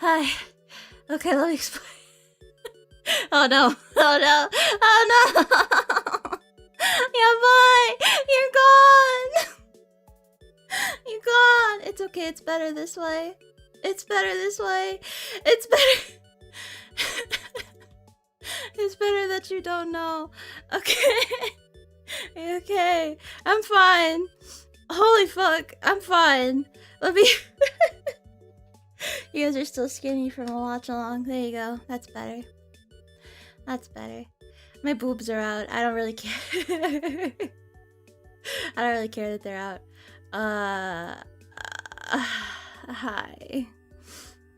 Hi. Okay, let me explain. Oh no. Oh no. Oh no. Yeah, bye. You're gone. You're gone. It's okay. It's better this way. It's better this way. It's better. It's better that you don't know. Okay. Okay. I'm fine. Holy fuck. I'm fine. Let me... You guys are still skinny from a watch along. There you go. That's better. That's better. My boobs are out. I don't really care. I don't really care that they're out. Hi.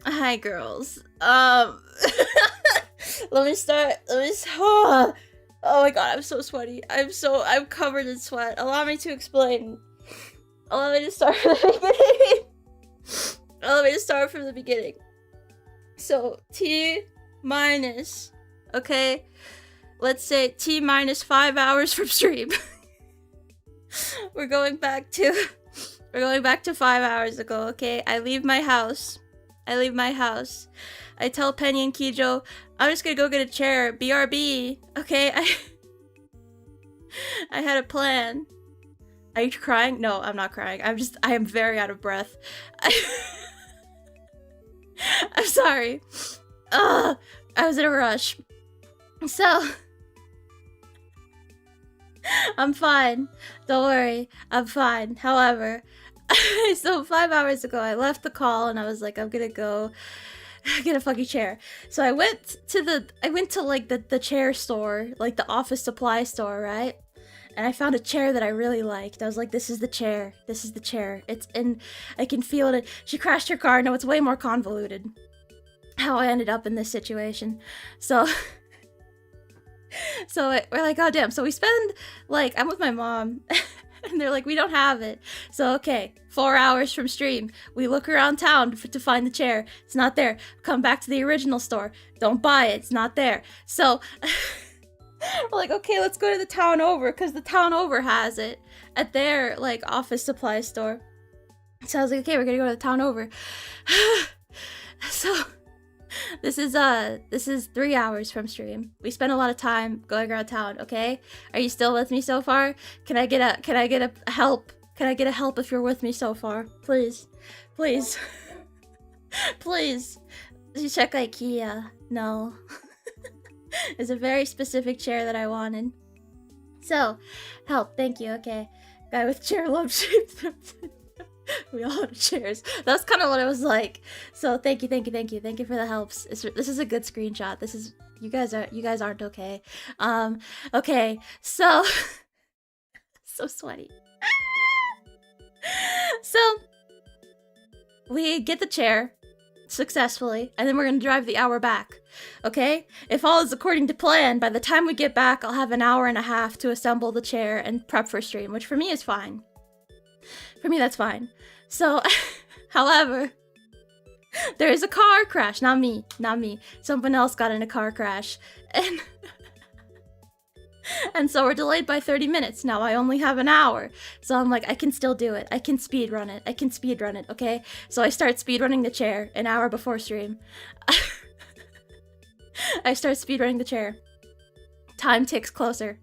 Hi, girls. Let me start. Oh my god, I'm so sweaty. I'm covered in sweat. Allow me to explain. Allow me to start from the beginning. Allow me to start from the beginning. So, T minus, okay? Let's say T minus 5 hours from stream. We're going back to 5 hours ago, okay? I leave my house. I tell Penny and Kijo, I'm just gonna go get a chair. BRB. Okay, I had a plan. Are you crying? No, I'm not crying. I am very out of breath. I'm sorry. I was in a rush. So, I'm fine. Don't worry. I'm fine. However, so 5 hours ago, I left the call and I was like, I'm gonna go get a fucking chair. So I went to like the chair store, like the office supply store, right? And I found a chair that I really liked. I was like, this is the chair. This is the chair. It's in, I can feel it. She crashed her car. No, it's way more convoluted how I ended up in this situation. So, we're like, oh damn. So we spend, like, I'm with my mom. And they're like, we don't have it. So, okay, 4 hours from stream. We look around town to find the chair. It's not there. Come back to the original store. Don't buy it. It's not there. So, we're like, okay, let's go to the town over, because the town over has it at their, like, office supply store. So I was like, okay, we're gonna go to the town over. So, this is 3 hours from stream. We spent a lot of time going around town, okay? Are you still with me so far? Can I get a help? Can I get a help if you're with me so far? Please. Please. Please. Did you check IKEA? No. It's a very specific chair that I wanted. So, help. Thank you. Okay. Guy with chair love shapes. We all have chairs. That's kind of what it was like. So thank you for the helps. This is a good screenshot. This is you guys aren't okay. Okay. So so sweaty. So we get the chair successfully, and then we're gonna drive the hour back. Okay? If all is according to plan, by the time we get back, I'll have an hour and a half to assemble the chair and prep for stream, which for me is fine. For me, that's fine. So, however, there is a car crash. Not me. Someone else got in a car crash. And so we're delayed by 30 minutes. Now I only have an hour. So I'm like, I can still do it. I can speed run it, okay? So I start speed running the chair an hour before stream. I start speed running the chair. Time ticks closer.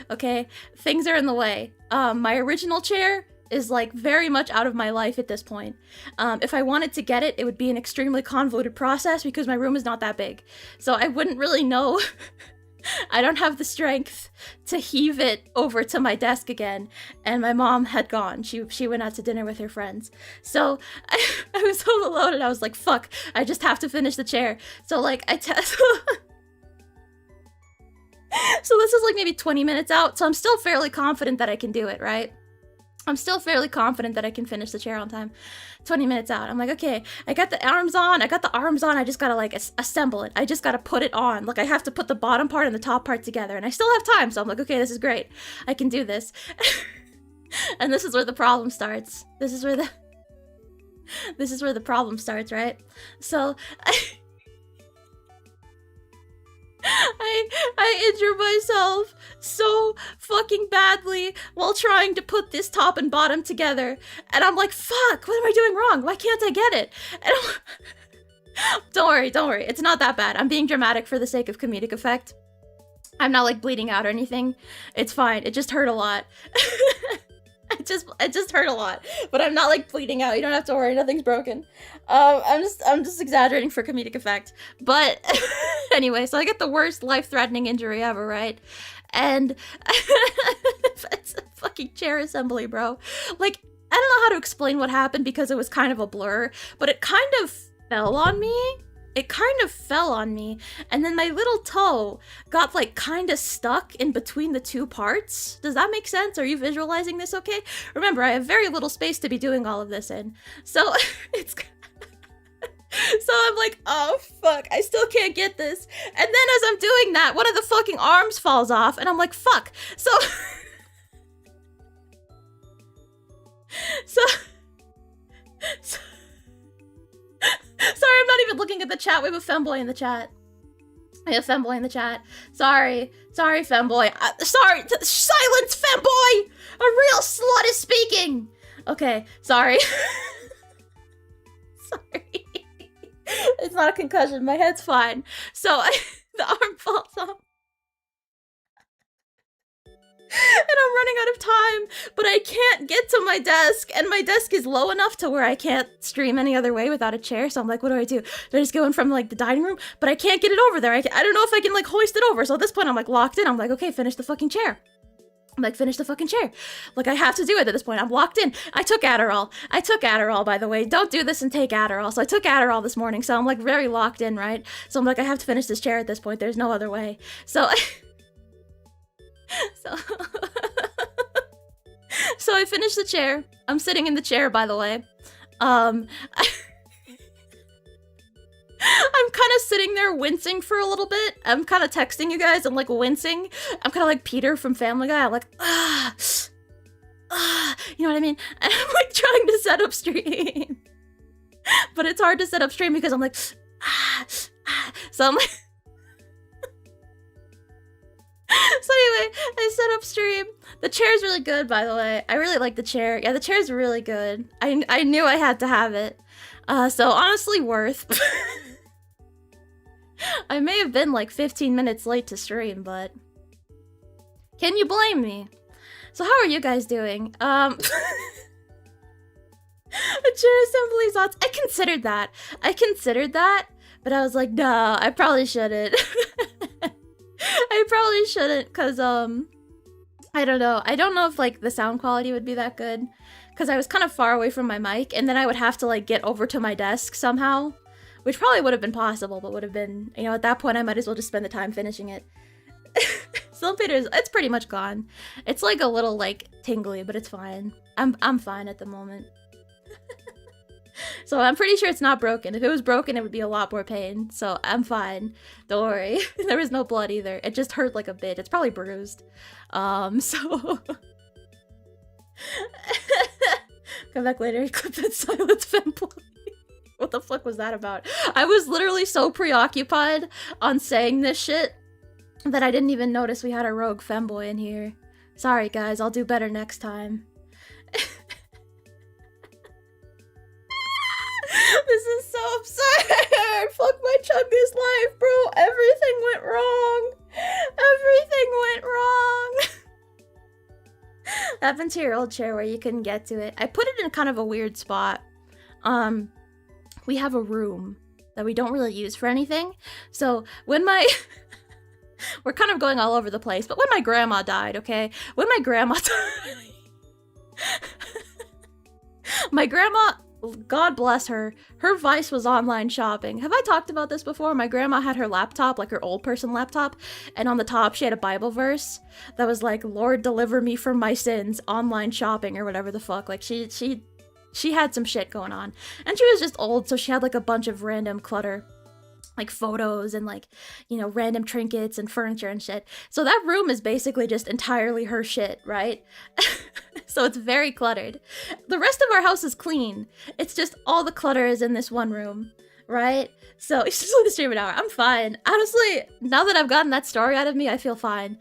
Okay? Things are in the way. My original chair is like very much out of my life at this point. If I wanted to get it, it would be an extremely convoluted process because my room is not that big. So I wouldn't really know. I don't have the strength to heave it over to my desk again. And my mom had gone. She went out to dinner with her friends. So I was home alone and I was like, fuck, I just have to finish the chair. So like, so this is like maybe 20 minutes out. So I'm still fairly confident that I can do it, right? I'm still fairly confident that I can finish the chair on time. 20 minutes out. I'm like, okay, I got the arms on. I just gotta like assemble it. I just gotta put it on. Like I have to put the bottom part and the top part together, and I still have time. So I'm like, okay, this is great. I can do this. And this is where the problem starts. This is where the problem starts, right? So I injure myself so fucking badly while trying to put this top and bottom together. And I'm like, fuck, what am I doing wrong? Why can't I get it? And don't worry. It's not that bad. I'm being dramatic for the sake of comedic effect. I'm not like bleeding out or anything. It's fine. It just hurt a lot. It just hurt a lot. But I'm not like bleeding out. You don't have to worry. Nothing's broken. I'm just exaggerating for comedic effect. But anyway, so I get the worst life-threatening injury ever, right? And it's a fucking chair assembly, bro. Like, I don't know how to explain what happened because it was kind of a blur, but it kind of fell on me. And then my little toe got like kind of stuck in between the two parts. Does that make sense? Are you visualizing this okay? Remember, I have very little space to be doing all of this in. So it's so I'm like, oh fuck, I still can't get this. And then as I'm doing that, one of the fucking arms falls off and I'm like, fuck. So sorry, I'm not even looking at the chat. We have a femboy in the chat. Sorry, femboy. Sorry, silence, femboy! A real slut is speaking! Okay, sorry. Sorry. It's not a concussion, my head's fine. So, the arm falls off. And I'm running out of time, but I can't get to my desk, and my desk is low enough to where I can't stream any other way without a chair, so I'm like, what do? Do I just go in from, like, the dining room? But I can't get it over there. I don't know if I can, like, hoist it over, so at this point I'm, like, locked in. I'm like, okay, finish the fucking chair. Finish the fucking chair. Like, I have to do it at this point. I'm locked in. I took Adderall, by the way. Don't do this and take Adderall. So I took Adderall this morning, so I'm, like, very locked in, right? So I'm like, I have to finish this chair at this point. There's no other way. So... So I finished the chair. I'm sitting in the chair, by the way. I'm kind of sitting there wincing for a little bit. I'm kind of texting you guys. I'm like wincing. I'm kind of like Peter from Family Guy. I'm like, you know what I mean? And I'm like trying to set up stream. But it's hard to set up stream because I'm like, So I'm like, so anyway, I set up stream. The chair's really good, by the way. I really like the chair. Yeah, the chair's really good. I knew I had to have it. So honestly worth. I may have been like 15 minutes late to stream, but can you blame me? So how are you guys doing? A chair assembly thoughts. I considered that, but I was like, no, I probably shouldn't. I probably shouldn't, cause I don't know. I don't know if like the sound quality would be that good, cause I was kind of far away from my mic, and then I would have to like get over to my desk somehow, which probably would have been possible, but would have been, you know, at that point I might as well just spend the time finishing it. Silpaters, it's pretty much gone. It's like a little like tingly, but it's fine. I'm fine at the moment. So I'm pretty sure it's not broken. If it was broken, it would be a lot more pain. So I'm fine. Don't worry. There was no blood either. It just hurt like a bit. It's probably bruised. So... Come back later. Clip that silence femboy. What the fuck was that about? I was literally so preoccupied on saying this shit that I didn't even notice we had a rogue femboy in here. Sorry guys, I'll do better next time. This is so absurd! Fuck my chungus life, bro! Everything went wrong! Happened to your old chair where you couldn't get to it. I put it in kind of a weird spot. We have a room that we don't really use for anything. So when my... We're kind of going all over the place, but when my grandma died, okay? When my grandma died... My grandma... God bless her. Her vice was online shopping. Have I talked about this before? My grandma had her laptop, like her old person laptop, and on the top she had a Bible verse that was like, Lord, deliver me from my sins, online shopping, or whatever the fuck. Like, she had some shit going on. And she was just old, so she had like a bunch of random clutter. Like photos and like, you know, random trinkets and furniture and shit. So that room is basically just entirely her shit, right? So it's very cluttered. The rest of our house is clean. It's just all the clutter is in this one room. right? So it's just like the stream an hour. I'm fine. Honestly, now that I've gotten that story out of me, I feel fine.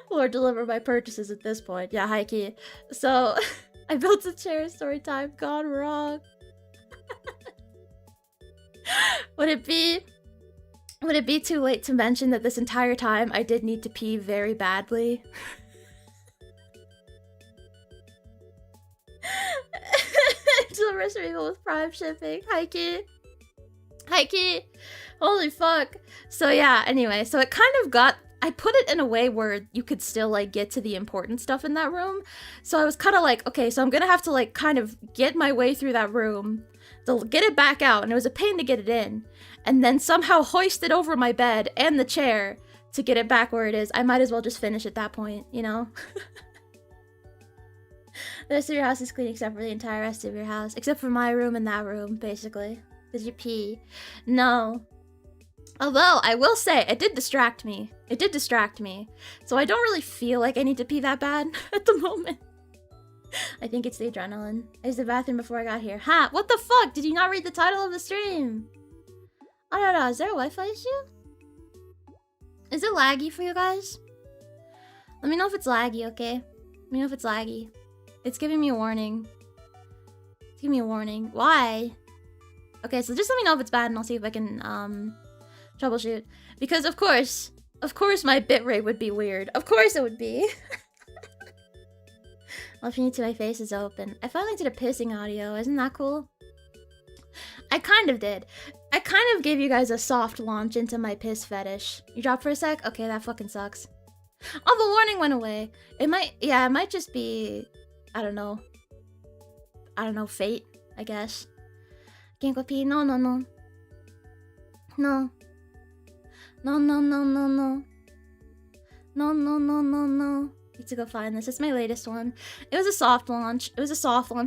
Or deliver my purchases at this point. Yeah, high key. So I built a chair, story time gone wrong. Would it be too late to mention that this entire time I did need to pee very badly? Deliver people with Prime shipping. Hi key. Holy fuck. So yeah, anyway, so it kind of got, I put it in a way where you could still like get to the important stuff in that room. So I was kind of like, okay, so I'm gonna have to like kind of get my way through that room to get it back out, and it was a pain to get it in, and then somehow hoist it over my bed and the chair to get it back where it is. I might as well just finish at that point, you know? The rest of your house is clean except for the entire rest of your house. Except for my room and that room, basically. Did you pee? No. Although, I will say, it did distract me. So I don't really feel like I need to pee that bad at the moment. I think it's the adrenaline. I used the bathroom before I got here. Ha! What the fuck? Did you not read the title of the stream? I don't know. Is there a Wi-Fi issue? Is it laggy for you guys? Let me know if it's laggy, okay? Let me know if it's laggy. It's giving me a warning. It's giving me a warning. Why? Okay, so just let me know if it's bad and I'll see if I can, troubleshoot. Because of course my bitrate would be weird. Of course it would be. Well, if you need to, my face is open. I finally did a pissing audio. Isn't that cool? I kind of did. I kind of gave you guys a soft launch into my piss fetish. You dropped for a sec? Okay, that fucking sucks. Oh, the warning went away. It might just be... I don't know, fate, I guess. Can't go pee. No. Need to go find this. It's my latest one. It was a soft launch.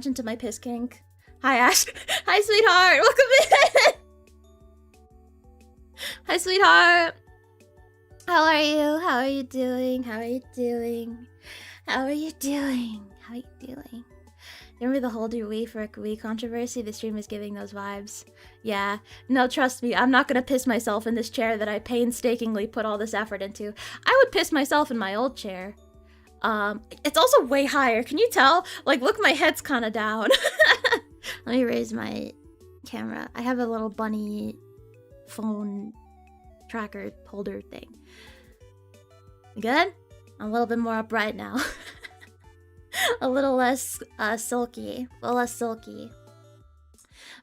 Into my piss kink. Hi, Ash. Hi, sweetheart. Welcome in. Hi, sweetheart. How are you? How are you doing? Remember the hold your Wii for a Wii controversy? The stream is giving those vibes. Yeah. No, trust me, I'm not gonna piss myself in this chair that I painstakingly put all this effort into. I would piss myself in my old chair. It's also way higher. Can you tell? Like, look, my head's kind of down. Let me raise my camera. I have a little bunny phone tracker holder thing. Good? I'm a little bit more upright now. A little less silky.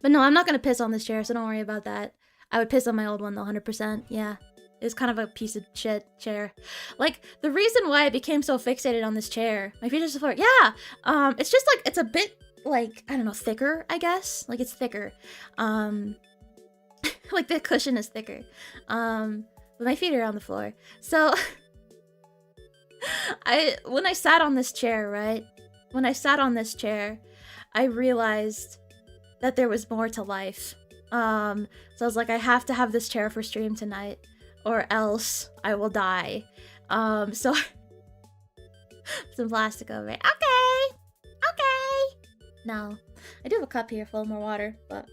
But no, I'm not gonna piss on this chair, so don't worry about that. I would piss on my old one though, 100%. Yeah. It's kind of a piece of shit chair. Like, the reason why I became so fixated on this chair, my feet are so far. Yeah! It's just like, it's a bit, like, I don't know, thicker, I guess? Like, it's thicker. Like, the cushion is thicker. But my feet are on the floor. So... when I sat on this chair, right? I realized that there was more to life. So I was like, I have to have this chair for stream tonight, or else I will die. So some plastic over it. Okay. No, I do have a cup here full of more water, but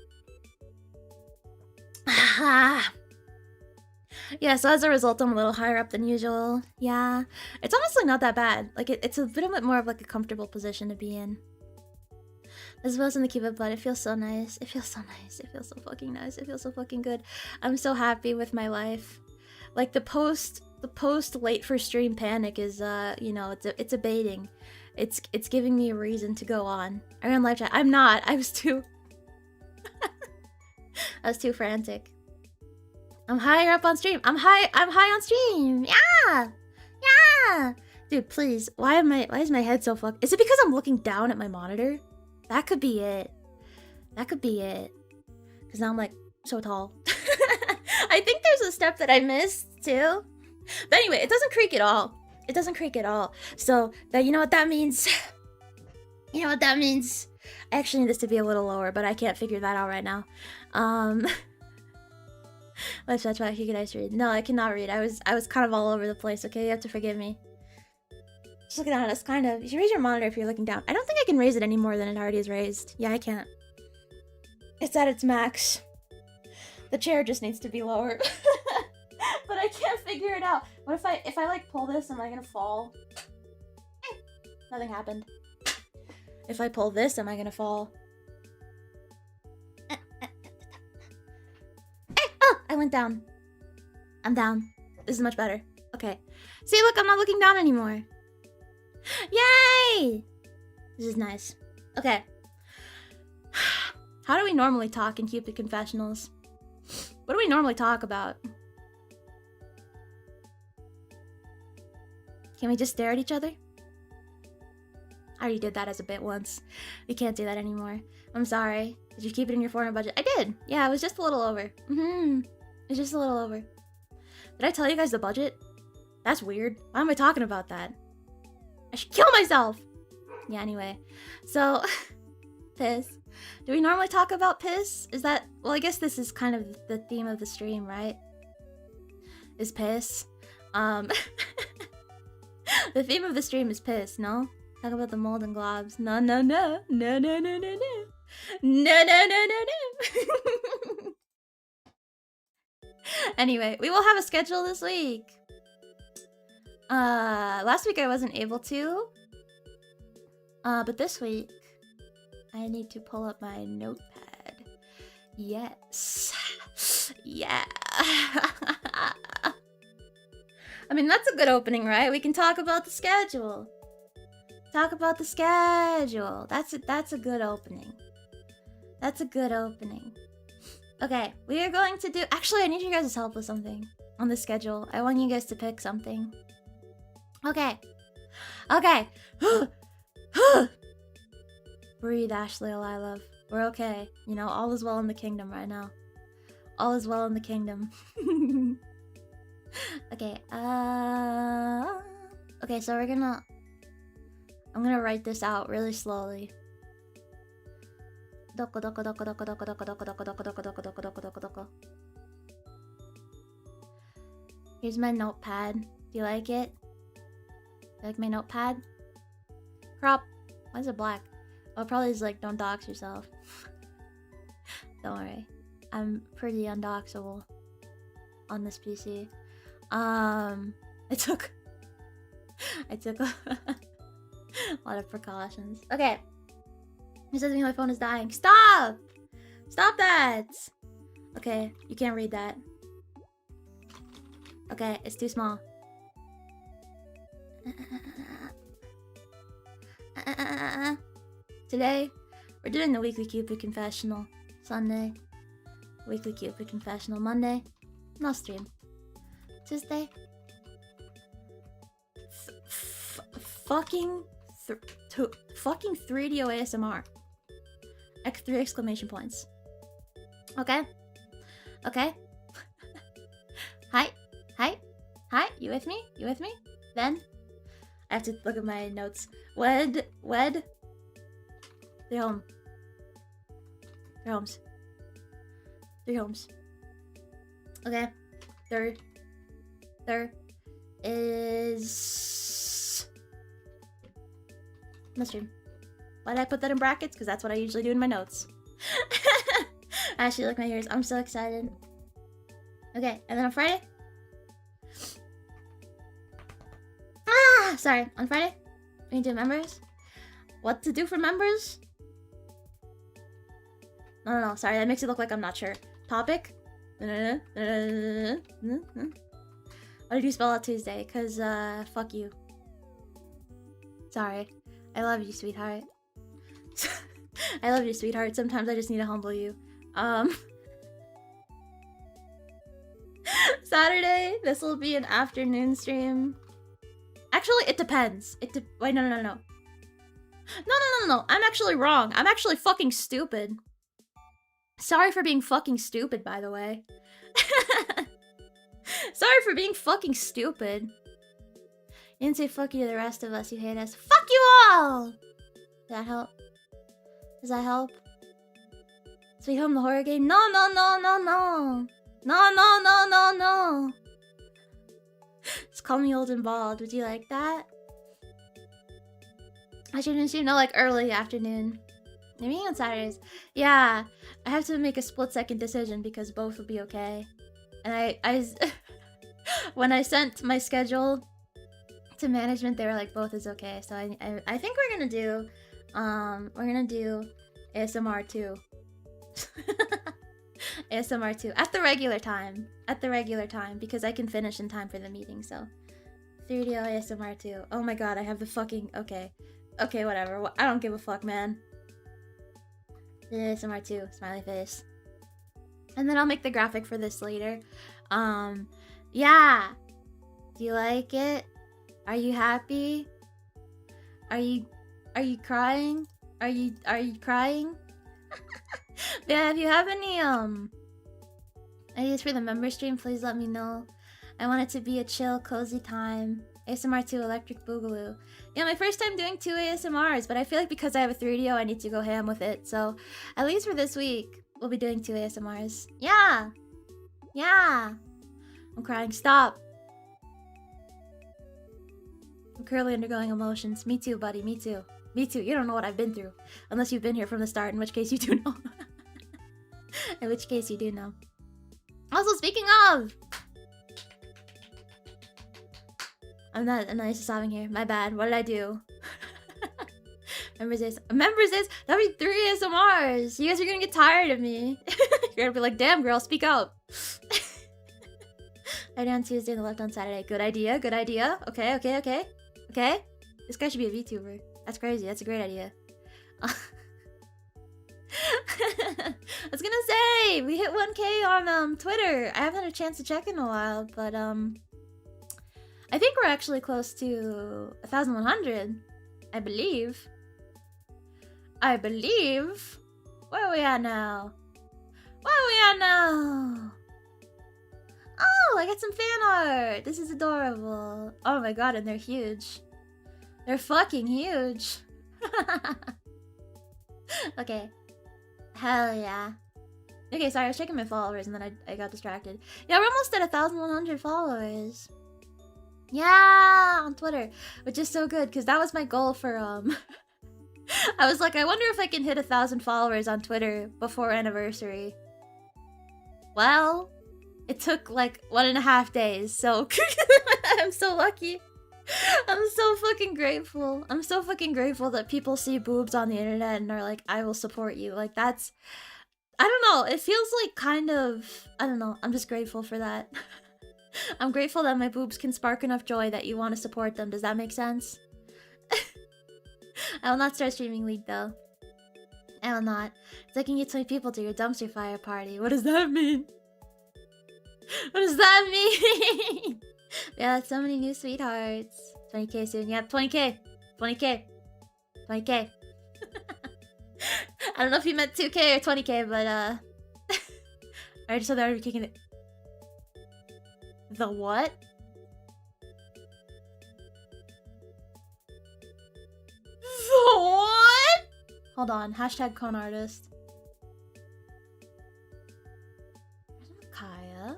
yeah, so as a result, I'm a little higher up than usual. Yeah, it's honestly not that bad. Like, it's a bit more of like a comfortable position to be in. As well as in the keyboard, but it feels so nice. It feels so fucking nice. It feels so fucking good. I'm so happy with my life. Like, the post late for stream panic is, you know, it's abating. It's giving me a reason to go on. I ran live chat. I'm not. I was too frantic. I'm higher up on stream. I'm high on stream. Yeah. Dude, please. Why is my head so fucked? Is it because I'm looking down at my monitor? That could be it. Because now I'm like so tall. I think there's a step that I missed too. But anyway, it doesn't creak at all. So that, you know what that means? I actually need this to be a little lower, but I can't figure that out right now. That's why you can read. No, I cannot read. I was kind of all over the place, okay? You have to forgive me. Just looking at us, kind of. You should raise your monitor if you're looking down. I don't think I can raise it any more than it already is raised. Yeah, I can't. It's at its max. The chair just needs to be lower. But I can't figure it out. What if I like pull this, am I gonna fall? Nothing happened. If I pull this, am I gonna fall? Oh, I went down. I'm down. This is much better. Okay. See, look, I'm not looking down anymore. Yay! This is nice. Okay. How do we normally talk in Cupid Confessionals? What do we normally talk about? Can we just stare at each other? I already did that as a bit once. We can't do that anymore. I'm sorry. Did you keep it in your 400 budget? I did. Yeah, it was just a little over. It was just a little over. Did I tell you guys the budget? That's weird. Why am I talking about that? I should kill myself! Yeah, anyway. So, piss. Do we normally talk about piss? Is that... Well, I guess this is kind of the theme of the stream, right? Is piss. The theme of the stream is piss, no? Talk about the mold and globs. No, no, no. No, no, no, no, no. No, no, no, no, no. Anyway, we will have a schedule this week. Last week I wasn't able to. But this week I need to pull up my notepad. Yes. Yeah. I mean, that's a good opening, right? We can talk about the schedule. Talk about the schedule. That's a good opening. That's a good opening. Okay, we are going to do... Actually, I need you guys' help with something on the schedule. I want you guys to pick something. Okay. Okay. Breathe, Ashley, I love. We're okay. You know, all is well in the kingdom right now. All is well in the kingdom. Okay, okay, so we're gonna... I'm gonna write this out really slowly. Doko doko doko doko doko doko doko doko doko doko doko doko doko doko doko. Here's my notepad. Do you like it? You like my notepad? Crop. Why is it black? Oh, probably is like, don't dox yourself. Don't worry. I'm pretty undoxable on this PC. I took a lot of precautions. Okay. It says to me my phone is dying. Stop! Stop that! Okay, you can't read that. Okay, it's too small. Today, we're doing the weekly Cupid Confessional. Sunday, weekly Cupid Confessional. Monday, no stream. Tuesday, fucking 3DO ASMR. 3 exclamation points. Okay? Okay? Hi? Hi? Hi? You with me? You with me? Then? I have to look at my notes. Wed. 3 home. 3 homes. 3 homes. Okay. Third is... no stream. Why did I put that in brackets? Because that's what I usually do in my notes. Ashley, look at my ears. I'm so excited. Okay, and then on Friday? Sorry. On Friday? We can do members? What to do for members? No. Sorry, that makes it look like I'm not sure. Topic? Why did you spell out Tuesday? Because, fuck you. Sorry. I love you, sweetheart. I love you, sweetheart. Sometimes I just need to humble you. Saturday, this will be an afternoon stream. Actually, it depends. Wait, no. No. I'm actually wrong. I'm actually fucking stupid. Sorry for being fucking stupid, by the way. Sorry for being fucking stupid. You didn't say fuck you to the rest of us, you hate us. Fuck you all! Does that help? Does that help? Sweet Home, the horror game? No. Just call me old and bald. Would you like that? shouldn't stream, no, like early afternoon. Maybe on Saturdays. Yeah, I have to make a split-second decision because both would be okay. And I when I sent my schedule to management, they were like, both is okay. So I think we're gonna do ASMR too. ASMR too at the regular time. Because I can finish in time for the meeting. So 3DO ASMR too. Oh my god, I have the fucking okay, whatever. I don't give a fuck, man. ASMR too, smiley face. And then I'll make the graphic for this later. Yeah. Do you like it? Are you happy? Are you crying? Are you crying? Yeah, if you have any ideas for the member stream, please let me know. I want it to be a chill, cozy time. ASMR 2 Electric Boogaloo. Yeah, my first time doing 2 ASMRs, but I feel like because I have a 3DO, I need to go ham with it. So, at least for this week, we'll be doing 2 ASMRs. Yeah! Yeah! I'm crying. Stop! I'm currently undergoing emotions. Me too, buddy. Me too. Me too. You don't know what I've been through. Unless you've been here from the start, in which case you do know. In which case you do know. Also, speaking of... I'm not used to stopping here. My bad. What did I do? Members is that'd be 3 ASMRs. You guys are gonna get tired of me. You're gonna be like, damn girl, speak up. I do on Tuesday and the left on Saturday. Good idea, good idea. Okay. This guy should be a VTuber. That's crazy. That's a great idea. I was gonna say we hit 1K on Twitter. I haven't had a chance to check in a while, but I think we're actually close to 1,100. I believe. Where are we at now? Oh, I got some fan art. This is adorable. Oh my god, and they're huge. They're fucking huge. Okay. Hell yeah. Okay, sorry, I was checking my followers and then I got distracted. Yeah, we're almost at 1,100 followers. Yeah, on Twitter, which is so good because that was my goal for I was like, I wonder if I can hit 1,000 followers on Twitter before anniversary. Well, it took like 1.5 days, so I'm so lucky. I'm so fucking grateful. I'm so fucking grateful that people see boobs on the internet and are like, I will support you. Like that's, I don't know. It feels like kind of, I don't know. I'm just grateful for that. I'm grateful that my boobs can spark enough joy that you want to support them. Does that make sense? I will not start streaming League though. I will not. It's like you get 20 people to your dumpster fire party. What does that mean? What does that mean? Yeah, that's so many new sweethearts. 20k soon. Yep, 20k. 20k. 20k. I don't know if you meant 2k or 20k, but I just saw that already kicking it. The what? The what? Hold on. Hashtag con artist. Kaya.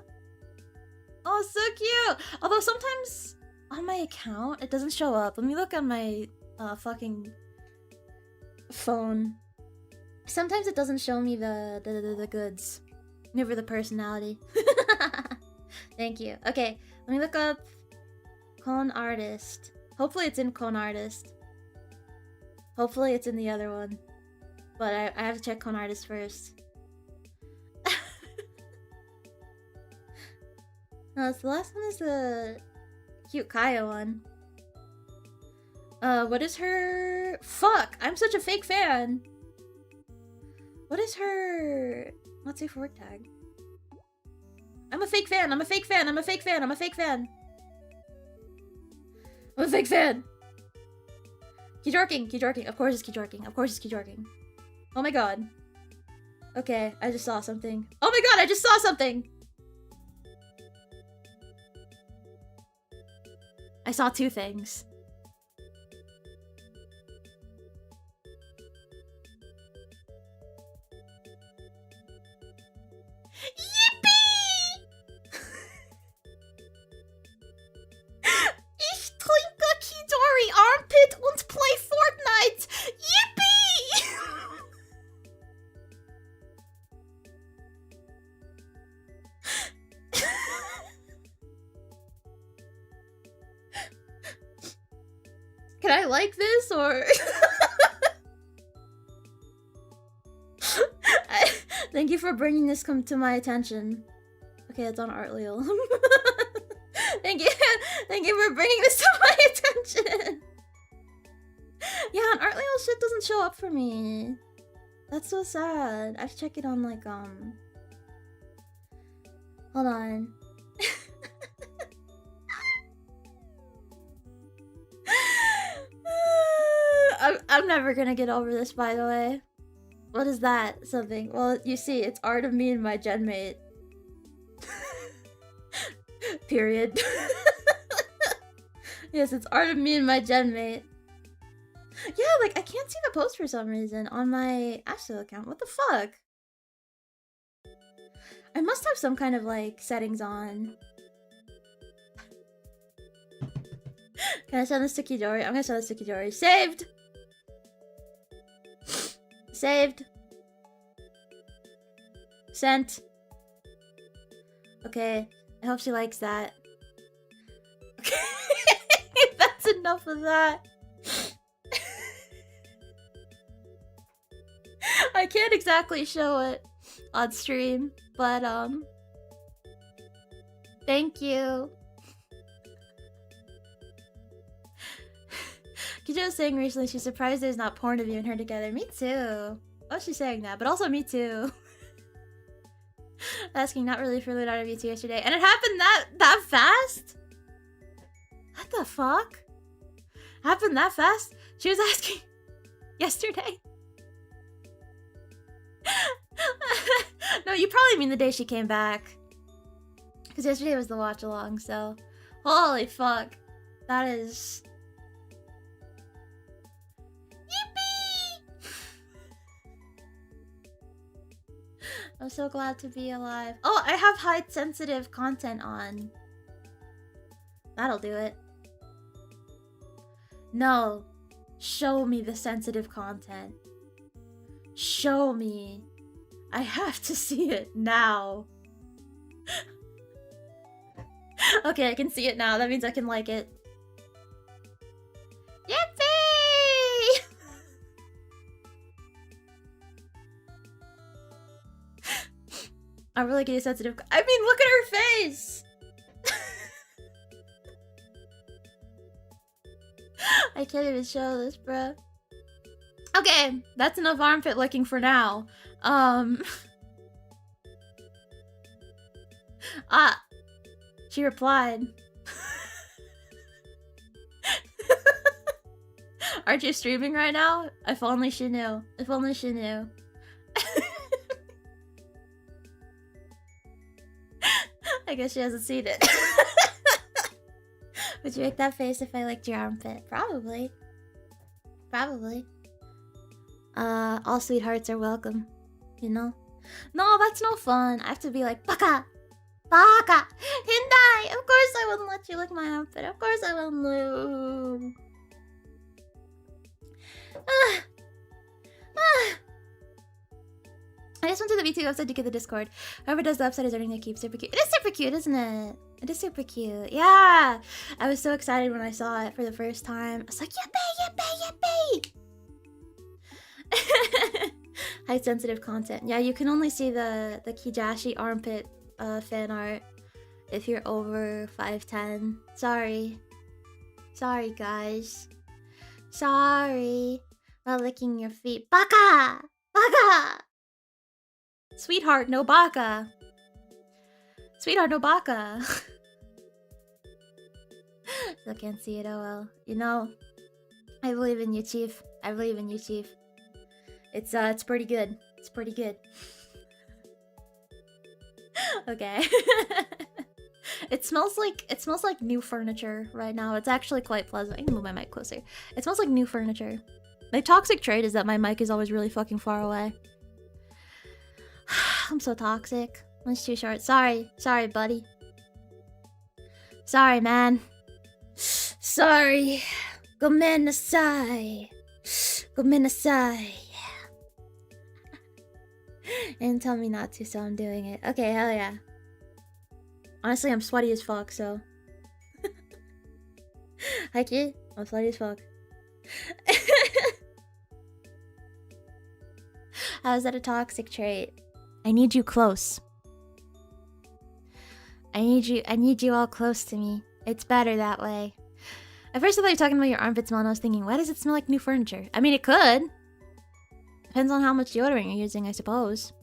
Oh, so cute. Although sometimes on my account it doesn't show up. Let me look on my fucking phone. Sometimes it doesn't show me the goods. Never the personality. Thank you. Okay, let me look up Con Artist. Hopefully it's in Con Artist. Hopefully it's in the other one. But I have to check Con Artist first. No, the last one is the cute Kaya one. What is her... Fuck! I'm such a fake fan! What is her... Let's see fork tag. I'm a fake fan! I'm a fake fan! I'm a fake fan! I'm a fake fan! I'm a fake fan! Kijori Konno. Of course it's Kijori Konno. Of course it's Kijori Konno. Oh my god. Okay, I just saw something. Oh my god, I just saw something! I saw 2 things. Yippee! Ich trinke Kijori armpit und play Fortnite! Can I like this or? Thank you for bringing this to my attention. Okay, it's on Artleel. Thank you for bringing this to my attention. Yeah, on Artleel shit doesn't show up for me. That's so sad. I have to check it on like hold on. I'm never gonna get over this, by the way. What is that? Something. Well, you see, it's art of me and my genmate. Period. Yes, it's art of me and my genmate. Yeah, like, I can't see the post for some reason on my Ashie account. What the fuck? I must have some kind of, like, settings on. Can I send this to Kijori? I'm gonna send this to Kijori. Saved! Saved. Sent. Okay. I hope she likes that. Okay. That's enough of that. I can't exactly show it on stream, but thank you. Kijo was saying recently she's surprised there's not porn of you and her together. Me too. Oh, she's saying that, but also me too. Asking not really for loot out of you two yesterday, and it happened that fast? What the fuck? Happened that fast? She was asking yesterday. No, you probably mean the day she came back. Because yesterday was the watch along, so. Holy fuck. That is. Yippee! I'm so glad to be alive. Oh, I have height sensitive content on. That'll do it. No. Show me the sensitive content. Show me. I have to see it now. Okay, I can see it now. That means I can like it. Yippee! I'm really getting sensitive. I mean, look at her face! I can't even show this, bruh. Okay, that's enough armpit licking for now. She replied. Aren't you streaming right now? If only she knew. If only she knew. I guess she hasn't seen it. Would you make that face if I licked your armpit? Probably. Probably. All sweethearts are welcome. You know? No, that's no fun. I have to be like, Baka! Baka! Hindai! Of course I wouldn't let you lick my armpit. Of course I wouldn't. I just went to the V2 website to get the Discord. Whoever does the website is earning their keep. Super cute. It is super cute, isn't it? It is super cute. Yeah! I was so excited when I saw it for the first time. I was like, yippee, yippee, yippee! Height sensitive content. Yeah, you can only see the Kijashi armpit fan art if you're over 5'10". Sorry. Sorry, guys. Sorry. Not licking your feet. Baka! Baka! Sweetheart, no baka. Sweetheart, no baka. Still can't see it, oh well. You know, I believe in you, Chief. I believe in you, Chief. It's pretty good. It's pretty good. Okay. It smells like new furniture right now. It's actually quite pleasant. I can move my mic closer. It smells like new furniture. My toxic trait is that my mic is always really fucking far away. I'm so toxic. It's too short. Sorry. Sorry, buddy. Sorry, man. Sorry. Gomenasai. Gomenasai. And tell me not to, so I'm doing it. Okay, hell yeah. Honestly, I'm sweaty as fuck, so. Hi, kid. I'm sweaty as fuck. How is that a toxic trait? I need you close. I need you all close to me. It's better that way. At first I thought you were talking about your armpit smell and I was thinking, why does it smell like new furniture? I mean, it could. Depends on how much deodorant you're using, I suppose.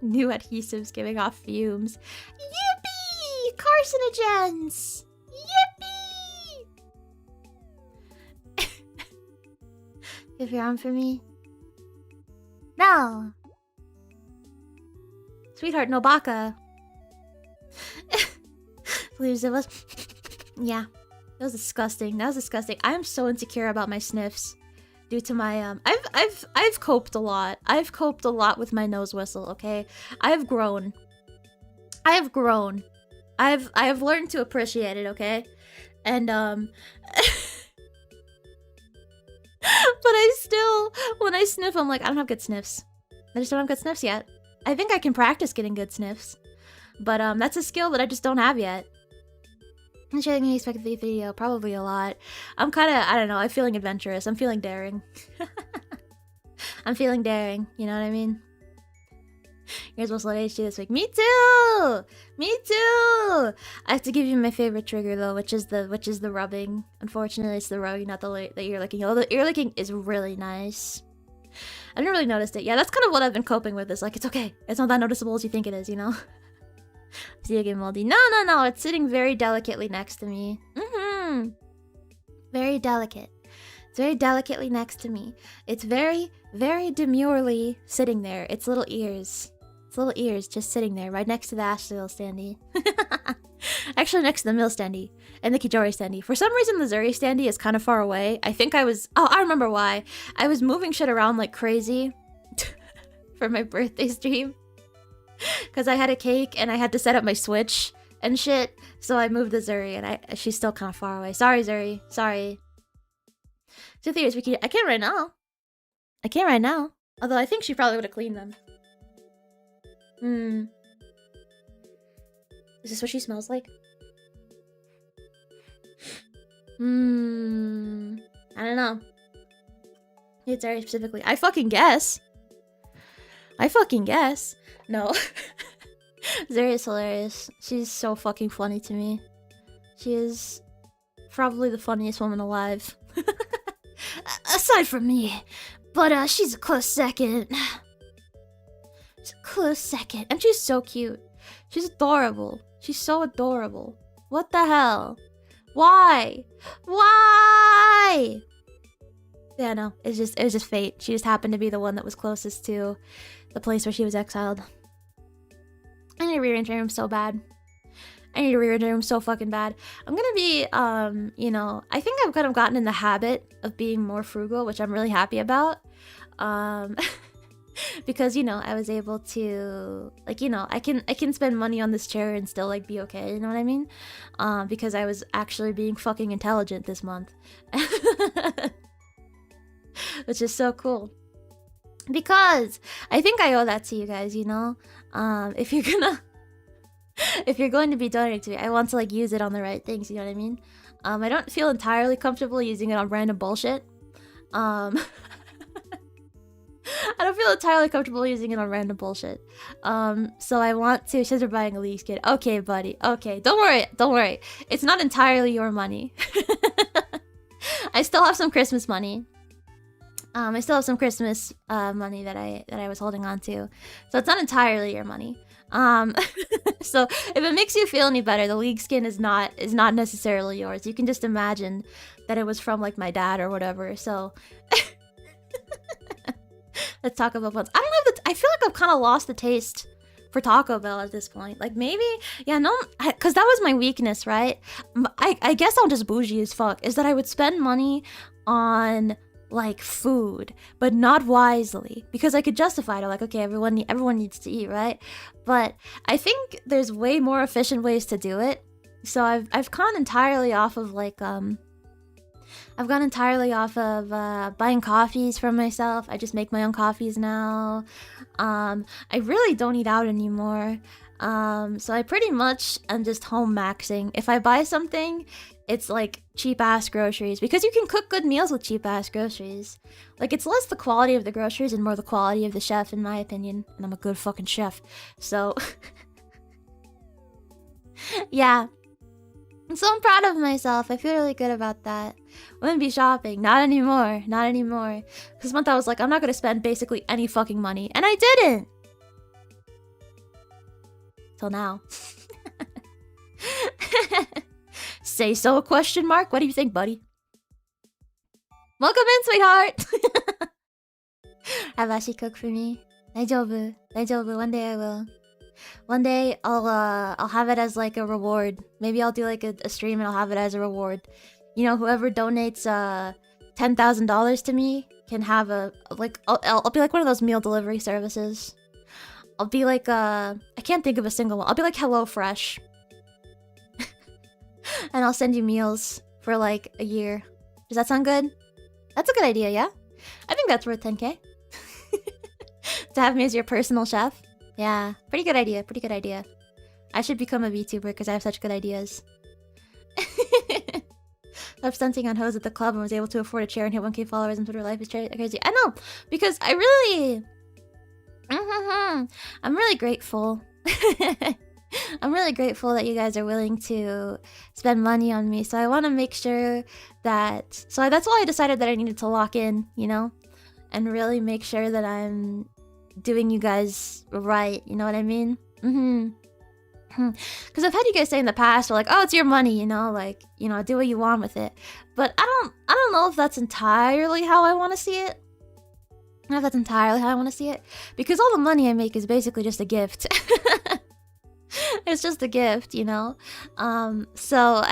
New adhesives giving off fumes. Yippee! Carcinogens! Yippee! Give your arm for me. No! Sweetheart, no baka. Believes it was. Yeah. That was disgusting. That was disgusting. I am so insecure about my sniffs. Due to my I've coped a lot. I've coped a lot with my nose whistle, okay? I've grown. I have grown. I have learned to appreciate it, okay? And but I still, when I sniff, I'm like, I don't have good sniffs. I just don't have good sniffs yet. I think I can practice getting good sniffs. But that's a skill that I just don't have yet. I'm sure I'm gonna expect the video, probably a lot. I'm kinda, I don't know, I'm feeling adventurous. I'm feeling daring. I'm feeling daring, you know what I mean? Here's what's on HD this week. Me too! Me too! I have to give you my favorite trigger though, which is the rubbing. Unfortunately, it's the rubbing, not the ear licking. Although the ear licking is really nice. I didn't really notice it. Yeah, that's kind of what I've been coping with. Is like, it's okay. It's not that noticeable as you think it is, you know? See again, Moldy. No, it's sitting very delicately next to me. Very delicate. It's very delicately next to me. It's very, very demurely sitting there. Its little ears. Its little ears just sitting there, right next to the Ashie standee. Actually, next to the Milz standee and the Kijori standee. For some reason, the Zuri standee is kind of far away. I think I was... Oh, I remember why. I was moving shit around like crazy for my birthday stream. Because I had a cake and I had to set up my Switch and shit. So I moved the Zuri and she's still kind of far away. Sorry, Zuri. Sorry. So theories, I can't right now. I can't right now. Although I think she probably would have cleaned them. Is this what she smells like? I don't know. It's very specifically. I fucking guess. No. Zuri is hilarious. She's so fucking funny to me. She is probably the funniest woman alive. Aside from me. But she's a close second. She's a close second. And she's so cute. She's adorable. She's so adorable. What the hell? Why? Why? Yeah, no. It was just fate. She just happened to be the one that was closest to the place where she was exiled. I need to rearrange my room so bad. I need to rearrange my room so fucking bad. I'm gonna be, you know, I think I've kind of gotten in the habit of being more frugal, which I'm really happy about. Because, you know, I was able to, like, you know, I can spend money on this chair and still, like, be okay, you know what I mean? Because I was actually being fucking intelligent this month. Which is so cool. Because I think I owe that to you guys, you know? If you're going to be donating to me, I want to, like, use it on the right things, you know what I mean? I don't feel entirely comfortable using it on random bullshit. I don't feel entirely comfortable using it on random bullshit. So I want to... Since we're buying a League skin. Okay, buddy. Okay, don't worry. It's not entirely your money. I still have some Christmas money. I still have some Christmas money that I was holding on to. So it's not entirely your money. So if it makes you feel any better, the League skin is not necessarily yours. You can just imagine that it was from, like, my dad or whatever. So let's talk about buns. I don't know. I feel like I've kind of lost the taste for Taco Bell at this point. Like, maybe, yeah, no, because that was my weakness, right? I guess I'm just bougie as fuck. Is that I would spend money on, like, food, but not wisely, because I could justify it. Like, okay, everyone needs to eat, right? But I think there's way more efficient ways to do it. So I've gone entirely off of, like, buying coffees for myself. I just make my own coffees now. I really don't eat out anymore. So I pretty much am just home maxing. If I buy something, it's like cheap ass groceries, because you can cook good meals with cheap ass groceries. Like, it's less the quality of the groceries and more the quality of the chef, in my opinion. And I'm a good fucking chef. So, yeah. So I'm proud of myself. I feel really good about that. Wouldn't be shopping. Not anymore. Not anymore. This month I was like, I'm not gonna spend basically any fucking money. And I didn't! Till now. Say so, question mark? What do you think, buddy? Welcome in, sweetheart! Have Ashie cook for me. Daijoubu. Daijoubu. One day I will. One day I'll have it as like a reward. Maybe I'll do like a stream and I'll have it as a reward. You know, whoever donates $10,000 to me can have a like I'll be like one of those meal delivery services. I'll be like I can't think of a single one. I'll be like HelloFresh. And I'll send you meals for like a year. Does that sound good? That's a good idea, yeah? I think that's worth 10k. To have me as your personal chef. Yeah, pretty good idea, pretty good idea. I should become a VTuber because I have such good ideas. I'm stunting on hoes at the club and was able to afford a chair and hit 1k followers on Twitter. Life is crazy. I know, because I really... I'm really grateful. I'm really grateful that you guys are willing to spend money on me. So I want to make sure that... So that's why I decided that I needed to lock in, you know? And really make sure that I'm doing you guys right, you know what I mean? Because I've had you guys say in the past, like, oh, it's your money, you know, like, you know, do what you want with it. But I don't know if that's entirely how I want to see it. I don't know if that's entirely how I want to see it, because all the money I make is basically just a gift. It's just a gift, you know. So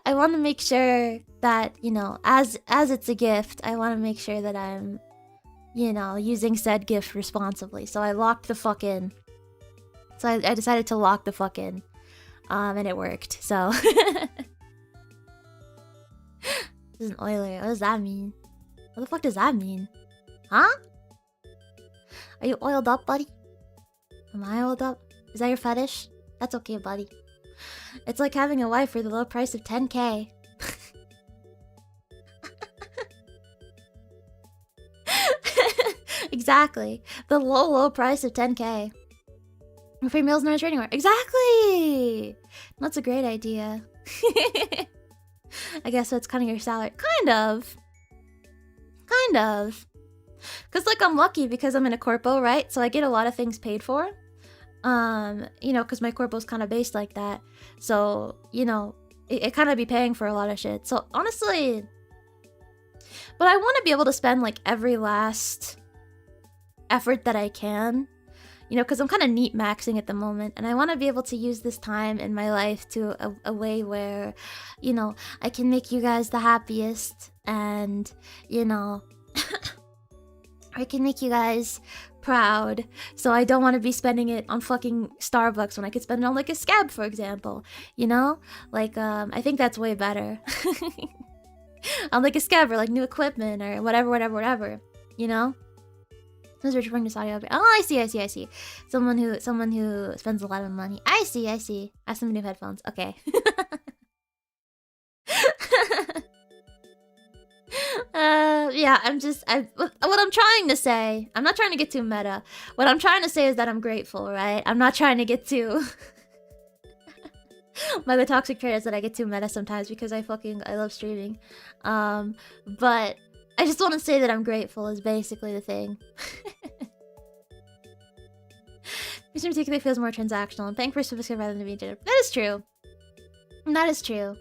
I want to make sure that, you know, as it's a gift, I want to make sure that I'm, you know, using said gift responsibly. So I locked the fuck in. So I decided to lock the fuck in. And it worked. So this isn't oily. What does that mean? What the fuck does that mean? Huh? Are you oiled up, buddy? Am I oiled up? Is that your fetish? That's okay, buddy. It's like having a wife for the low price of 10k. Exactly. The low price of 10k. Free meals, no trading more. Exactly! That's a great idea. I guess that's kind of your salary. Kind of. Kind of. Because, like, I'm lucky because I'm in a corpo, right? So I get a lot of things paid for. You know, because my corpo's kind of based like that. So, you know, it kind of be paying for a lot of shit. So, honestly... But I want to be able to spend, like, every last effort that I can. You know, because I'm kind of neat maxing at the moment. And I want to be able to use this time in my life to a way where, you know, I can make you guys the happiest. And, you know... I can make you guys proud. So I don't want to be spending it on fucking Starbucks when I could spend it on, like, a scab, for example. You know? Like, I think that's way better. On, like, a scab or, like, new equipment or whatever. You know? Who's returning to Saudi Arabia? Oh, I see. Someone who spends a lot of money. I see. I have some new headphones. Okay. Yeah, what I'm trying to say, I'm not trying to get too meta. What I'm trying to say is that I'm grateful, right? I'm not trying to get too... My toxic trait is that I get too meta sometimes because I love streaming. But I just want to say that I'm grateful is basically the thing. This particularly feels more transactional and paying for specific rather than being gendered. That is true. That is true.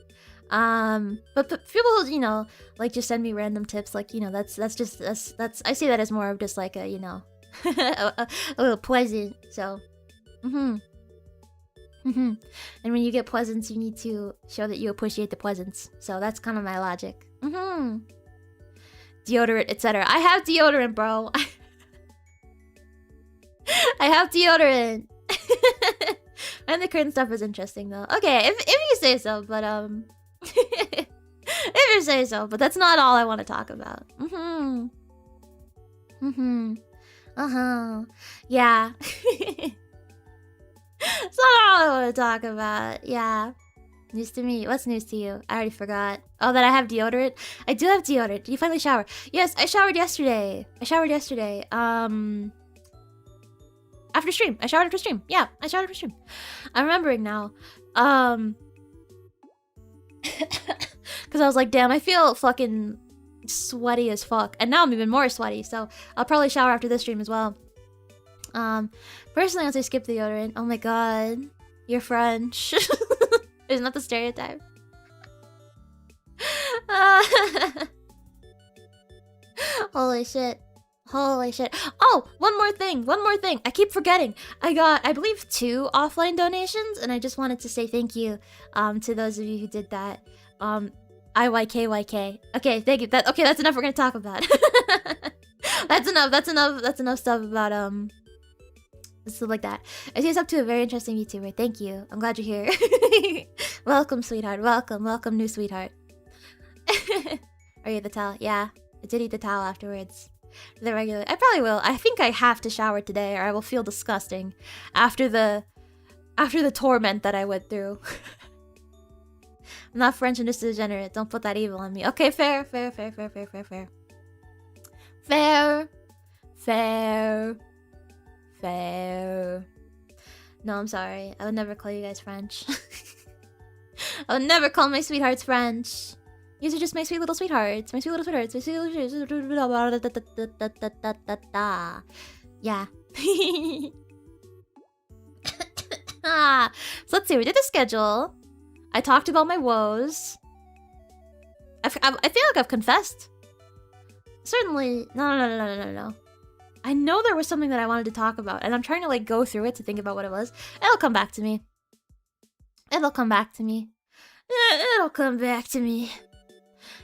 But people, you know, like, just send me random tips, like, you know, that's I see that as more of just like a, you know, a little pleasant. So, and when you get presents, you need to show that you appreciate the presents. So that's kind of my logic. Deodorant, etc. I have deodorant, bro. I have deodorant. And the curtain stuff is interesting, though. Okay, if you say so, but if you say so, but that's not all I want to talk about. Yeah. not all I want to talk about. Yeah. News to me. What's news to you? I already forgot. Oh, that I have deodorant? I do have deodorant. Did you finally shower? Yes, I showered yesterday. After stream. I showered after stream. Yeah, I showered after stream. I'm remembering now. Because I was like, damn, I feel fucking sweaty as fuck. And now I'm even more sweaty, so I'll probably shower after this stream as well. Personally, I'll say skip the deodorant. Oh my god. You're French. Isn't that the stereotype? Holy shit. Holy shit. Oh, one more thing. I keep forgetting. I got, I believe, 2 offline donations, and I just wanted to say thank you to those of you who did that. IYKYK. Okay, thank you. Okay, that's enough we're gonna talk about. That's enough stuff about stuff like that. I see it's up to a very interesting YouTuber. Thank you. I'm glad you're here. Welcome, sweetheart. Welcome, new sweetheart. Are you at the towel? Yeah, I did eat the towel afterwards. The regular. I probably will. I think I have to shower today, or I will feel disgusting after the torment that I went through. I'm not French and just a degenerate. Don't put that evil on me. Okay, fair. No, I'm sorry. I would never call you guys French. I would never call my sweethearts French. These are just my sweet little sweethearts. Yeah. So let's see. We did the schedule. I talked about my woes. I feel like I've confessed. Certainly. No. I know there was something that I wanted to talk about, and I'm trying to like go through it to think about what it was. It'll come back to me.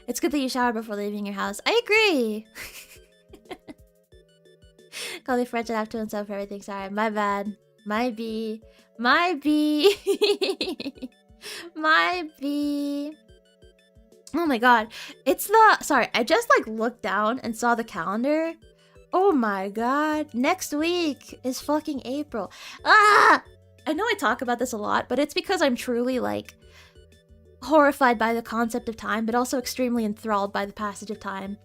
It's good that you shower before leaving your house. I agree. Call me French and have to himself for everything. Sorry, my bad. My B. Oh my god. Sorry, I just like looked down and saw the calendar. Oh my god. Next week is fucking April. Ah! I know I talk about this a lot, but it's because I'm truly like horrified by the concept of time, but also extremely enthralled by the passage of time.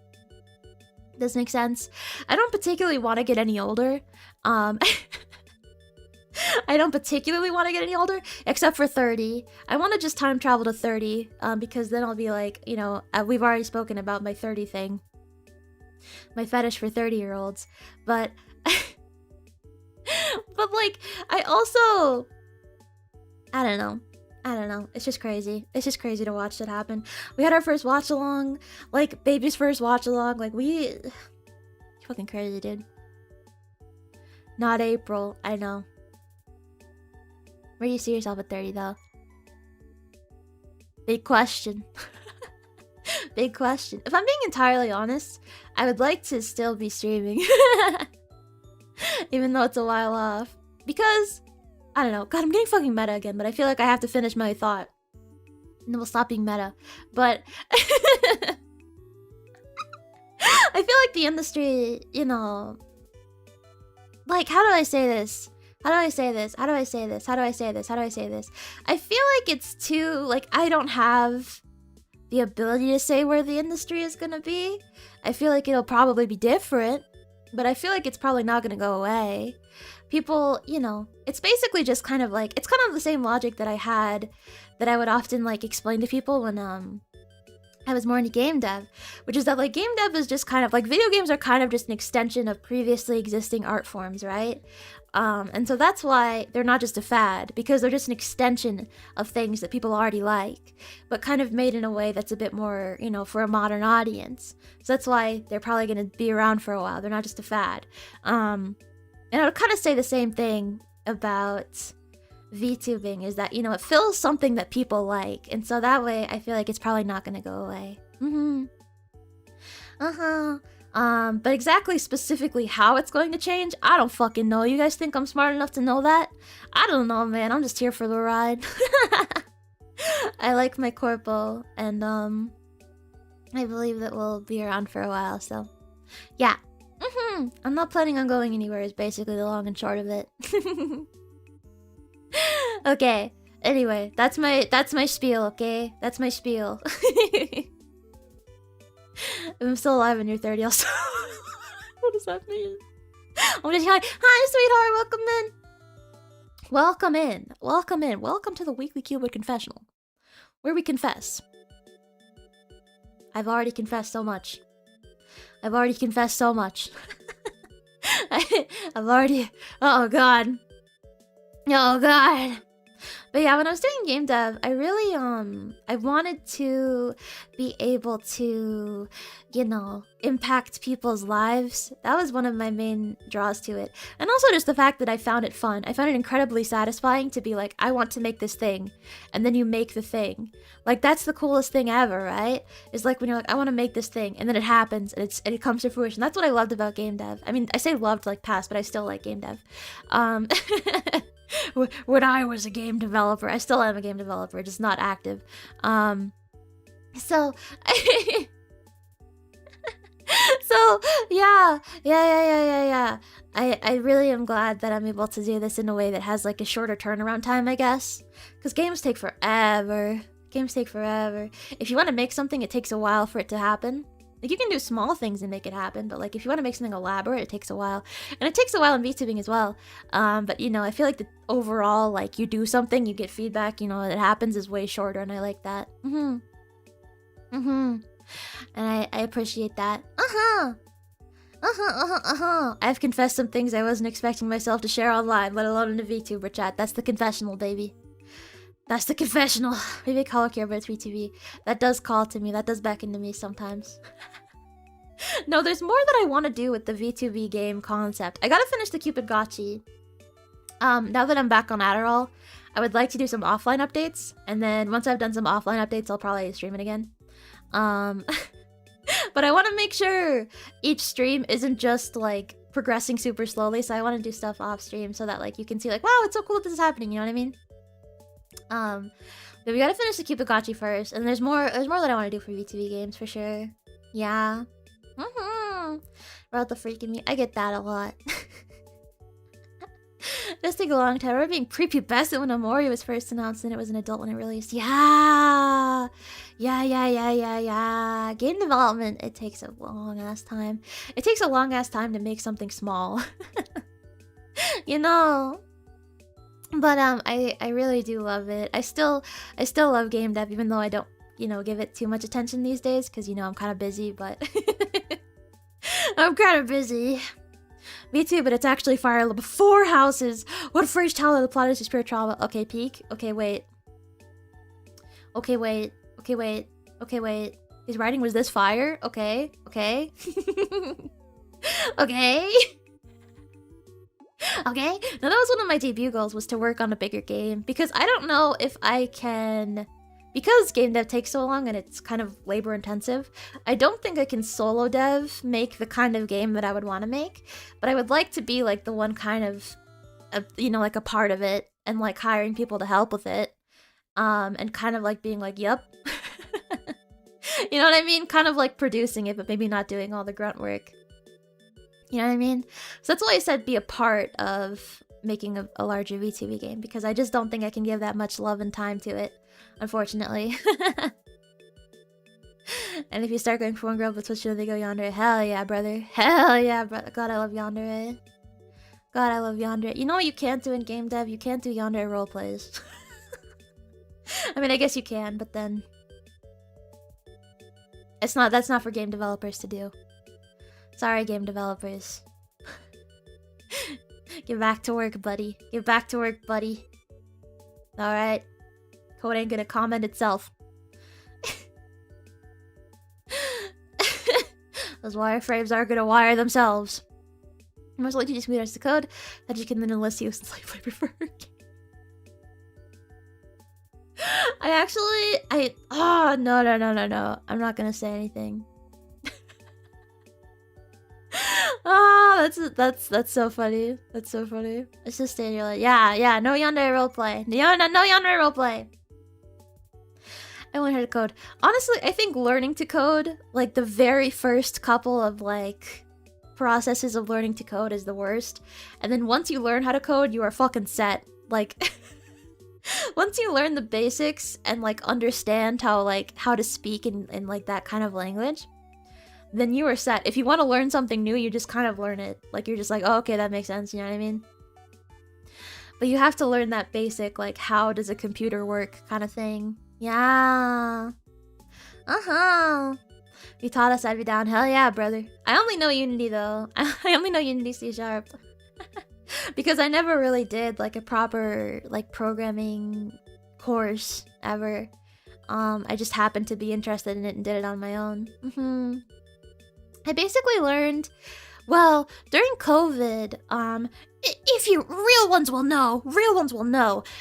Does make sense? I don't particularly want to get any older. I don't particularly want to get any older, except for 30. I want to just time travel to 30, because then I'll be like, you know, we've already spoken about my 30 thing. My fetish for 30-year-olds. But, but like, I don't know. It's just crazy. It's just crazy to watch that happen. We had our first watch-along, like, baby's first watch-along. Like, fucking crazy, dude. Not April, I know. Where do you see yourself at 30, though? Big question. Big question. If I'm being entirely honest, I would like to still be streaming. Even though it's a while off. Because, I don't know. God, I'm getting fucking meta again, but I feel like I have to finish my thought. And then we'll stop being meta. But I feel like the industry, you know... Like, how do I say this? I feel like it's too... Like, I don't have the ability to say where the industry is gonna be. I feel like it'll probably be different, but I feel like it's probably not gonna go away. People, you know, it's basically just kind of like... It's kind of the same logic that I had, that I would often, like, explain to people when, I was more into game dev, which is that, like, game dev is just kind of, like, video games are kind of just an extension of previously existing art forms, right? And so that's why they're not just a fad, because they're just an extension of things that people already like, but kind of made in a way that's a bit more, you know, for a modern audience. So that's why they're probably going to be around for a while. They're not just a fad. And I would kind of say the same thing about VTubing, is that, you know, it fills something that people like, and so that way I feel like it's probably not gonna go away. But exactly specifically how it's going to change, I don't fucking know. You guys think I'm smart enough to know that? I don't know, man. I'm just here for the ride. I like my corpo, and I believe that we'll be around for a while, so yeah. I'm not planning on going anywhere is basically the long and short of it. Okay. Anyway, that's my spiel, okay? That's my spiel. If I'm still alive and you're 30, I'll still... What does that mean? I'm just hi, sweetheart, welcome in. Welcome in. Welcome in. Welcome to the Weekly Cupid Confessional, where we confess. I've already confessed so much. I've already confessed so much. I've already... Oh, God. Oh, God. But yeah, when I was doing game dev, I really, I wanted to be able to, you know, impact people's lives. That was one of my main draws to it. And also just the fact that I found it fun. I found it incredibly satisfying to be like, I want to make this thing. And then you make the thing. Like, that's the coolest thing ever, right? It's like when you're like, I want to make this thing. And then it happens and it comes to fruition. That's what I loved about game dev. I mean, I say loved like past, but I still like game dev. When I was a game developer, I still am a game developer, just not active. So yeah. I really am glad that I'm able to do this in a way that has like a shorter turnaround time, I guess. Because games take forever. Games take forever. If you want to make something, it takes a while for it to happen. Like, you can do small things and make it happen, but, like, if you want to make something elaborate, it takes a while. And it takes a while in VTubing as well. But, you know, I feel like the overall, like, you do something, you get feedback, you know, it happens is way shorter, and I like that. And I appreciate that. I've confessed some things I wasn't expecting myself to share online, let alone in a VTuber chat. That's the confessional, baby. That's the confessional. Maybe I call it here, but it's VTuber. That does call to me. That does beckon to me sometimes. No, there's more that I want to do with the V2V game concept. I gotta finish the Cupid Gotchi. Now that I'm back on Adderall, I would like to do some offline updates. And then once I've done some offline updates, I'll probably stream it again. But I want to make sure each stream isn't just, like, progressing super slowly. So I want to do stuff off stream so that, like, you can see, like, wow, it's so cool that this is happening. You know what I mean? But we gotta finish the Cupid Gotchi first, and there's more that I want to do for VTV games for sure. Yeah. About the freaking me, I get that a lot. This took a long time. I remember being prepubescent when Amori was first announced, and it was an adult when it released. Yeah. Game development, it takes a long ass time. It takes a long ass time to make something small. You know. But I really do love it. I still love game dev, even though I don't, you know, give it too much attention these days, because, you know, I'm kind of busy, but I'm kind of busy. Me too, but it's actually Fire Emblem 4 houses. What a fresh tale of the plot is your spirit trauma. Okay, peek. Okay, wait. His writing was this fire? Okay. Okay. Okay, now that was one of my debut goals, was to work on a bigger game, because I don't know if I can, because game dev takes so long and it's kind of labor intensive, I don't think I can solo dev make the kind of game that I would want to make, but I would like to be like the one kind of, you know, like a part of it, and like hiring people to help with it, and kind of like being like, yep. You know what I mean? Kind of like producing it, but maybe not doing all the grunt work. You know what I mean? So that's why I said be a part of making a larger VTuber game, because I just don't think I can give that much love and time to it, unfortunately. And if you start going for one girl, but Twitch, they go Yandere. Hell yeah, brother. Hell yeah, brother. God, I love Yandere. God, I love Yandere. You know what you can't do in game dev? You can't do Yandere roleplays. I mean, I guess you can, but then that's not for game developers to do. Sorry, game developers. Get back to work, buddy. Get back to work, buddy. Alright. Code ain't gonna comment itself. Those wireframes are gonna wire themselves. Most likely just mute us the code that you can then enlist you since I prefer. Oh, no. I'm not gonna say anything. Oh, that's so funny. That's so funny. Let's just stay here like, yeah, no yandere roleplay. No yandere roleplay. I learned how to code. Honestly, I think learning to code, like the very first couple of like processes of learning to code is the worst. And then once you learn how to code, you are fucking set. Like Once you learn the basics and like understand how to speak in like that kind of language, then you are set. If you want to learn something new, you just kind of learn it. Like you're just like, oh, okay, that makes sense. You know what I mean? But you have to learn that basic, like, how does a computer work kind of thing. Yeah. Uh-huh. You taught us, I'd be down. Hell yeah, brother. I only know Unity, though. I only know Unity C#. Because I never really did, like, a proper, like, programming course ever. I just happened to be interested in it and did it on my own. I basically learned... Well, during COVID, if you real ones will know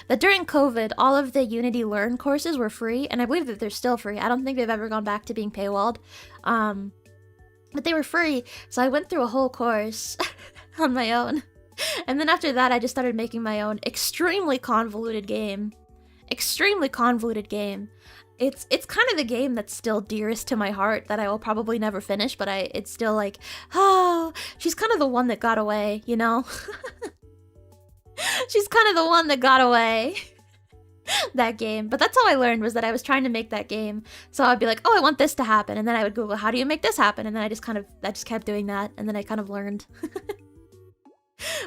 that during COVID, all of the Unity Learn courses were free, and I believe that they're still free. I don't think they've ever gone back to being paywalled, but they were free, so I went through a whole course on my own, and then after that, I just started making my own extremely convoluted game. It's kind of the game that's still dearest to my heart that I will probably never finish, but it's still like, oh, she's kind of the one that got away, you know? She's kind of the one that got away. That game. But that's how I learned, was that I was trying to make that game. So I'd be like, oh, I want this to happen. And then I would Google, how do you make this happen? And then I just kept doing that. And then I kind of learned.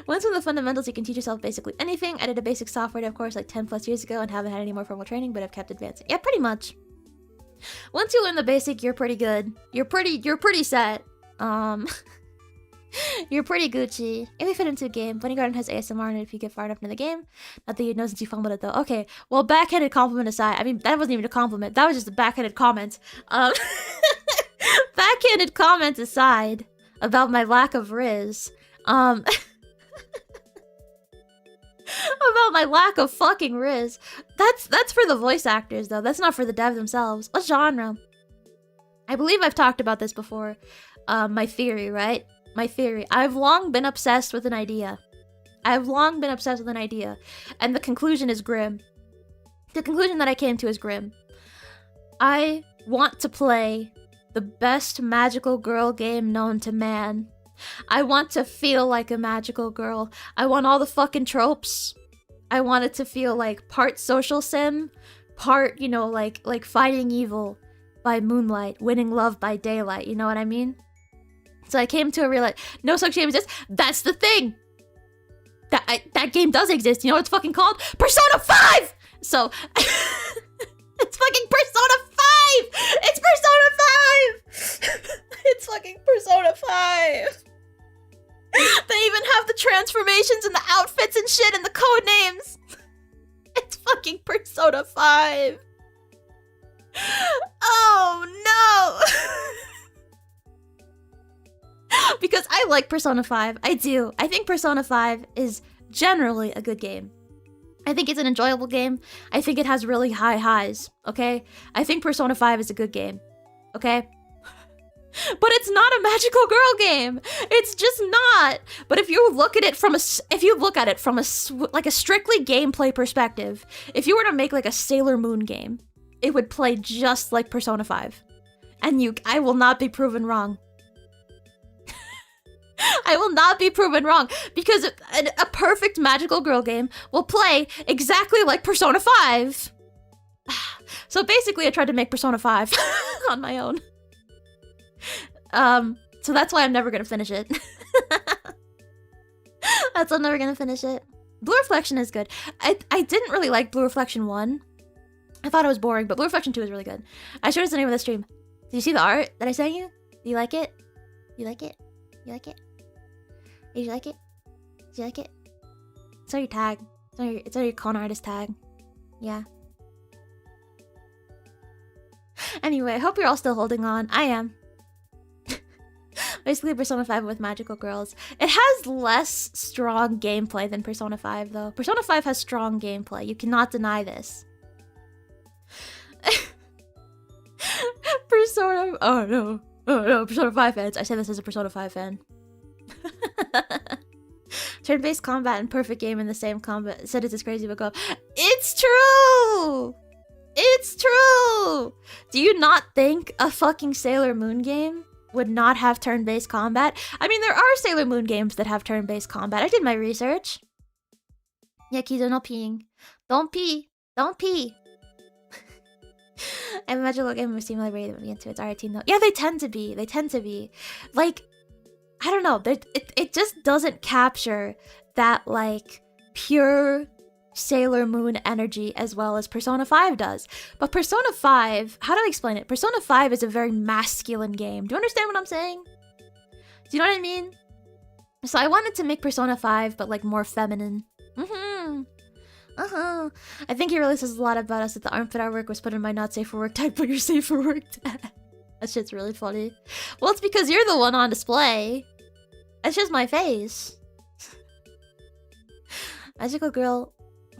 Once with the fundamentals, you can teach yourself basically anything. I did a basic software dev course like 10 plus years ago and haven't had any more formal training, but I've kept advancing. Yeah, pretty much. Once you learn the basic, you're pretty good. You're pretty set. You're pretty Gucci. If we fit into a game, Bunny Garden has ASMR and if you get far enough into the game. Not that you'd know since you fumbled it though. Okay, well, backhanded compliment aside. I mean, that wasn't even a compliment. That was just a backhanded comment. Backhanded comment aside about my lack of Riz. About my lack of fucking Riz. That's for the voice actors though. That's not for the devs themselves. What genre? I believe I've talked about this before. My theory, right? My theory. I've long been obsessed with an idea. And the conclusion is grim. The conclusion that I came to is grim. I want to play the best magical girl game known to man. I want to feel like a magical girl. I want all the fucking tropes. I want it to feel like part social sim, part, you know, like fighting evil by moonlight, winning love by daylight, you know what I mean? So I came to a real, no such game exists. That's the thing! That game does exist. You know what it's fucking called? Persona 5! So, it's fucking Persona 5! It's Persona 5! It's fucking Persona 5! They even have the transformations and the outfits and shit and the code names. It's fucking Persona 5. Oh no! Because I like Persona 5. I do. I think Persona 5 is generally a good game. I think it's an enjoyable game. I think it has really high highs, okay? I think Persona 5 is a good game, okay? But it's not a magical girl game. It's just not. But if you look at it from a strictly gameplay perspective, if you were to make like a Sailor Moon game, it would play just like Persona 5. And I will not be proven wrong. I will not be proven wrong because a perfect magical girl game will play exactly like Persona 5. So basically I tried to make Persona 5 on my own. So that's why I'm never gonna finish it. That's why I'm never gonna finish it. Blue Reflection is good. I didn't really like Blue Reflection 1. I thought it was boring, but Blue Reflection 2 is really good. I showed us the name of the stream. Do you see the art that I sent you? Do you like it? You like it? You like it? Did you like it? Did you like it? It's on your tag. It's on your con artist tag. Yeah. Anyway, I hope you're all still holding on. I am. Basically Persona 5 with magical girls. It has less strong gameplay than Persona 5 though. Persona 5 has strong gameplay. You cannot deny this. Persona... Oh no. Persona 5 fans. I say this as a Persona 5 fan. Turn-based combat and perfect game in the same combat. Said it's as crazy but go. It's true! It's true! Do you not think a fucking Sailor Moon game would not have turn-based combat? I mean, there are Sailor Moon games that have turn-based combat. I did my research. Yeah, Kizo, no peeing. Don't pee. Don't pee. I'm a magical game of simulator moving into its R18 though. Yeah, they tend to be. They tend to be. Like, I don't know. It just doesn't capture that, like, pure Sailor Moon energy as well as Persona 5 does. But Persona 5, how do I explain it? Persona 5 is a very masculine game. Do you understand what I'm saying? Do you know what I mean? So I wanted to make Persona 5, but, like, more feminine. I think it really says a lot about us that the armpit artwork was put in my not safe for work tag, but you're safe for work tag. That shit's really funny. Well, it's because you're the one on display. It's just my face. Magical girl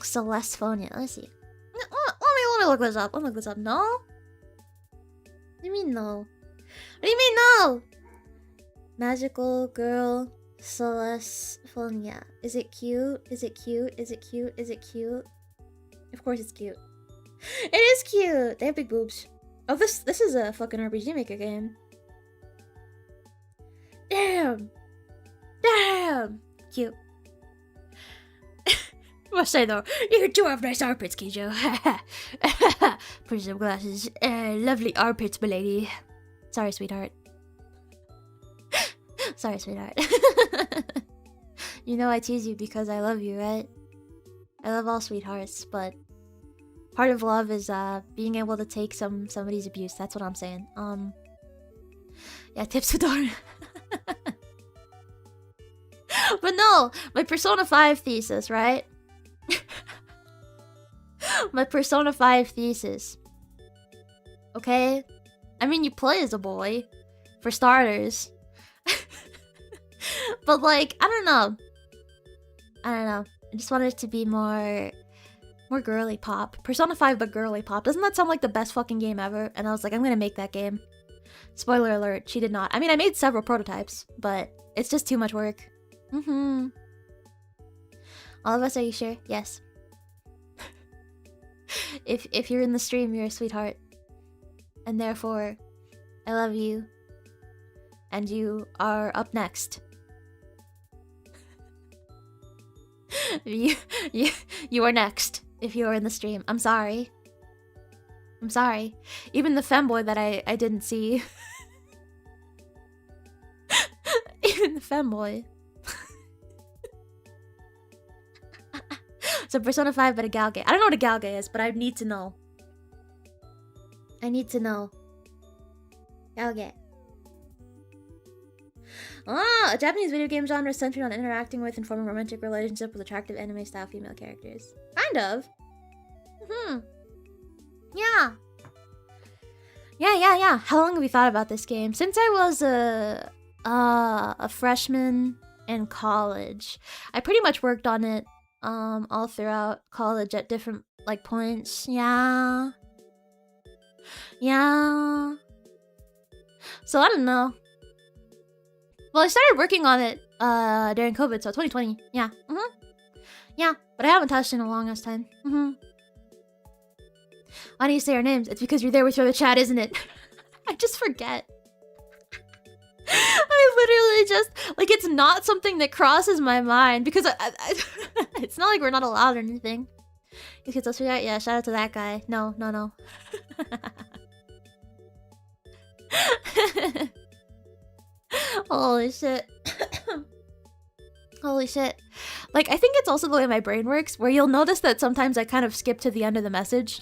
Celeste Phonia. Let's see. Let me look this up. Let me look this up. No? What do you mean no? What do you mean no? Magical girl Celeste Phonia. Is it cute? Is it cute? Is it cute? Is it cute? Of course it's cute. It is cute! They have big boobs. Oh, this is a fucking RPG Maker game. Damn! Damn! Cute. Must say though, you do have nice armpits, Kijo. Put some glasses. Lovely armpits, milady. Sorry, sweetheart. Sorry, sweetheart. You know I tease you because I love you, right? I love all sweethearts, but part of love is being able to take somebody's abuse. That's what I'm saying. Yeah, tips with Dora. But no, my Persona 5 thesis, right? My Persona 5 thesis. Okay? I mean, you play as a boy, for starters. But, like, I don't know. I just wanted it to be more girly pop. Persona 5 but girly pop. Doesn't that sound like the best fucking game ever? And I was like, I'm gonna make that game. Spoiler alert, she did not. I mean, I made several prototypes, but it's just too much work. All of us, are you sure? Yes. If you're in the stream, you're a sweetheart. And therefore, I love you. And you are up next. You are next if you are in the stream. I'm sorry. I'm sorry. Even the femboy that I didn't see. Even the femboy. So Persona 5 but a gal gay. I don't know what a gal gay is, but I need to know. I need to know. Gal gay. A Japanese video game genre centered on interacting with and forming romantic relationship with attractive anime-style female characters. Kind of. Yeah. Yeah. How long have we thought about this game? Since I was a freshman in college. I pretty much worked on it all throughout college at different like points. Yeah. So I don't know. Well, I started working on it during COVID, so 2020. Yeah. Yeah, but I haven't touched it in a long ass time. Why don't you say our names? It's because you're there with your other chat, isn't it? I just forget. I literally just like, it's not something that crosses my mind because it's not like we're not allowed or anything. You kids, let's figure out. Yeah, shout out to that guy. No. Holy shit. Holy shit. Like, I think it's also the way my brain works, where you'll notice that sometimes I kind of skip to the end of the message.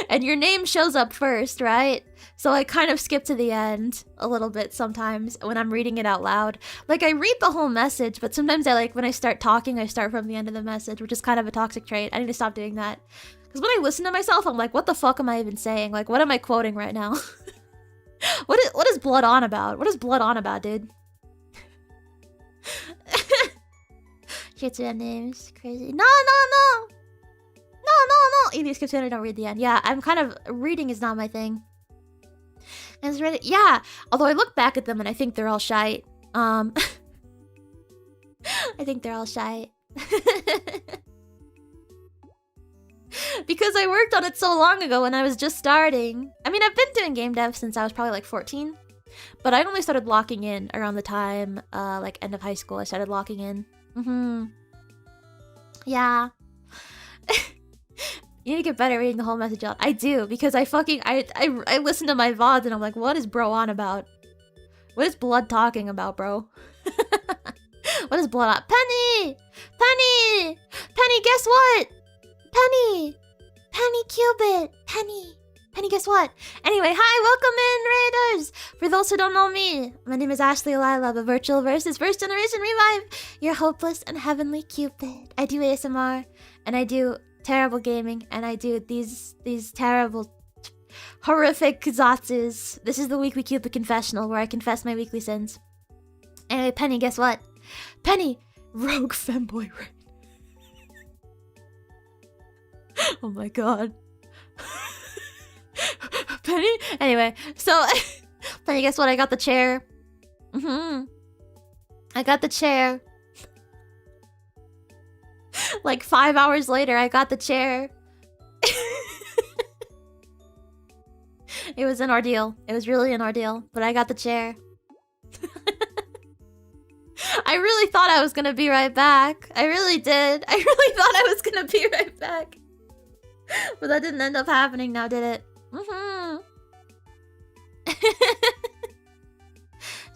And your name shows up first, right? So I kind of skip to the end a little bit sometimes when I'm reading it out loud. Like, I read the whole message, but sometimes when I start talking, I start from the end of the message, which is kind of a toxic trait. I need to stop doing that. Because when I listen to myself, I'm like, what the fuck am I even saying? Like, what am I quoting right now? What is blood on about? What is blood on about, dude? Shit's their names. Crazy. No. Either skips in or don't read the end. Yeah, I'm kind of... Reading is not my thing. And it's really... Yeah. Although I look back at them and I think they're all shite. I think they're all shite. Because I worked on it so long ago when I was just starting. I mean, I've been doing game dev since I was probably like 14. But I only started locking in around the time, like end of high school. I started locking in. Yeah. You need to get better at reading the whole message out. I do, because I listen to my VODs and I'm like, what is bro on about? What is blood talking about, bro? What is blood on? Penny! Penny! Penny, guess what? Penny! Penny Cubit! Penny! Penny, guess what? Anyway, hi, welcome in, Raiders! For those who don't know me, my name is Ashlie Lila, the virtual versus first generation Revive, your hopeless and heavenly Cupid. I do ASMR, and I do terrible gaming, and I do these terrible, horrific zatsus. This is the Weekly Cupid Confessional, where I confess my weekly sins. Anyway, Penny, guess what? Penny! Rogue femboy raid. Oh my god. Penny? Anyway, so... Penny, guess what? I got the chair. I got the chair. Like 5 hours later, I got the chair. It was an ordeal. It was really an ordeal, but I got the chair. I really thought I was gonna be right back. I really did. I really thought I was gonna be right back. But that didn't end up happening now, did it?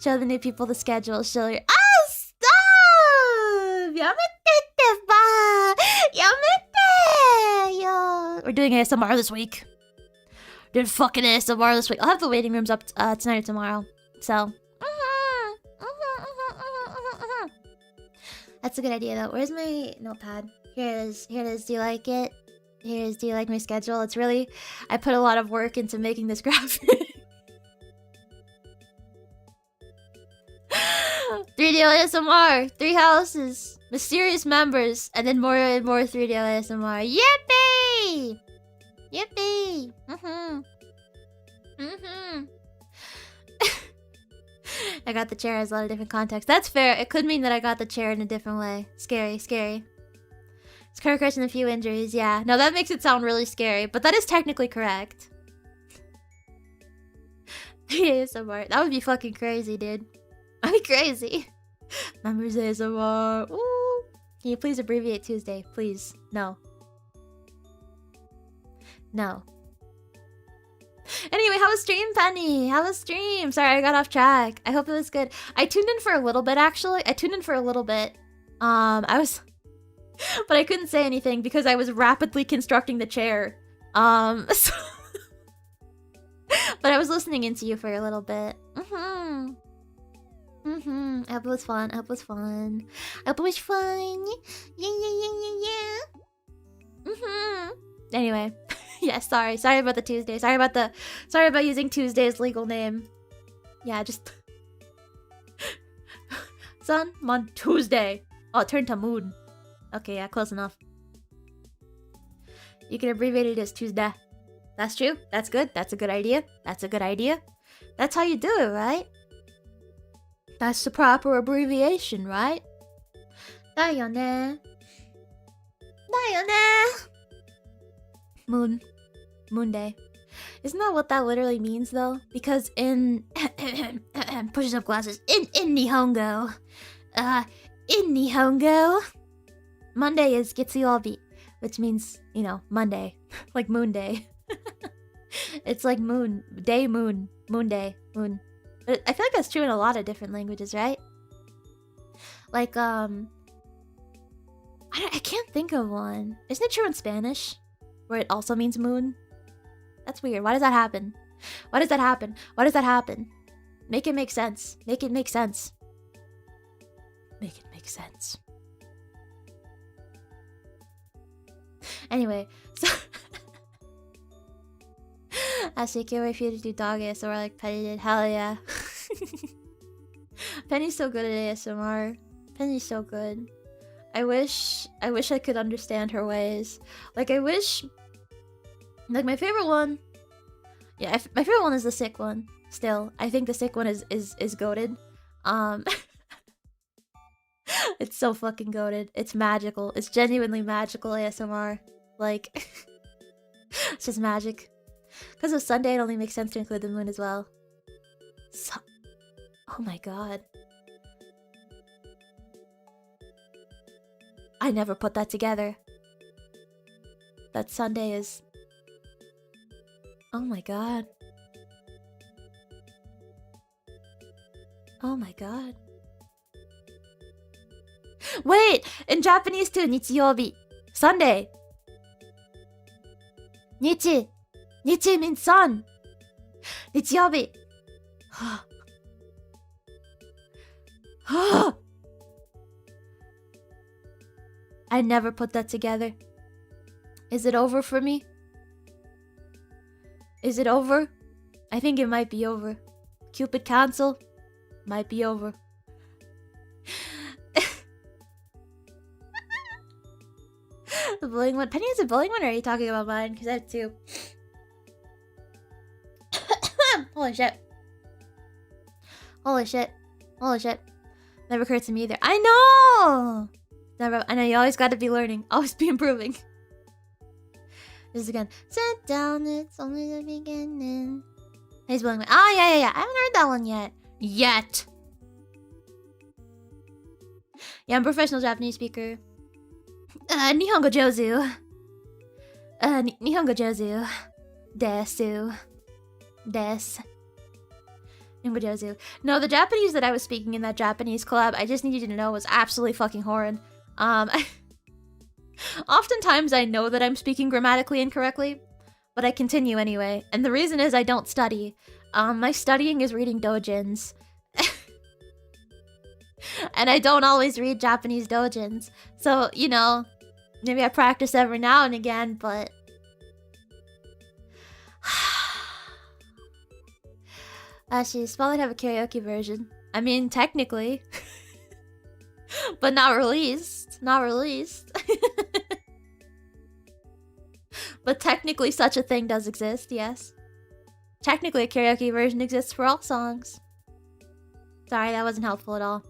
Show the new people the schedule. Show your... Ah, stop! Yamete ba! Yamete! Yo. We're doing ASMR this week. Doing fucking ASMR this week. I'll have the waiting rooms up tonight or tomorrow. So... That's a good idea, though. Where's my notepad? Here it is. Here it is. Do you like it? Here it is. Do you like my schedule? It's really... I put a lot of work into making this graphic. 3D ASMR. 3 houses. Mysterious members. And then more and more 3D ASMR. Yippee! Yippee! I got the chair has a lot of different contexts. That's fair. It could mean that I got the chair in a different way. Scary, scary. It's car crash and a few injuries. Yeah. No, that makes it sound really scary. But that is technically correct. ASMR. That would be fucking crazy, dude. That'd be crazy. Members ASMR. Ooh. Can you please abbreviate Tuesday? Please. No. No. Anyway, how was stream, Penny? How was stream? Sorry, I got off track. I hope it was good. I tuned in for a little bit, actually. I tuned in for a little bit. I was... But I couldn't say anything because I was rapidly constructing the chair. So... But I was listening into you for a little bit. I hope it was fun. I hope it was fun. I hope it was fun. Yeah. Anyway. Yeah, sorry. Sorry about the Tuesday. Sorry about using Tuesday's legal name. Yeah, just... Sun, Mon, Tuesday. Oh, it turned to moon. Okay, yeah, close enough. You can abbreviate it as Tuesday. That's true. That's good. That's a good idea. That's a good idea. That's how you do it, right? That's the proper abbreviation, right? だよね. だよね. Moon day. Isn't that what that literally means, though? Because in... pushes up glasses. In Nihongo. In Nihongo. Monday is Getsuyobi, which means, you know, Monday. Like moon day. It's like moon. Day, moon. Moon day. Moon. But I feel like that's true in a lot of different languages, right? Like, I can't think of one. Isn't it true in Spanish? Where it also means moon? That's weird. Why does that happen? Why does that happen? Why does that happen? Make it make sense. Make it make sense. Make it make sense. Anyway, so... Actually, I can't wait for you to do dog ASMR like Penny did. Hell yeah. Penny's so good at ASMR. Penny's so good. I wish I could understand her ways. Like, I wish... Like, my favorite one... Yeah, my favorite one is the sick one. Still, I think the sick one is goated. It's so fucking goated. It's magical. It's genuinely magical ASMR. Like... It's just magic. Because of Sunday, it only makes sense to include the moon as well. So... Oh my god. I never put that together. that Sunday is... Oh my god. Oh my god. Wait! In Japanese too, 日曜日. Sunday. 日 means sun. 日曜日. I never put that together. Is it over for me? Is it over? I think it might be over. Cupid cancel? Might be over. The bullying one. Penny has a bullying one, or are you talking about mine? Because I have two. Holy shit. Holy shit. Holy shit. Never occurred to me either. I know! Never. I know, you always gotta be learning. Always be improving. This is again. Sit down, it's only the beginning. He's bullying me. Ah, yeah. I haven't heard that one yet. Yet. Yeah, I'm a professional Japanese speaker. Nihongo Jozu. Nihongo Jozu. Desu. Des. Nihongo Jozu. No, the Japanese that I was speaking in that Japanese collab, I just need you to know, was absolutely fucking horrid. Oftentimes I know that I'm speaking grammatically incorrectly, but I continue anyway. And the reason is I don't study. My studying is reading doujins. And I don't always read Japanese doujins. So, you know, maybe I practice every now and again, but... Actually, Spotlight have a karaoke version. I mean, technically. But not released. Not released. But technically such a thing does exist, yes. Technically a karaoke version exists for all songs. Sorry, that wasn't helpful at all.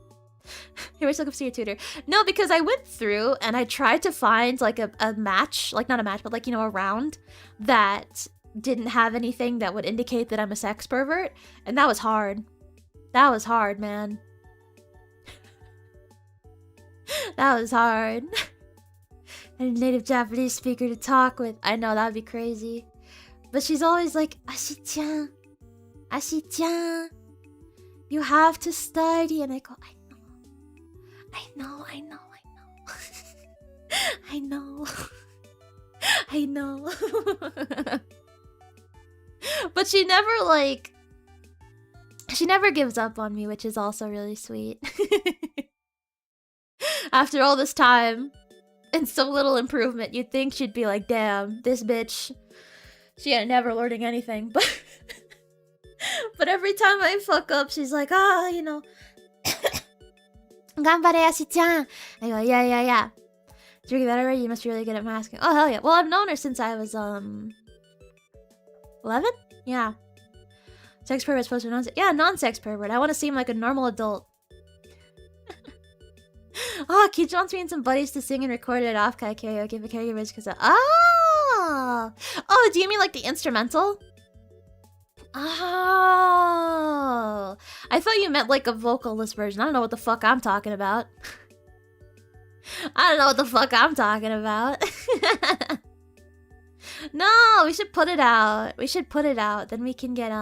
Here, we're still going to see your tutor. No, because I went through and I tried to find like a match, like not a match, but like, you know, a round that didn't have anything that would indicate that I'm a sex pervert. And that was hard. That was hard, man. That was hard. And a native Japanese speaker to talk with. I know, that'd be crazy. But she's always like, Ashie-chan, Ashie-chan, you have to study. And I go, I know. I know. I know. But she never gives up on me, which is also really sweet. After all this time and so little improvement, you'd think she'd be like, damn, this bitch, she ain't never learning anything. But every time I fuck up, she's like, you know, Ganbare, Ashie-chan. I go, yeah. Did you get that already? You must be really good at masking. Oh, hell yeah. Well, I've known her since I was, 11? Yeah. Sex pervert supposed to be non-sex. Yeah, non-sex pervert. I want to seem like a normal adult. Kijori wants me and some buddies to sing and record it off karaoke for caregivers because of... Oh, do you mean like the instrumental? Oh, I thought you meant like a vocalist version. I don't know what the fuck I'm talking about. I don't know what the fuck I'm talking about. No, we should put it out. We should put it out. Then we can get,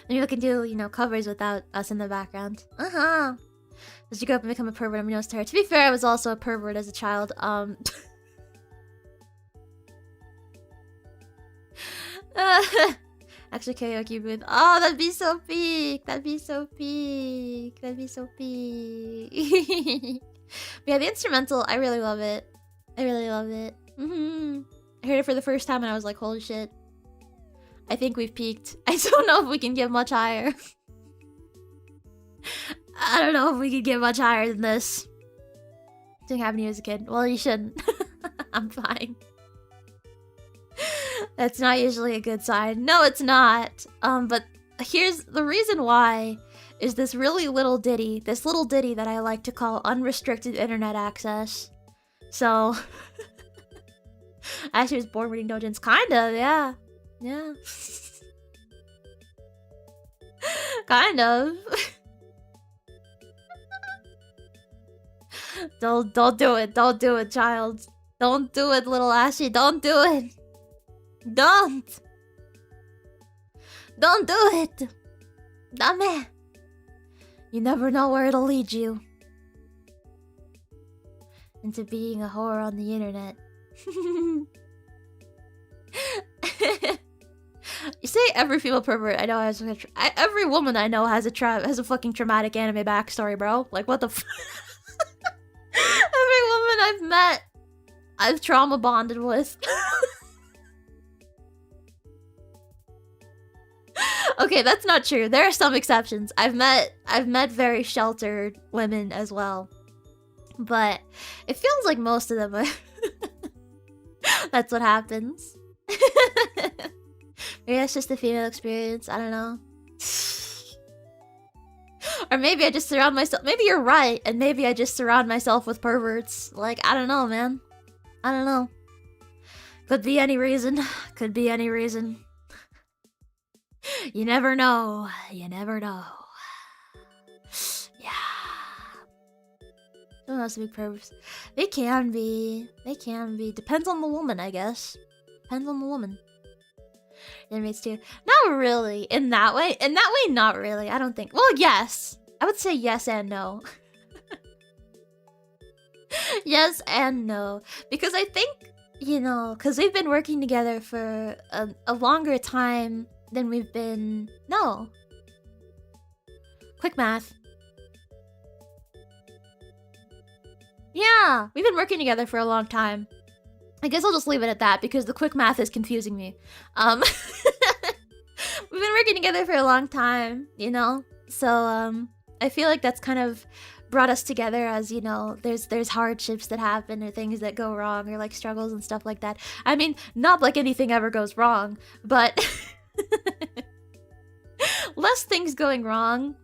Maybe we can do, you know, covers without us in the background. Did you grow up and become a pervert? I'm to her. To be fair, I was also a pervert as a child. Actually, karaoke booth. Oh, that'd be so peak. That'd be so peak. That'd be so peak. But yeah, the instrumental, I really love it. I really love it. I heard it for the first time and I was like, holy shit. I think we've peaked. I don't know if we can get much higher. I don't know if we can get much higher than this. Didn't happen to you as a kid. Well, you shouldn't. I'm fine. That's not usually a good sign. No, it's not. But here's the reason why is this really little ditty. This little ditty that I like to call unrestricted internet access. So... I actually was born reading doujins. Kind of, yeah. Yeah. Kind of. Don't do it. Don't do it, child. Don't do it, little Ashie. Don't do it. Don't do it. Dame. You never know where it'll lead you. Into being a whore on the internet. You say every female pervert I know has every woman I know has a fucking traumatic anime backstory, bro. Like, what the f- Every woman I've met, I've trauma bonded with. Okay, that's not true. There are some exceptions. I've met very sheltered women as well. But it feels like most of them are that's what happens. Maybe that's just a female experience. I don't know. Or maybe I just surround myself. Maybe you're right, and maybe I just surround myself with perverts. Like, I don't know, man. I don't know. Could be any reason. Could be any reason. You never know. You never know. Yeah. Don't have to be perverts. They can be. They can be. Depends on the woman, I guess. Depends on the woman. Inmates too. Not really. In that way. In that way, not really. I don't think. Well, yes. I would say yes and no. Yes and no. Because I think, you know, because we've been working together for a longer time than we've been... No. Quick math. Yeah, we've been working together for a long time. I guess I'll just leave it at that because the quick math is confusing me. We've been working together for a long time, you know? So, I feel like that's kind of brought us together as, you know, there's hardships that happen or things that go wrong or like struggles and stuff like that. I mean, not like anything ever goes wrong, but less things going wrong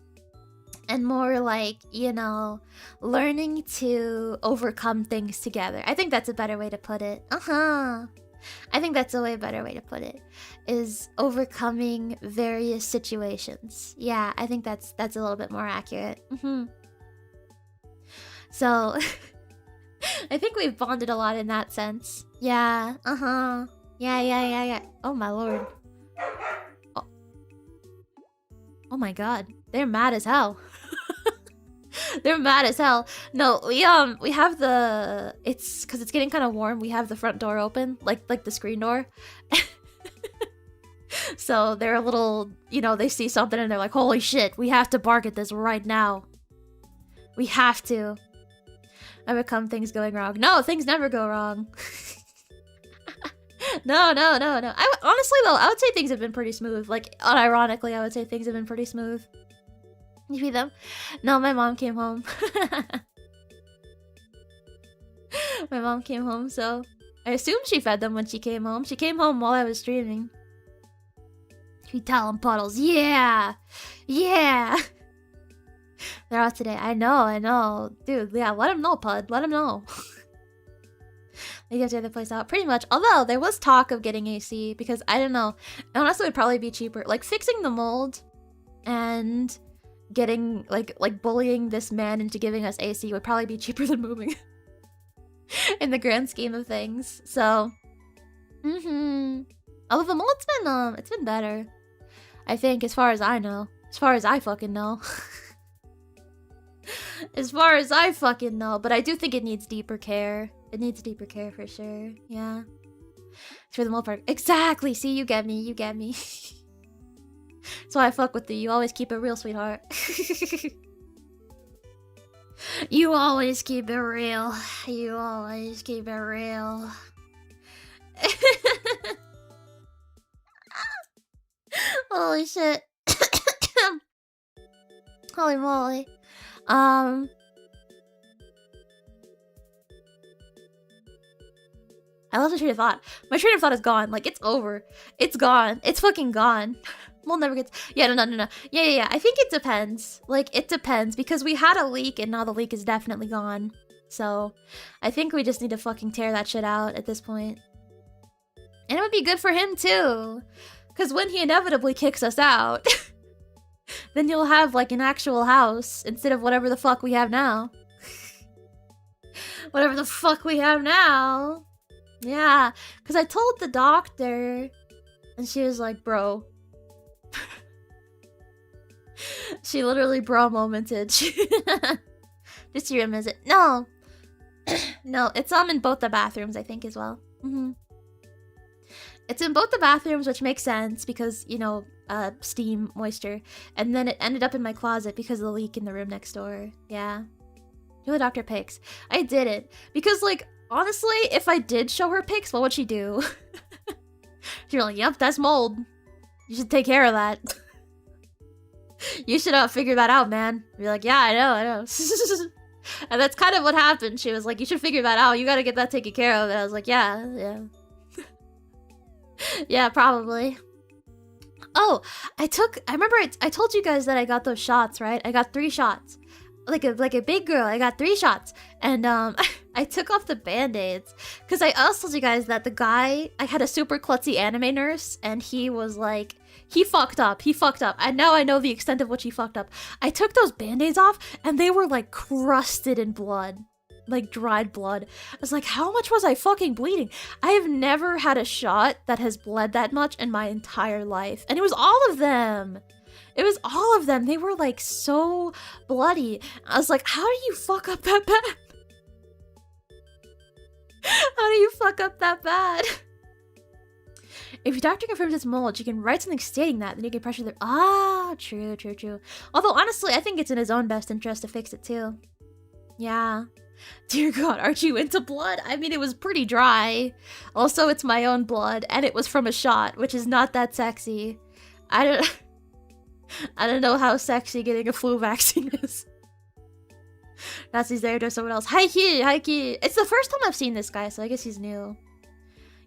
and more like, you know, learning to overcome things together. I think that's a better way to put it. I think that's a way better way to put it, is overcoming various situations. Yeah, I think that's a little bit more accurate. So, I think we've bonded a lot in that sense. Yeah, Yeah. Oh my lord. Oh my god. They're mad as hell. They're mad as hell. No, we have the... It's... Because it's getting kind of warm, we have the front door open. Like the screen door. So they're a little... You know, they see something and they're like, holy shit, we have to bark at this right now. We have to. Overcome things going wrong. No, things never go wrong. No. Honestly, though, I would say things have been pretty smooth. Like, unironically, I would say things have been pretty smooth. You feed them? No, my mom came home. My mom came home, so... I assume she fed them when she came home. She came home while I was streaming. We tell them puddles. Yeah! Yeah! They're out today. I know. Dude, yeah, let them know, Pud. Let them know. They get the other place out. Pretty much. Although, there was talk of getting AC, because, I don't know. Honestly, it would probably be cheaper. Like, fixing the mold and getting, like bullying this man into giving us AC would probably be cheaper than moving. In the grand scheme of things. So, Although the mold's been, it's been better. I think, as far as I know. As far as I fucking know. As far as I fucking know. But I do think it needs deeper care. It needs deeper care for sure. Yeah. For the most part. Exactly! See, you get me. You get me. That's why I fuck with you. You always keep it real, sweetheart. You always keep it real. You always keep it real. Holy shit. Holy moly. I lost my train of thought. My train of thought is gone. Like, it's over. It's gone. It's fucking gone. We'll never get... Yeah, no. Yeah. I think it depends. Like, it depends. Because we had a leak, and now the leak is definitely gone. So, I think we just need to fucking tear that shit out at this point. And it would be good for him, too. Because when he inevitably kicks us out, then you'll have, like, an actual house instead of whatever the fuck we have now. Whatever the fuck we have now. Yeah, because I told the doctor, and she was like, bro. She literally bro momented. Just your visit. No. No, it's in both the bathrooms, I think, as well. It's in both the bathrooms, which makes sense because, you know, steam, moisture. And then it ended up in my closet because of the leak in the room next door. Yeah. Who the doctor pics. I didn't. Because, like, honestly, if I did show her pics, what would she do? She'd be like, yep, that's mold. You should take care of that. You should figure that out, man. Be like, yeah, I know. And that's kind of what happened. She was like, you should figure that out. You gotta get that taken care of. And I was like, yeah. Yeah, probably. Oh, I remember I told you guys that I got those shots, right? I got 3 shots. Like a big girl, I got 3 shots. And I took off the band-aids. Because I also told you guys that the guy, I had a super klutzy anime nurse, and he was like, he fucked up. And now I know the extent of which he fucked up. I took those band-aids off, and they were like crusted in blood. Like dried blood. I was like, how much was I fucking bleeding? I have never had a shot that has bled that much in my entire life. And it was all of them. They were like so bloody. I was like, how do you fuck up that bad? How do you fuck up that bad? If your doctor confirms it's mold, you can write something stating that, then you can pressure the— Ah, true. Although, honestly, I think it's in his own best interest to fix it, too. Yeah. Dear God, aren't you into blood? I mean, it was pretty dry. Also, it's my own blood, and it was from a shot, which is not that sexy. I don't know how sexy getting a flu vaccine is. Nazi's there to someone else. Haiki! It's the first time I've seen this guy, so I guess he's new.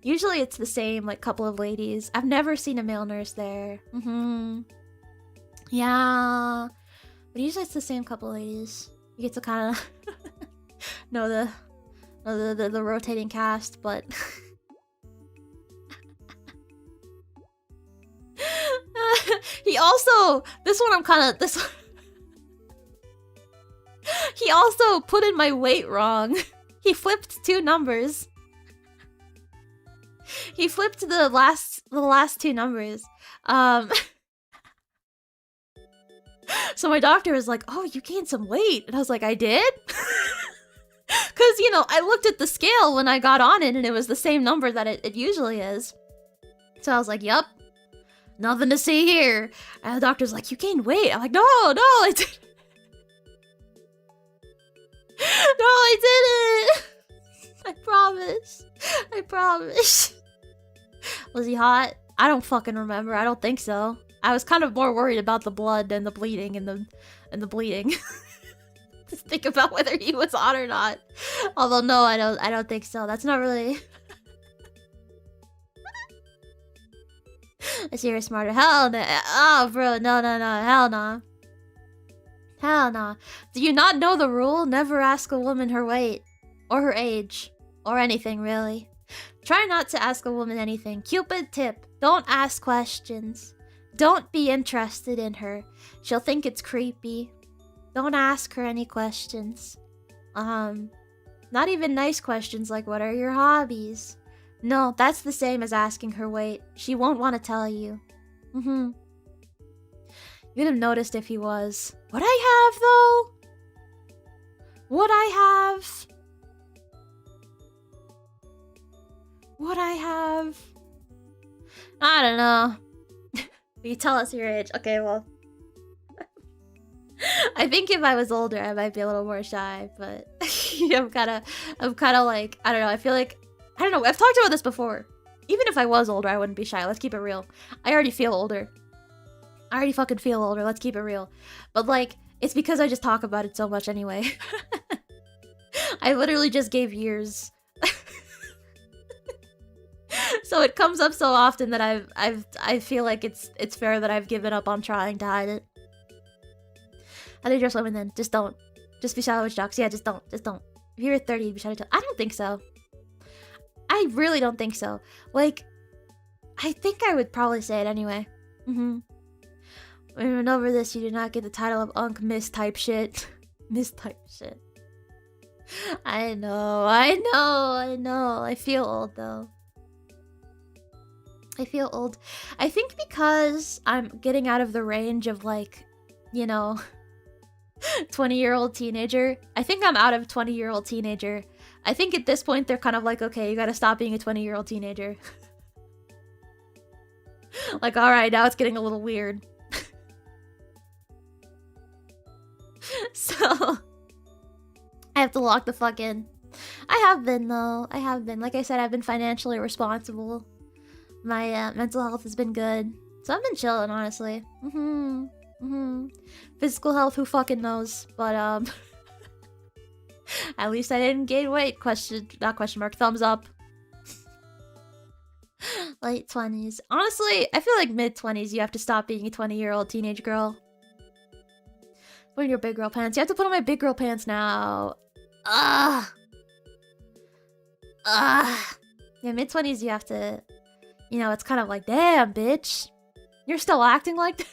Usually it's the same, like, couple of ladies. I've never seen a male nurse there. Yeah. But usually it's the same couple of ladies. You get to kind of know the rotating cast, but... He also... He also put in my weight wrong. He flipped 2 numbers. He flipped the last 2 numbers. So my doctor was like, oh, you gained some weight. And I was like, I did? Because, you know, I looked at the scale when I got on it and it was the same number that it usually is. So I was like, yup. Nothing to see here. And the doctor's like, you gained weight. I'm like, no, I didn't. No, I didn't. I promise. Was he hot? I don't fucking remember. I don't think so. I was kind of more worried about the blood and the bleeding and the bleeding. Just think about whether he was hot or not. Although no, I don't think so. That's not really. I see you're smarter. Hell no. Oh, bro, no. Hell no. Hell no. Do you not know the rule? Never ask a woman her weight. Or her age. Or anything, really. Try not to ask a woman anything. Cupid tip. Don't ask questions. Don't be interested in her. She'll think it's creepy. Don't ask her any questions. Not even nice questions like, what are your hobbies? No, that's the same as asking her weight. She won't want to tell you. You'd have noticed if he was. Would I have, though? Would I have? I don't know. You tell us your age. Okay, well. I think if I was older, I might be a little more shy, but I'm kind of like, I don't know, I feel like, I don't know, I've talked about this before. Even if I was older, I wouldn't be shy. Let's keep it real. I already feel older. I already fucking feel older. Let's keep it real. But, like, it's because I just talk about it so much anyway. I literally just gave years. So it comes up so often that I feel like it's fair that I've given up on trying to hide it. How do you dress women then? Just don't. Just be shy with jocks. Yeah, just don't. If you're 30, be shy to. I don't think so. I really don't think so. Like, I think I would probably say it anyway. When we went over this, you did not get the title of Unk Miss type shit. Miss type shit. I know, I know, I know. I feel old though. I feel old. I think because I'm getting out of the range of like, you know, 20-year-old teenager. I think I'm out of 20-year-old teenager. I think at this point they're kind of like, okay, you gotta stop being a 20-year-old teenager. Like, alright, now it's getting a little weird. So, I have to lock the fuck in. I have been, though. I have been. Like I said, I've been financially responsible. My mental health has been good. So I've been chilling, honestly. Physical health, who fucking knows? But, at least I didn't gain weight. Not question mark. Thumbs up. Late 20s. Honestly, I feel like mid-20s you have to stop being a 20-year-old teenage girl. Put on your big girl pants. You have to put on my big girl pants now. Ugh. Yeah, mid-20s you have to... You know, it's kind of like, damn, bitch. You're still acting like that?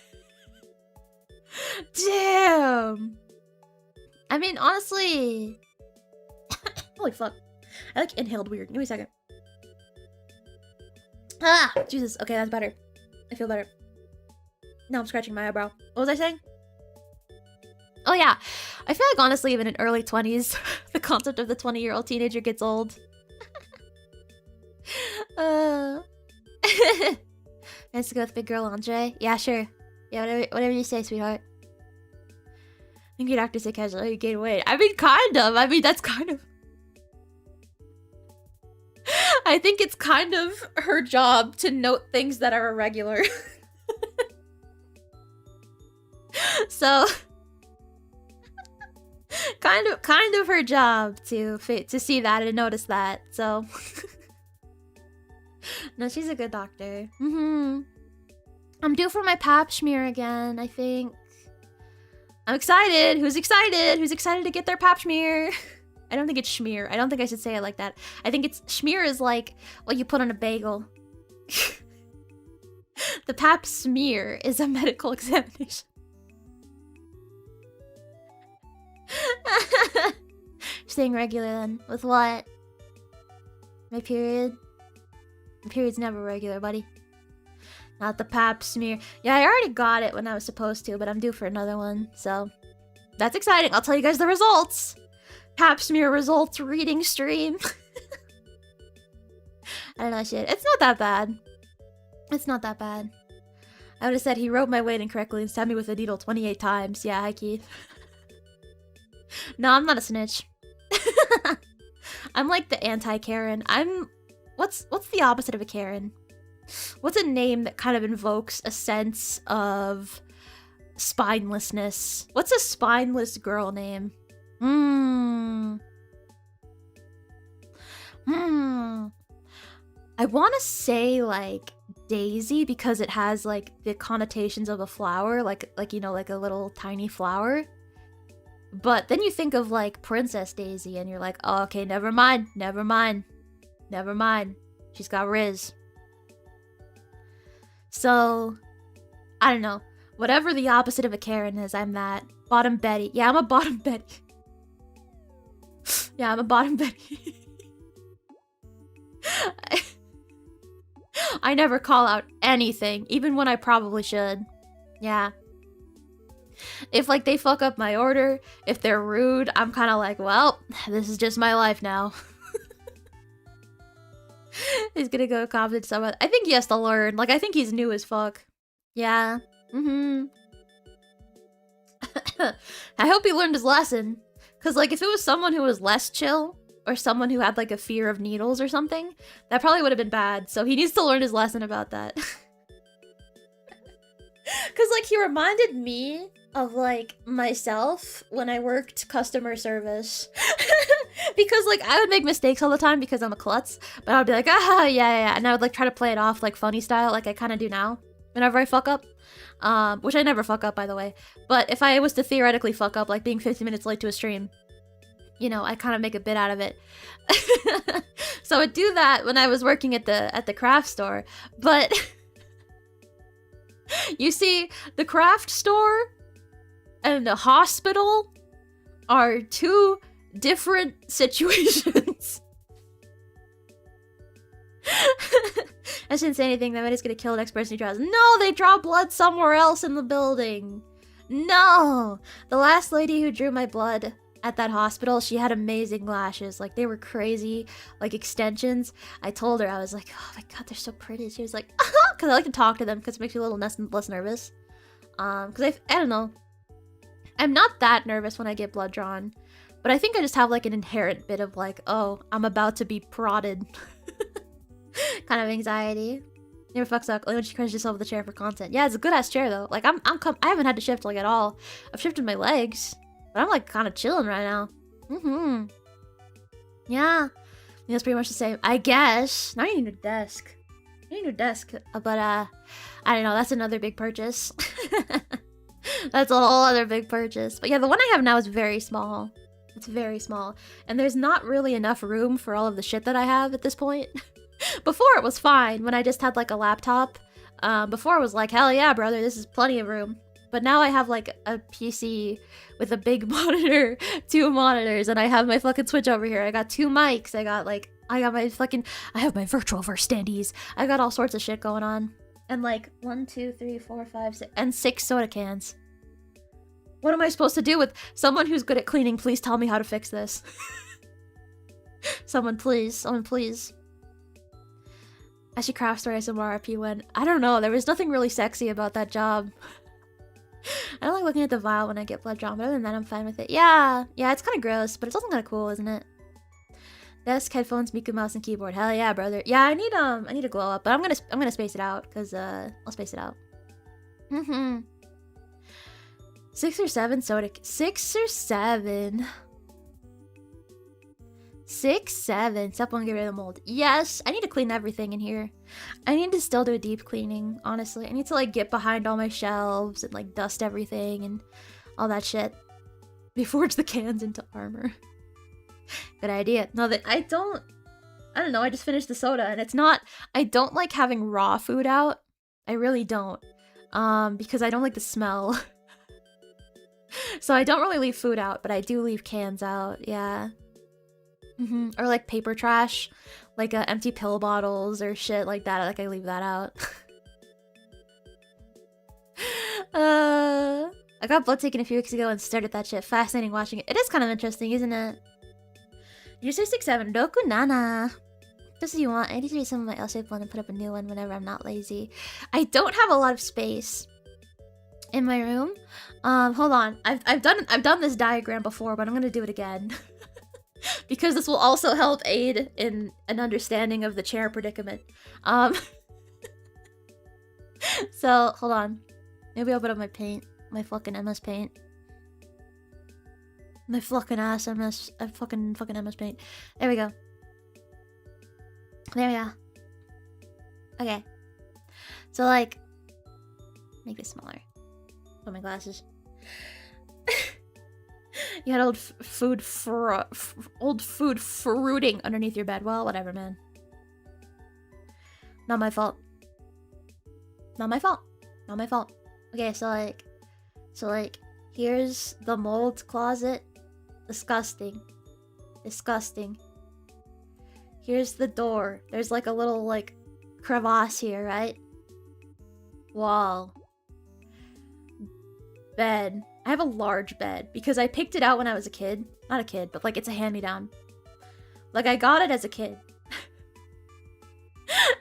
Damn. I mean, honestly... Holy fuck. I like inhaled weird. Give me a second. Ah! Jesus. Okay, that's better. I feel better. Now I'm scratching my eyebrow. What was I saying? Oh yeah. I feel like honestly, even in early 20s, the concept of the 20-year-old teenager gets old. Nice to go with big girl lingerie? Yeah, sure. Yeah, whatever you say, sweetheart. I think your doctor said casually, oh, you gained weight. I mean, kind of. I mean, that's kind of... I think it's kind of her job to note things that are irregular. So... kind of her job to see that and notice that, so... No, she's a good doctor. I'm due for my pap smear again, I think. I'm excited! Who's excited? Who's excited to get their pap smear? I don't think it's schmear. I don't think I should say it like that. I think it's... Schmear is like what you put on a bagel. The pap smear is a medical examination. Staying regular then. With what? My period? My period's never regular, buddy. Not the pap smear. Yeah, I already got it when I was supposed to, but I'm due for another one, so... That's exciting. I'll tell you guys the results! Pap smear results reading stream. I don't know shit. It's not that bad. It's not that bad. I would have said he wrote my weight incorrectly and stabbed me with a needle 28 times. Yeah, hi Keith. No, I'm not a snitch. I'm like the anti-Karen. What's the opposite of a Karen? What's a name that kind of invokes a sense of spinelessness? What's a spineless girl name? I want to say like Daisy because it has like the connotations of a flower, like you know, like a little tiny flower. But then you think of like Princess Daisy and you're like, oh, okay, never mind. She's got Riz. So, I don't know. Whatever the opposite of a Karen is, I'm that. Bottom Betty. Yeah, I'm a bottom Betty. Yeah, I'm a bottom Betty. I never call out anything, even when I probably should. Yeah. If, like, they fuck up my order, if they're rude, I'm kind of like, well, this is just my life now. He's gonna go comment someone. I think he has to learn. Like, I think he's new as fuck. Yeah. I hope he learned his lesson. Because, like, if it was someone who was less chill, or someone who had, like, a fear of needles or something, that probably would have been bad. So he needs to learn his lesson about that. Because, like, he reminded me of, like, myself when I worked customer service. Because, like, I would make mistakes all the time because I'm a klutz. But I would be like, yeah. And I would, like, try to play it off, like, funny style, like I kind of do now. Whenever I fuck up. Which I never fuck up, by the way. But if I was to theoretically fuck up, like being 15 minutes late to a stream, you know, I kind of make a bit out of it. So I'd do that when I was working at the craft store. But you see, the craft store and the hospital are two different situations. I shouldn't say anything, that is gonna kill the next person who draws. No, they draw blood somewhere else in the building. No! The last lady who drew my blood at that hospital, she had amazing lashes. Like, they were crazy, like, extensions. I told her, I was like, oh my god, they're so pretty. She was like, because I like to talk to them, because it makes me a little less nervous. Because I don't know. I'm not that nervous when I get blood drawn. But I think I just have, like, an inherent bit of, like, oh, I'm about to be prodded. Kind of anxiety. Never fucks up. Only when she crunches herself with the chair for content. Yeah, it's a good-ass chair, though. Like, I haven't had to shift, like, at all. I've shifted my legs. But I'm, like, kind of chilling right now. Yeah. That's pretty much the same. I guess. Now you need a desk. You need a desk. But, I don't know. That's another big purchase. That's a whole other big purchase. But yeah, the one I have now is very small. It's very small. And there's not really enough room for all of the shit that I have at this point. Before it was fine when I just had like a laptop. Before it was like, hell yeah, brother, this is plenty of room. But now I have like a PC with a big monitor, 2 monitors, and I have my fucking Switch over here. I got 2 mics. I have my virtual verse standees. I got all sorts of shit going on. And like 1, 2, 3, 4, 5, 6, and 6 soda cans. What am I supposed to do with someone who's good at cleaning? Please tell me how to fix this. Someone please. Ashie craft story some RP when I don't know, there was nothing really sexy about that job. I don't like looking at the vial when I get blood drawn, but other than that I'm fine with it. Yeah, it's kind of gross, but it's also kind of cool, isn't it? Desk, headphones, Miku mouse, and keyboard. Hell yeah, brother. Yeah, I need a glow up, but I'm gonna space it out because I'll space it out. 6 or 7 soda. 6 or 7. 6, 7. Step 1, get rid of the mold. Yes, I need to clean everything in here. I need to still do a deep cleaning, honestly. I need to like get behind all my shelves and like dust everything and all that shit. Reforge the cans into armor. Good idea. No, that I don't know, I just finished the soda and it's not, I don't like having raw food out. I really don't. Because I don't like the smell. So I don't really leave food out, but I do leave cans out, yeah. Or like paper trash, like empty pill bottles or shit like that, like I leave that out. I got blood taken a few weeks ago and stared at that shit. Fascinating watching it. It is kind of interesting, isn't it? You say 6, 7. Roku Nana. Just as you want. I need to read some of my L-shaped one and put up a new one whenever I'm not lazy. I don't have a lot of space in my room. Hold on. I've done this diagram before, but I'm gonna do it again. Because this will also help aid in an understanding of the chair predicament. So hold on. Maybe I'll put up my paint. My fucking MS Paint. My fucking ass MS. Fucking MS Paint. There we go. There we go. Okay. So like, make it smaller. Put my glasses. You had old food fruiting underneath your bed. Well, whatever, man. Not my fault. Not my fault. Not my fault. Okay, so like, here's the mold closet. Disgusting. Disgusting. Here's the door. There's like a little like crevasse here, right? Wall. Bed. I have a large bed because I picked it out when I was a kid. Not a kid, but like it's a hand-me-down. Like I got it as a kid.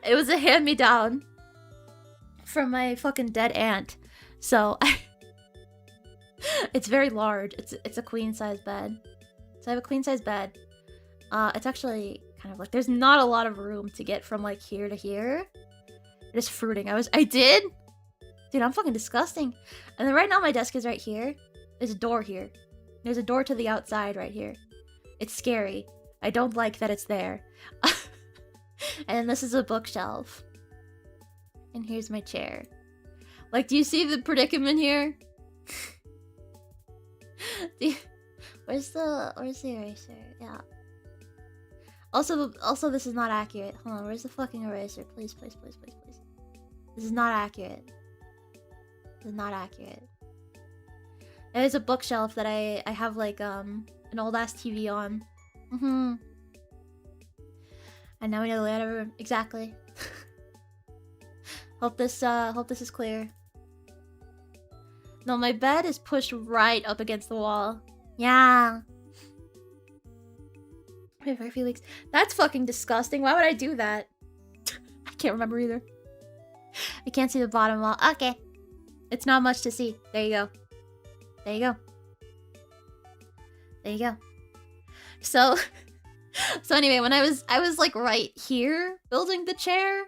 It was a hand-me-down from my fucking dead aunt. So it's very large. It's a queen-size bed. So I have a queen-size bed. It's actually kind of like there's not a lot of room to get from like here to here. It is fruiting. I did? Dude, I'm fucking disgusting. And then right now my desk is right here. There's a door here. There's a door to the outside right here. It's scary. I don't like that it's there. And then this is a bookshelf. And here's my chair. Like, do you see the predicament here? Where's the eraser? Yeah. Also, this is not accurate. Hold on, where's the fucking eraser? Please. This is not accurate. This is not accurate. There's a bookshelf that I have like an old ass TV on. And now we know the layout of the room. Exactly. Hope this is clear. No, my bed is pushed right up against the wall. Yeah. Wait for a few weeks. That's fucking disgusting. Why would I do that? I can't remember either. I can't see the bottom wall. Okay. It's not much to see. There you go. There you go. There you go. So anyway, when I was like right here building the chair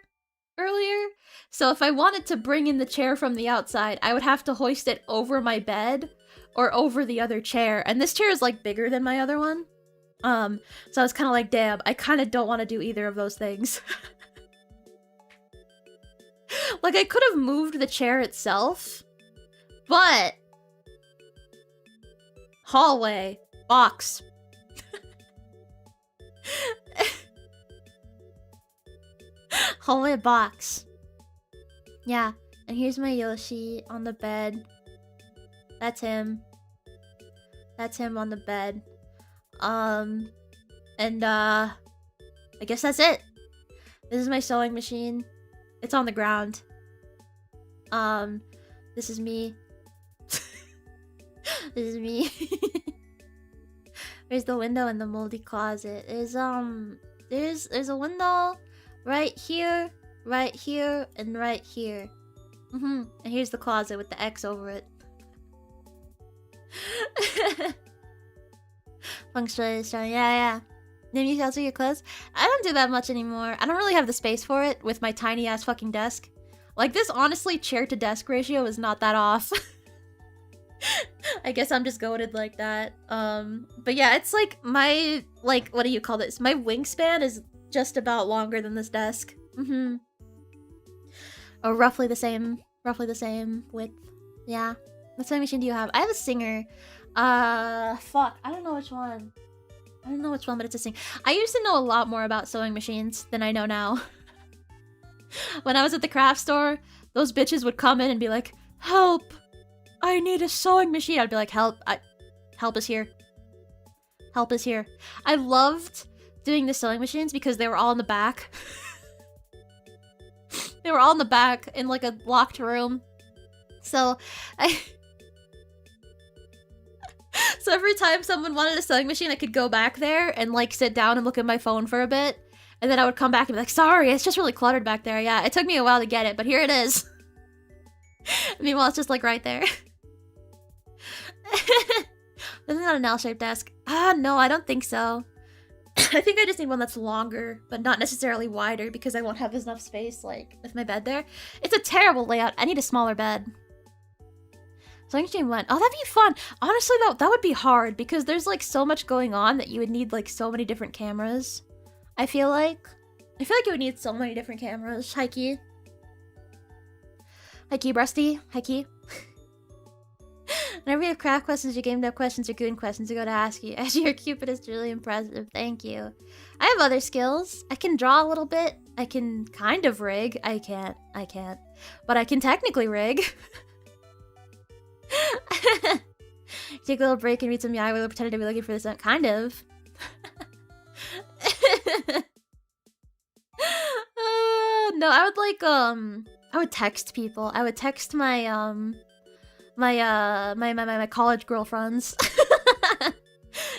earlier. So if I wanted to bring in the chair from the outside, I would have to hoist it over my bed or over the other chair. And this chair is like bigger than my other one. So I was kind of like, damn, I kind of don't want to do either of those things. Like, I could have moved the chair itself, but hallway, box. Hallway box. Yeah, and here's my Yoshi on the bed. That's him. That's him on the bed. And I guess that's it. This is my sewing machine. It's on the ground. This is me. This is me. There's the window in the moldy closet. There's a window right here, and right here. And here's the closet with the X over it. Feng Shui is strong. Yeah. Name you shelter your clothes? I don't do that much anymore. I don't really have the space for it with my tiny ass fucking desk. Like, this honestly chair to desk ratio is not that off. I guess I'm just goated like that. But yeah, it's like my, like, what do you call this? My wingspan is just about longer than this desk. Or roughly the same width. Yeah. What sewing machine do you have? I have a Singer. Fuck. I don't know which one. But it's a Singer. I used to know a lot more about sewing machines than I know now. When I was at the craft store, those bitches would come in and be like, help! I need a sewing machine. I'd be like, help is here. Help is here. I loved doing the sewing machines because they were all in the back. They were all in the back in like a locked room. So so every time someone wanted a sewing machine, I could go back there and like sit down and look at my phone for a bit. And then I would come back and be like, sorry, it's just really cluttered back there. Yeah, it took me a while to get it, but here it is. Meanwhile, it's just like right there. This is not an L-shaped desk. No, I don't think so. I think I just need one that's longer, but not necessarily wider because I won't have enough space, like, with my bed there. It's a terrible layout. I need a smaller bed. Sewing machine went. Oh, that'd be fun. Honestly, though, that would be hard because there's, like, so much going on that you would need, like, so many different cameras. I feel like you would need so many different cameras. Hi, Key. Hi, Key, Brusty. Hi, Key. Whenever you have craft questions, your game dev questions, or goon questions, I go to ask you. As your Cupid is really impressive. Thank you. I have other skills. I can draw a little bit. I can kind of rig. I can't. But I can technically rig. Take a little break and read some Yai. We'll pretend to be looking for this. Kind of. No, I would like, I would text people. I would text my, my college girlfriends.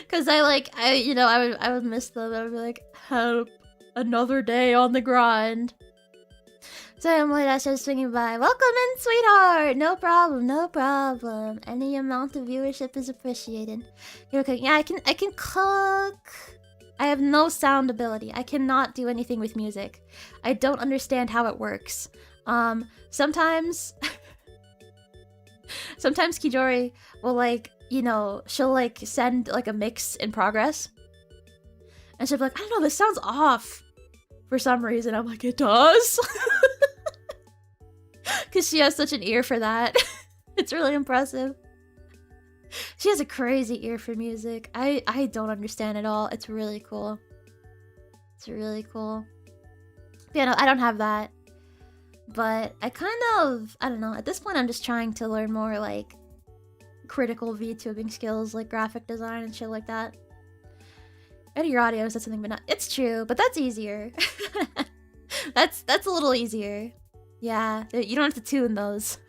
Cause I would miss them. I would be like, help, another day on the grind. So I'm like, that's just swinging by. Welcome in, sweetheart. No problem. Any amount of viewership is appreciated. You're cooking. Yeah, I can cook. I have no sound ability. I cannot do anything with music. I don't understand how it works. Sometimes Kijori will, like, she'll, like, send, like, a mix in progress. And she'll be like, I don't know, this sounds off for some reason. I'm like, it does? Because she has such an ear for that. It's really impressive. She has a crazy ear for music. I don't understand at all. It's really cool. It's really cool. But yeah, no, I don't have that. But I kind of, I don't know. At this point, I'm just trying to learn more, like, critical VTubing skills like graphic design and shit like that. Edit your audio said something, but not. It's true, but that's easier. that's a little easier. Yeah, you don't have to tune those.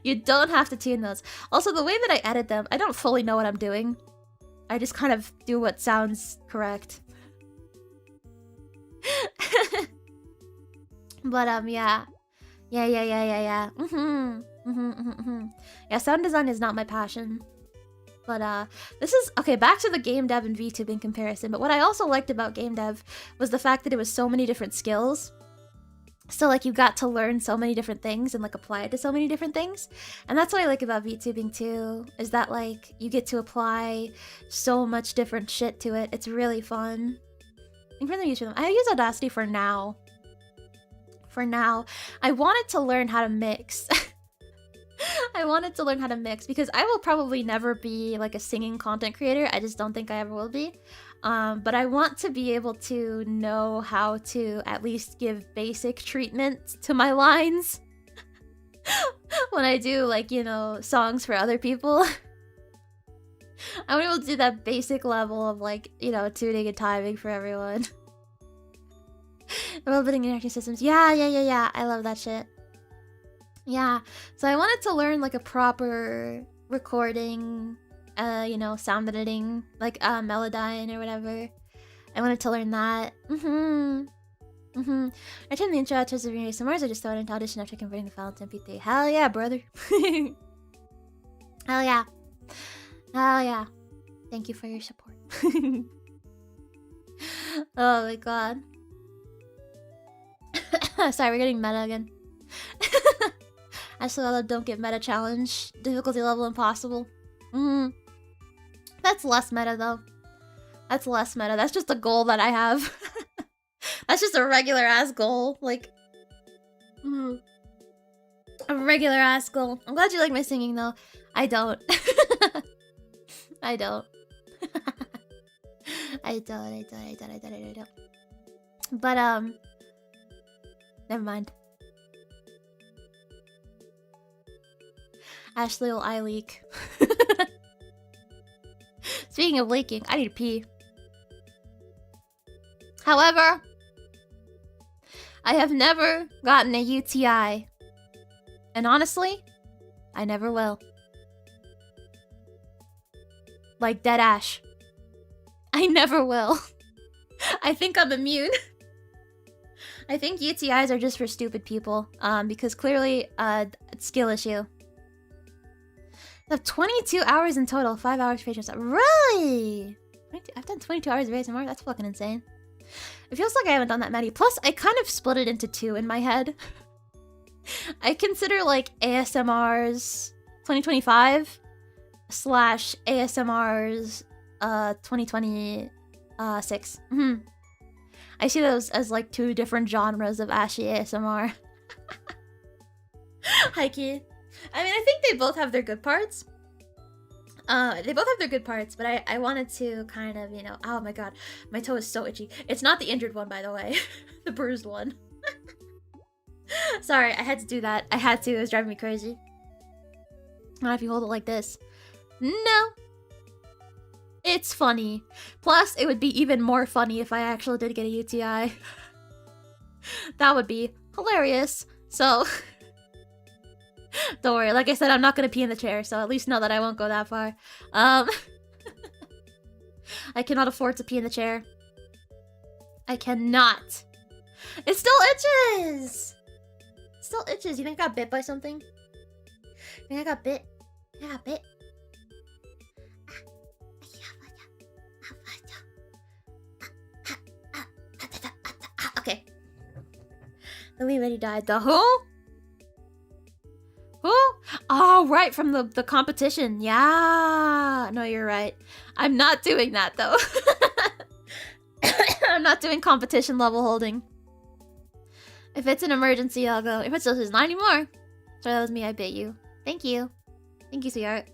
You don't have to tune those. Also, the way that I edit them, I don't fully know what I'm doing. I just kind of do what sounds correct. But yeah. Yeah. Yeah, sound design is not my passion. But this is okay, back to the game dev and VTubing comparison. But what I also liked about game dev was the fact that it was so many different skills. So like you got to learn so many different things and like apply it to so many different things. And that's what I like about VTubing too, is that like you get to apply so much different shit to it. It's really fun. I use Audacity for now. I wanted to learn how to mix. I wanted to learn how to mix because I will probably never be like a singing content creator. I just don't think I ever will be. But I want to be able to know how to at least give basic treatment to my lines when I do like, you know, songs for other people. I want to be able to do that basic level of like, you know, tuning and timing for everyone. Building interactive systems. Yeah. I love that shit. Yeah, so I wanted to learn like a proper recording, you know, sound editing, like Melodyne or whatever. I wanted to learn that. I turned the intro out to Zuri ASMRs. I just throw it into Audition after converting the file to MP3. Hell yeah, brother. Hell yeah. Thank you for your support. Oh my god. Sorry, we're getting meta again. Actually, don't get meta challenge. Difficulty level impossible. That's less meta though. That's less meta. That's just a goal that I have. That's just a regular ass goal. Like, a regular ass goal. I'm glad you like my singing though. I don't. I don't. I don't. But never mind. Ashley will eye leak. Speaking of leaking, I need to pee. However, I have never gotten a UTI. And honestly, I never will. Like dead ash. I never will. I think I'm immune. I think UTIs are just for stupid people. Because clearly, skill issue. I have 22 hours in total, 5 hours for HSR. Really? I've done 22 hours of ASMR? That's fucking insane. It feels like I haven't done that many. Plus, I kind of split it into two in my head. I consider like ASMRs 2025 / ASMRs 2026. I see those as like two different genres of Ashie ASMR. Hikey. I mean, I think they both have their good parts. But I wanted to kind of, you know... Oh my god, my toe is so itchy. It's not the injured one, by the way. The bruised one. Sorry, I had to do that. I had to, it was driving me crazy. Not if you hold it like this. No. It's funny. Plus, it would be even more funny if I actually did get a UTI. That would be hilarious. So... Don't worry, like I said, I'm not gonna pee in the chair, so at least know that I won't go that far. I cannot afford to pee in the chair. I cannot. It still itches! It still itches. You think I got bit by something? You think I got bit? I got bit. Okay. The wee lady died. The who? Who? Oh, right, from the competition. Yeah. No, you're right. I'm not doing that, though. I'm not doing competition level holding. If it's an emergency, I'll go. If it's just not anymore. Sorry, that was me. I bit you. Thank you. Thank you, sweetheart.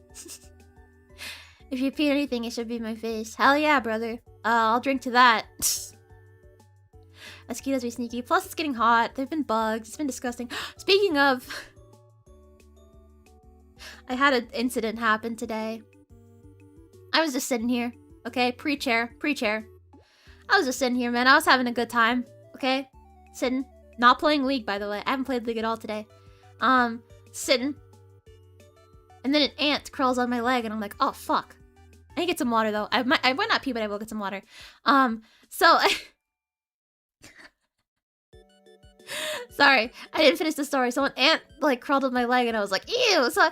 If you pee anything, it should be my face. Hell yeah, brother. I'll drink to that. Mosquitoes be sneaky. Plus, it's getting hot. There've been bugs. It's been disgusting. Speaking of... I had an incident happen today. I was just sitting here, okay? Pre-chair. I was just sitting here, man. I was having a good time, okay? Sitting. Not playing League, by the way. I haven't played League at all today. Sitting. And then an ant crawls on my leg, and I'm like, oh, fuck. I need to get some water, though. I might not pee, but I will get some water. So... Sorry, I didn't finish the story. So an ant, like, crawled on my leg, and I was like, ew! So...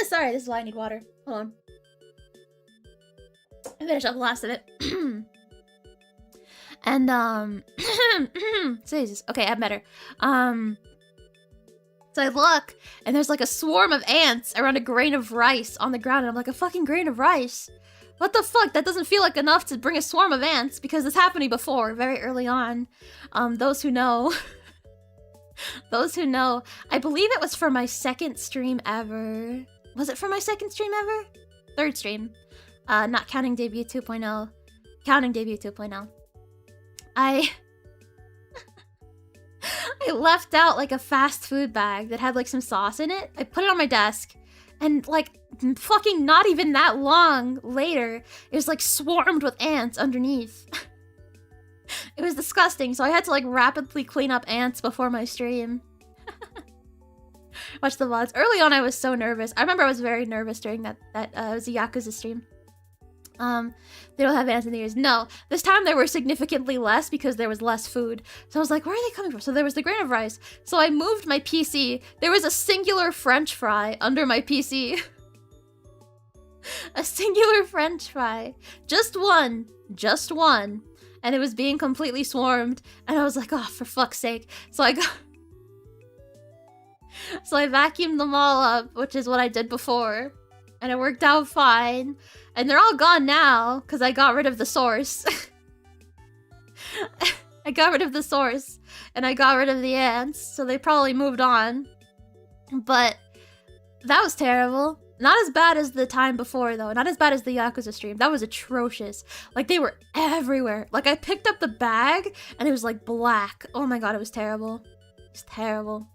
Sorry, this is why I need water. Hold on. I finished up the last of it. And, Jesus. Okay, I'm better. So I look, and there's like a swarm of ants around a grain of rice on the ground, and I'm like, a fucking grain of rice? What the fuck? That doesn't feel like enough to bring a swarm of ants, because this happened to me before, very early on. Those who know... Those who know, I believe it was for my second stream ever. Was it for my second stream ever? Third stream. Not counting debut 2.0. Counting debut 2.0. I left out like a fast food bag that had like some sauce in it. I put it on my desk, and like fucking not even that long later, it was like swarmed with ants underneath. It was disgusting, so I had to like rapidly clean up ants before my stream. Watch the VODs. Early on, I was so nervous. I remember I was very nervous during that it was a Yakuza stream. They don't have ants in the ears. No, this time there were significantly less because there was less food. So I was like, where are they coming from? So there was the grain of rice. So I moved my PC. There was a singular French fry under my PC. A singular French fry. Just one. Just one. And it was being completely swarmed. And I was like, oh, for fuck's sake. So I vacuumed them all up, which is what I did before. And it worked out fine. And they're all gone now, because I got rid of the source. I got rid of the source. And I got rid of the ants, so they probably moved on. But that was terrible. Not as bad as the time before, though. Not as bad as the Yakuza stream. That was atrocious. Like, they were everywhere. Like, I picked up the bag, and it was, like, black. Oh my god, it was terrible. It was terrible.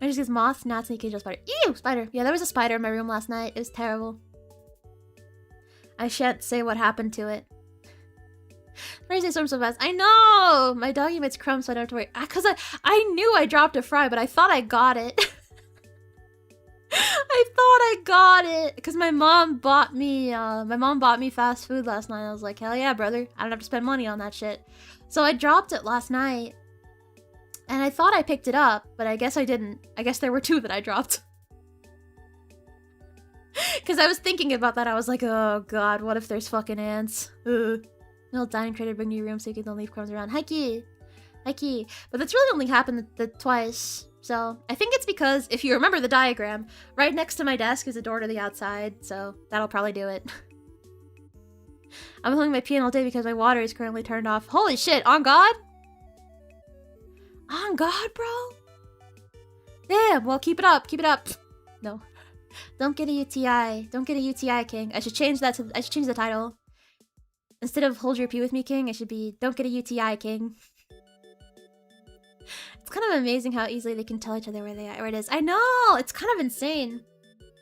I just get moths, gnats, and occasional spider. Ew! Spider. Yeah, there was a spider in my room last night. It was terrible. I shan't say what happened to it. Crazy storm so fast. I know! My doggy makes crumbs, so I don't have to worry. Because I knew I dropped a fry, but I thought I got it. I thought I got it because my mom bought me fast food last night. I was like, hell yeah, brother. I don't have to spend money on that shit. So I dropped it last night. And I thought I picked it up, but I guess I didn't. I guess there were two that I dropped. Because I was thinking about that. I was like, oh god, what if there's fucking ants? No dining tray to bring to your room so you can leave crumbs around. Hikey! Hikey. But that's really only happened twice. So I think it's because, if you remember the diagram, right next to my desk is a door to the outside. So that'll probably do it. I'm holding my pee all day because my water is currently turned off. Holy shit, on God? On God, bro? Damn, well, keep it up. Keep it up. No. Don't get a UTI. Don't get a UTI, King. I should change that to... I should change the title. Instead of Hold Your Pee With Me, King, it should be Don't Get a UTI, King. It's kind of amazing how easily they can tell each other where it is. I know! It's kind of insane.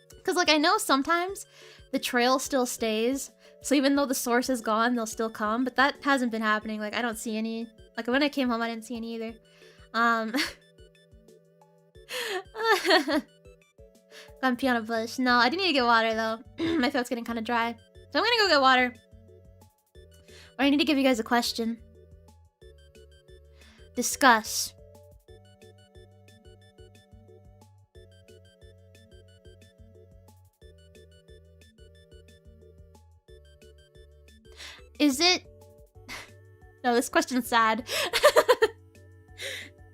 Because, like, I know sometimes the trail still stays. So even though the source is gone, they'll still come. But that hasn't been happening. Like, I don't see any. Like, when I came home, I didn't see any either. Gone pee on a bush. No, I do need to get water, though. My throat's getting kind of dry. So I'm gonna go get water. But I need to give you guys a question. Discuss. Is it... No, this question's sad.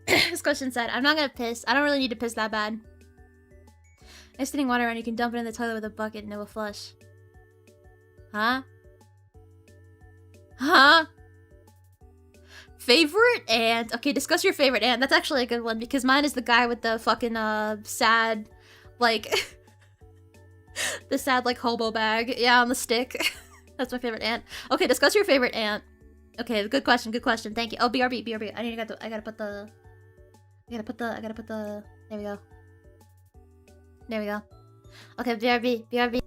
This question's sad. I'm not gonna piss. I don't really need to piss that bad. I'm sitting water around. You can dump it in the toilet with a bucket and it will flush. Huh? Huh? Favorite ant? Okay, discuss your favorite ant. That's actually a good one because mine is the guy with the fucking sad, like, the sad like hobo bag. Yeah, on the stick. That's my favorite ant. Okay, discuss your favorite ant. Okay, good question. Good question. Thank you. Oh, BRB, BRB. I gotta put the. There we go. There we go. Okay, BRB, BRB.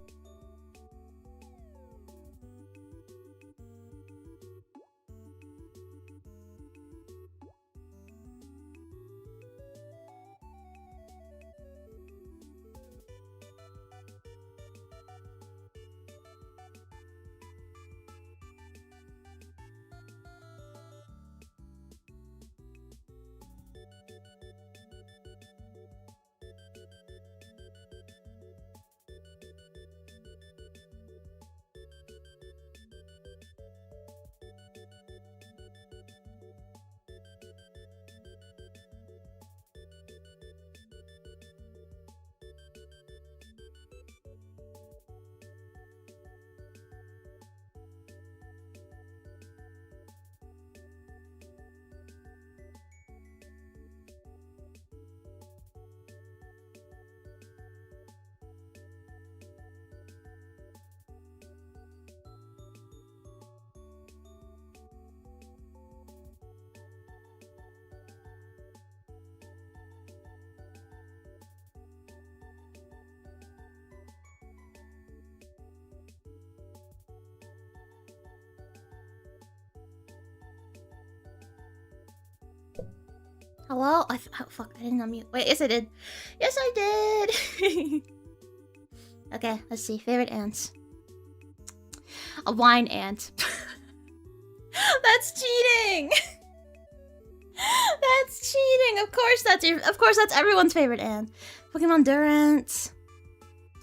Hello? Oh, fuck, I didn't unmute. Wait, yes I did. Yes I did! Okay, let's see. Favorite ants. A wine ant. That's cheating! That's cheating! Of course that's everyone's favorite ant. Pokemon Durant.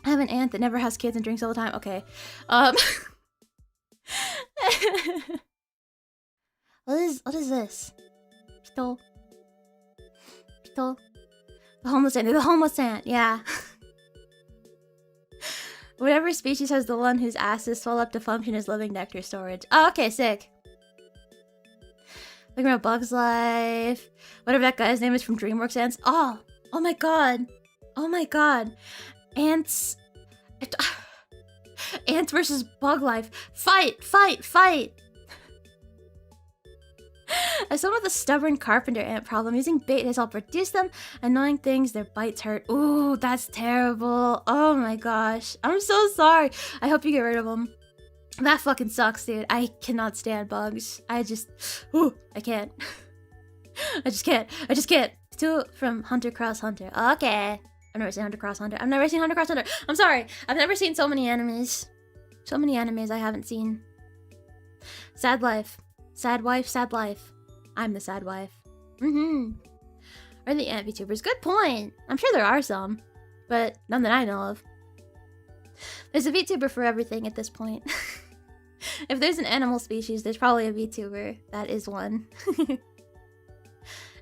I have an aunt that never has kids and drinks all the time. Okay. What is this? Pito. The homeless ant, yeah. Whatever species has the one whose asses swell up to function as living nectar storage. Oh, okay, sick. Looking at Bug's Life. Whatever that guy's name is from DreamWorks Ants. Oh my god. Oh my god. Ants. Ants versus Bug Life. Fight! As someone with a stubborn carpenter ant problem, using bait has helped reduce them. Annoying things, their bites hurt. Ooh, that's terrible. Oh my gosh. I'm so sorry. I hope you get rid of them. That fucking sucks, dude. I cannot stand bugs. I can't. I just can't. Two from Hunter Cross Hunter. Okay. I've never seen Hunter Cross Hunter. I'm sorry. I've never seen so many animes. So many animes I haven't seen. Sad life. Sad wife, sad life. I'm the sad wife. Or the ant VTubers. Good point. I'm sure there are some, but none that I know of. There's a VTuber for everything at this point. If there's an animal species, there's probably a VTuber. That is one. I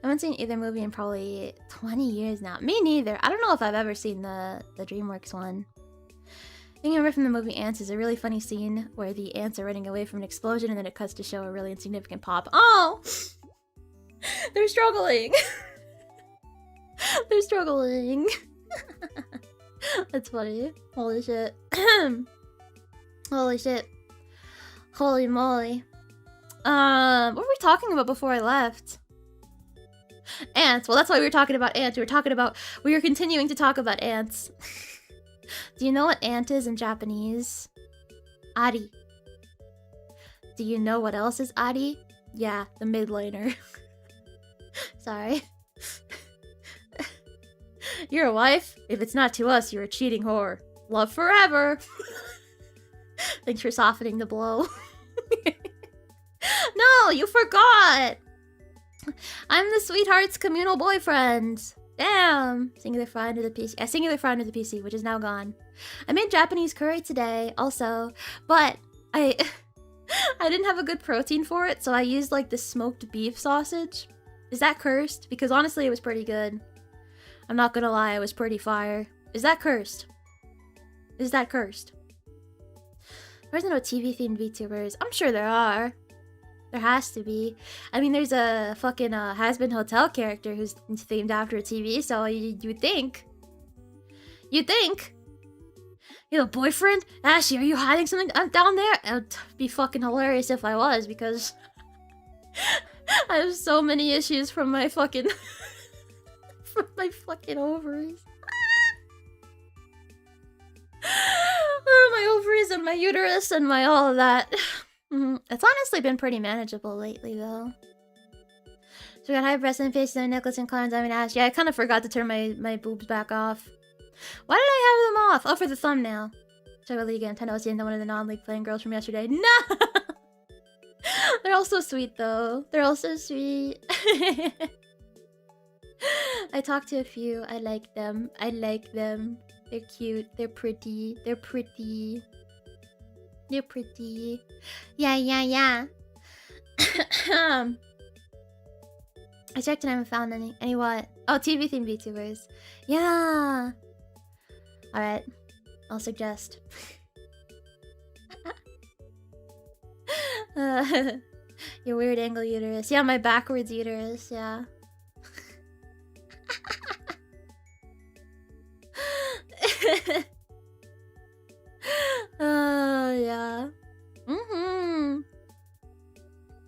haven't seen either movie in probably 20 years now. Me neither. I don't know if I've ever seen the DreamWorks one. I think I remember from the movie Ants is a really funny scene where the ants are running away from an explosion and then it cuts to show a really insignificant pop. Oh! They're struggling! They're struggling. That's funny. Holy shit. Holy shit. Holy moly. What were we talking about before I left? Ants. Well, that's why we were talking about ants. We were continuing to talk about ants. Do you know what ant is in Japanese? Ari. Do you know what else is Ari? Yeah, the mid laner. Sorry. You're a wife? If it's not to us, you're a cheating whore. Love forever. Thanks for softening the blow. No, you forgot! I'm the sweetheart's communal boyfriend. Damn! Singular fry under the PC. Singular fry under the PC, which is now gone. I made Japanese curry today, also, but I didn't have a good protein for it, so I used like the smoked beef sausage. Is that cursed? Because honestly, it was pretty good. I'm not gonna lie, it was pretty fire. Is that cursed? Is that cursed? There's no TV-themed VTubers. I'm sure there are. There has to be. I mean, there's a fucking Has-Been Hotel character who's themed after a TV, so you'd think. You'd think. You have a boyfriend? Ashie, are you hiding something down there? It would be fucking hilarious if I was, because I have so many issues from my fucking... from my fucking ovaries. My ovaries and my uterus and my all of that. It's honestly been pretty manageable lately, though. So we got high breast and face and necklace and collar diamond ash. Yeah, I kind of forgot to turn my boobs back off. Why did I have them off? Oh, for the thumbnail. Check League and Nintendo was seeing one of the non-league playing girls from yesterday. No! They're all so sweet, though. They're all so sweet. I talked to a few. I like them. I like them. They're cute. They're pretty. They're pretty. They're pretty. Yeah, yeah, yeah. I checked and I haven't found any. Any what? Oh, TV themed VTubers. Yeah. Alright. I'll suggest. Your weird angle uterus. Yeah, my backwards uterus. Yeah. Yeah.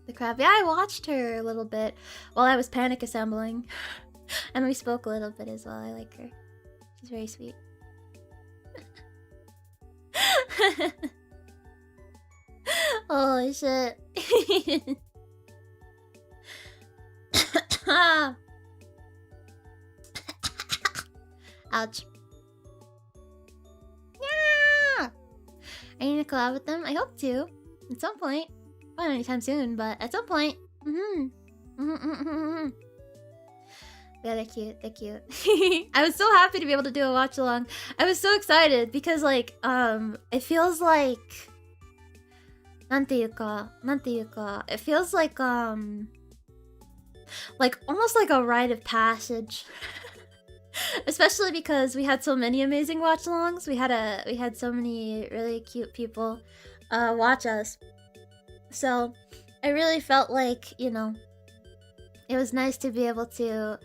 The crab. Yeah, I watched her a little bit while I was panic assembling. And we spoke a little bit as well. I like her. She's very sweet. Holy shit. Ouch. Yeah! I need to collab with them. I hope to. At some point. Not anytime soon, but at some point. Yeah, they're cute. They're cute. I was so happy to be able to do a watch along. I was so excited because, like, it feels like... It feels like, almost like a rite of passage. Especially because we had so many amazing watch-alongs. We had so many really cute people watch us. So I really felt like, you know, it was nice to be able to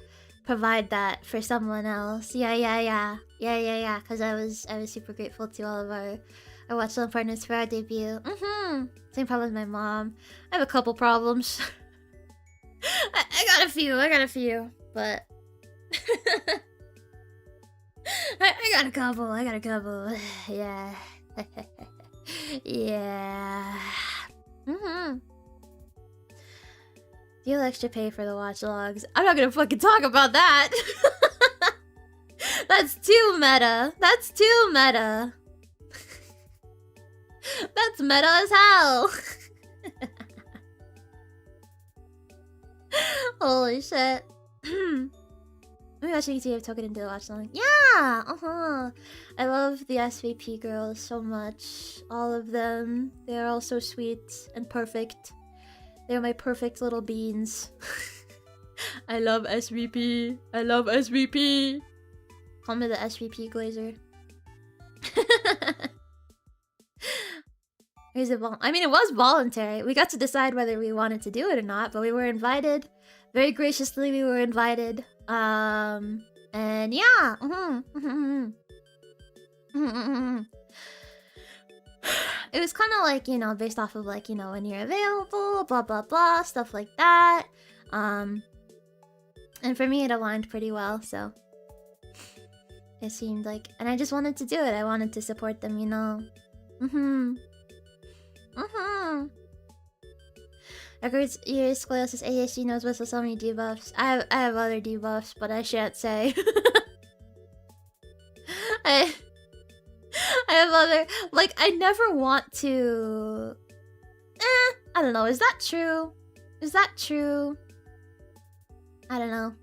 provide that for someone else. Yeah. Because I was super grateful to all of our watch-along partners for our debut. Same problem with my mom. I have a couple problems. I got a few, but I got a couple. Yeah. Yeah. Do you extra pay for the watch logs? I'm not gonna fucking talk about that. That's too meta. That's meta as hell. Holy shit. Maybe I should have token into the watch along. Yeah! I love the SVP girls so much. All of them. They're all so sweet and perfect. They're my perfect little beans. I love SVP. Call me the SVP glazer. I mean, it was voluntary. We got to decide whether we wanted to do it or not, but we were invited. Very graciously, we were invited. And yeah. It was kind of like, you know, based off of like, you know, when you're available, blah, blah, blah, stuff like that. And for me, it aligned pretty well, so it seemed like, and I just wanted to do it. I wanted to support them, you know. Records, years, sclerosis, ADHD, nose whistle, so many debuffs. I have other debuffs, but I shan't say. I have other... Like, I never want to... I don't know. Is that true? I don't know.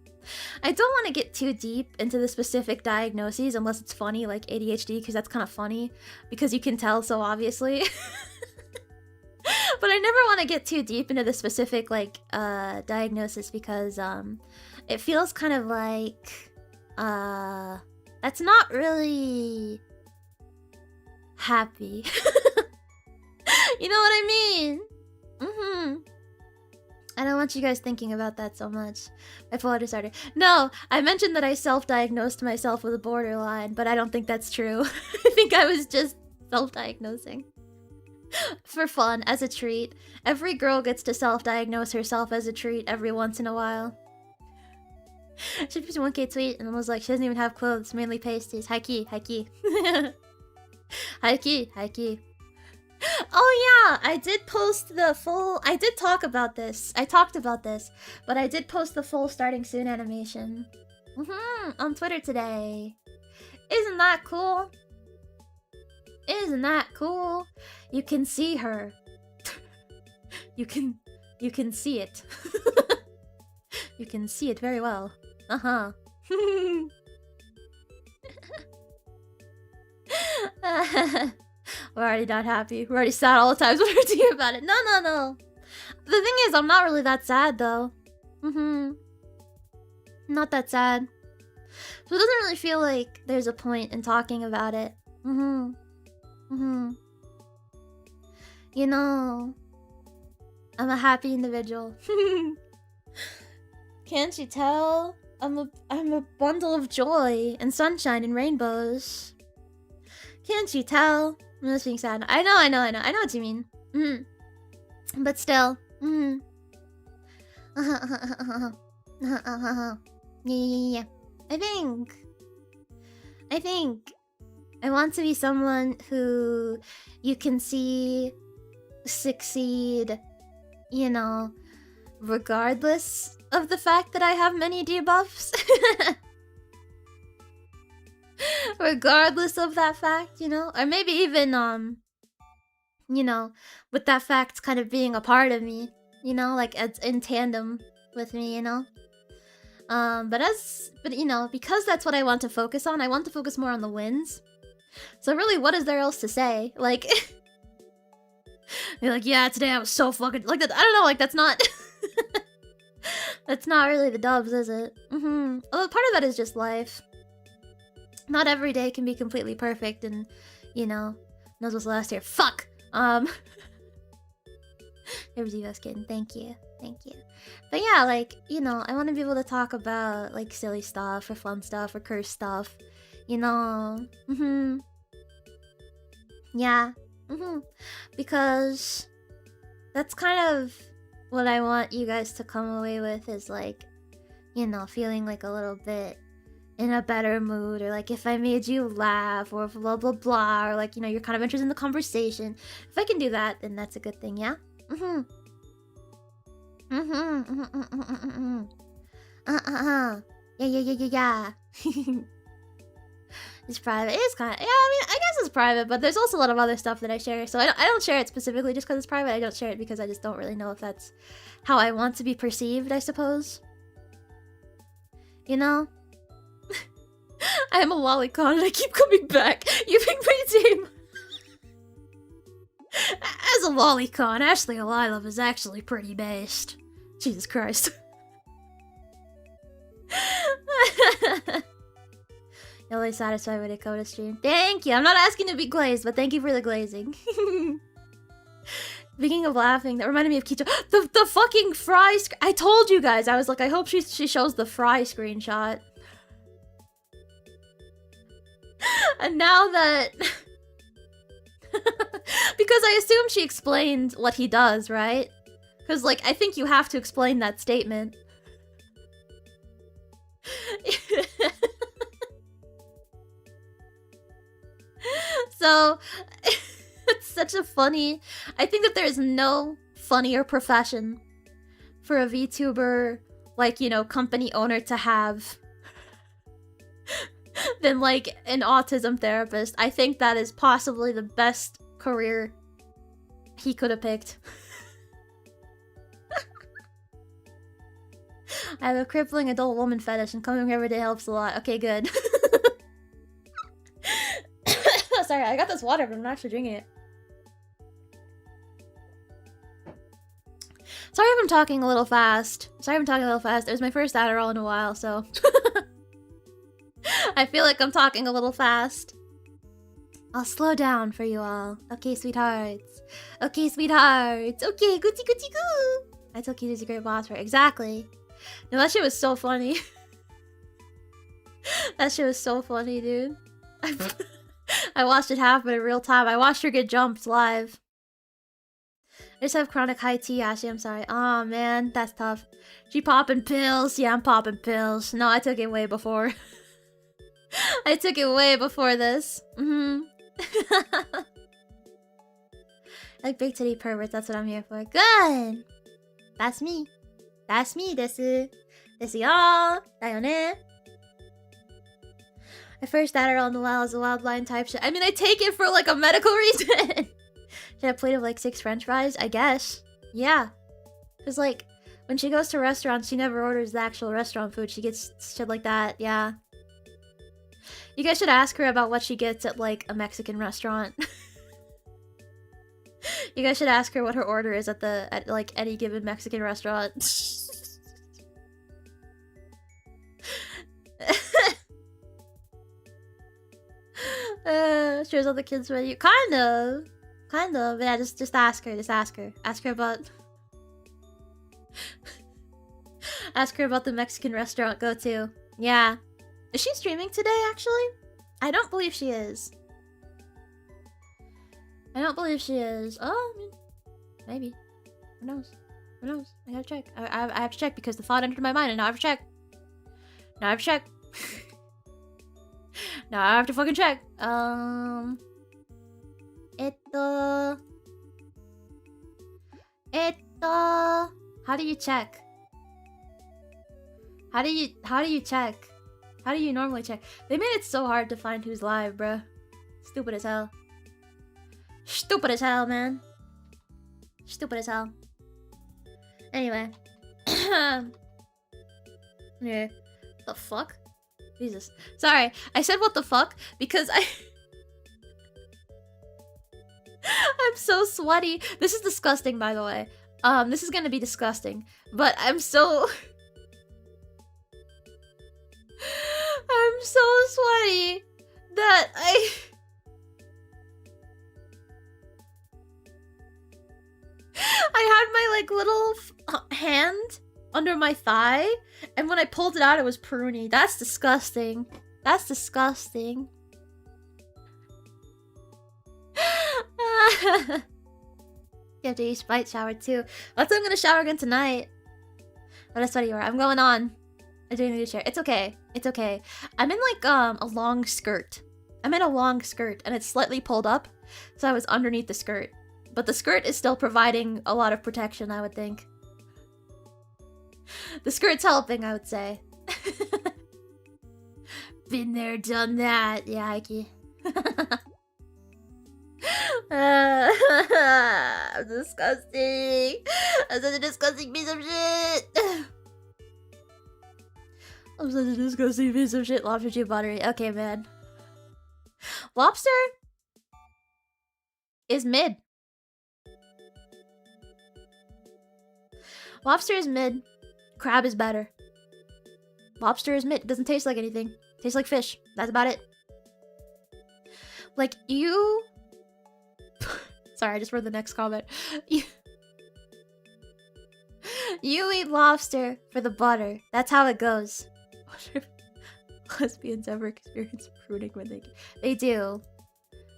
I don't want to get too deep into the specific diagnoses unless it's funny, like ADHD, because that's kind of funny. Because you can tell so obviously. But I never want to get too deep into the specific, like, diagnosis because, it feels kind of like, that's not really happy. You know what I mean? I don't want you guys thinking about that so much. Bipolar disorder. No, I mentioned that I self-diagnosed myself with a borderline, but I don't think that's true. I think I was just self-diagnosing. For fun, as a treat. Every girl gets to self-diagnose herself as a treat every once in a while. She posted 1K tweet and was like, she doesn't even have clothes, mainly pasties. High key. High key, high key. Oh yeah, I did post the full... I did talk about this. I talked about this. But I did post the full starting soon animation. On Twitter today. Isn't that cool? Isn't that cool? You can see her. You can see it. You can see it very well. We're already not happy. We're already sad all the times when we're thinking about it. No. The thing is, I'm not really that sad though. Not that sad. So it doesn't really feel like there's a point in talking about it. You know, I'm a happy individual. Can't you tell? I'm a bundle of joy and sunshine and rainbows. Can't you tell? I'm just being sad. I know what you mean. But still. Yeah. I think I want to be someone who you can see succeed, you know, regardless of the fact that I have many debuffs. Regardless of that fact, you know? Or maybe even, you know, with that fact kind of being a part of me, you know? Like, it's in tandem with me, you know? But you know, because that's what I want to focus on, I want to focus more on the wins. So really, what is there else to say? Like, you're like, yeah, today I was so fucking... Like, that, I don't know, like, that's not... That's not really the dubs, is it? Although part of that is just life. Not every day can be completely perfect and, you know, knows what's last year. Fuck! There was you guys kidding. Thank you. But yeah, like, you know, I want to be able to talk about, like, silly stuff or fun stuff or curse stuff. You know? Yeah. Because that's kind of what I want you guys to come away with is, like, you know, feeling like a little bit in a better mood, or like if I made you laugh, or blah blah blah, or like, you know, you're kind of interested in the conversation. If I can do that, then that's a good thing, yeah? Yeah. It's private. It is kind of... Yeah, I mean, I guess it's private, but there's also a lot of other stuff that I share. So I don't share it specifically just because it's private. I don't share it because I just don't really know if that's how I want to be perceived, I suppose. You know? I am a lolicon and I keep coming back. You've been pretty tame. As a lolicon, Ashley Olilov is actually pretty based. Jesus Christ. You're always satisfied with a Coda stream. Thank you! I'm not asking to be glazed, but thank you for the glazing. Speaking of laughing, that reminded me of Kijori. The fucking fry I told you guys, I was like, I hope she shows the fry screenshot. And now that... Because I assume she explained what he does, right? Because, like, I think you have to explain that statement. So, it's such a funny... I think that there's no funnier profession for a VTuber, like, you know, company owner to have than, like, an autism therapist. I think that is possibly the best career he could have picked. I have a crippling adult woman fetish and coming every day helps a lot. Okay, good. Sorry, I got this water, but I'm not actually drinking it. Sorry if I'm talking a little fast. It was my first Adderall in a while, so... I feel like I'm talking a little fast. I'll slow down for you all. Okay, sweethearts. Okay, sweethearts. Okay, gooty gooty goo. I told Kijori's a great boss for it. Exactly. No, that shit was so funny. That shit was so funny, dude. I watched it happen in real time. I watched her get jumped live. I just have chronic high T, Ashie. I'm sorry. Aw, man. That's tough. She popping pills. Yeah, I'm popping pills. No, I took it way before. I took it way before this. Like big titty perverts, that's what I'm here for. Good! That's me. That's me, desu. Desu y'all. Dayone. My first Adderall in the wild is a wild blind type shit. I mean, I take it for like a medical reason. Should I have a plate of like 6 french fries? I guess. Yeah. Cause like, when she goes to restaurants, she never orders the actual restaurant food. She gets shit like that, yeah. You guys should ask her about what she gets at like a Mexican restaurant. You guys should ask her what her order is at like any given Mexican restaurant. Shares all the kids menu. Kind of. Yeah, just ask her. Ask her about. Ask her about the Mexican restaurant go to. Yeah. Is she streaming today, actually? I don't believe she is. Oh, I mean, maybe. Who knows? I gotta check. I have to check because the thought entered my mind and now I have to check. Now I have to fucking check. How do you check? How do you check? How do you normally check? They made it so hard to find who's live, bruh. Stupid as hell. Stupid as hell, man. Stupid as hell. Anyway. Yeah. The fuck? Jesus. Sorry, I said what the fuck because I'm so sweaty. This is disgusting, by the way. This is gonna be disgusting. But I'm so sweaty that I had my like little hand under my thigh, and when I pulled it out, it was pruny. That's disgusting. That's disgusting. You have to use spite shower too. That's why I'm gonna shower again tonight. But that's what you are. I'm going on. I'm doing the chair. It's okay. It's okay. I'm in like a long skirt. I'm in a long skirt and it's slightly pulled up, so I was underneath the skirt. But the skirt is still providing a lot of protection, I would think. The skirt's helping, I would say. Been there, done that. Yeah, Heike. I'm disgusting. I'm such a disgusting piece of shit. I'm such a disgusting piece of shit. Lobster chew buttery. Okay, man. Lobster is mid. Lobster is mid. Crab is better. Lobster is mid. It doesn't taste like anything. It tastes like fish. That's about it. Like, you... Sorry, I just read the next comment. You eat lobster for the butter. That's how it goes. Lesbians ever experience pruning when they do.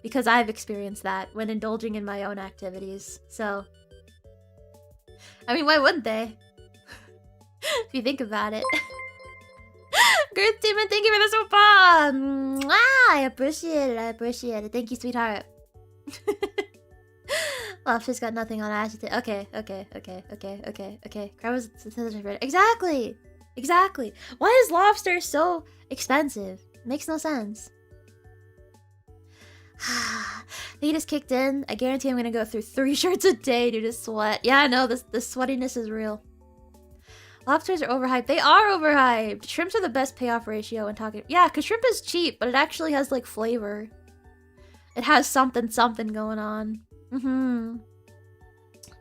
Because I've experienced that when indulging in my own activities. So... I mean, why wouldn't they? If you think about it. Good Demon, thank you for the sopa! I appreciate it, I appreciate it. Thank you, sweetheart. Lobster's got nothing on Ashie. Okay. Crab was exactly! Exactly! Why is lobster so expensive? Makes no sense. The heat is kicked in. I guarantee I'm gonna go through 3 shirts a day due to sweat. Yeah, I know, the sweatiness is real. Lobsters are overhyped. They are overhyped. Shrimps are the best payoff ratio when talking. Yeah, because shrimp is cheap, but it actually has like flavor. It has something going on.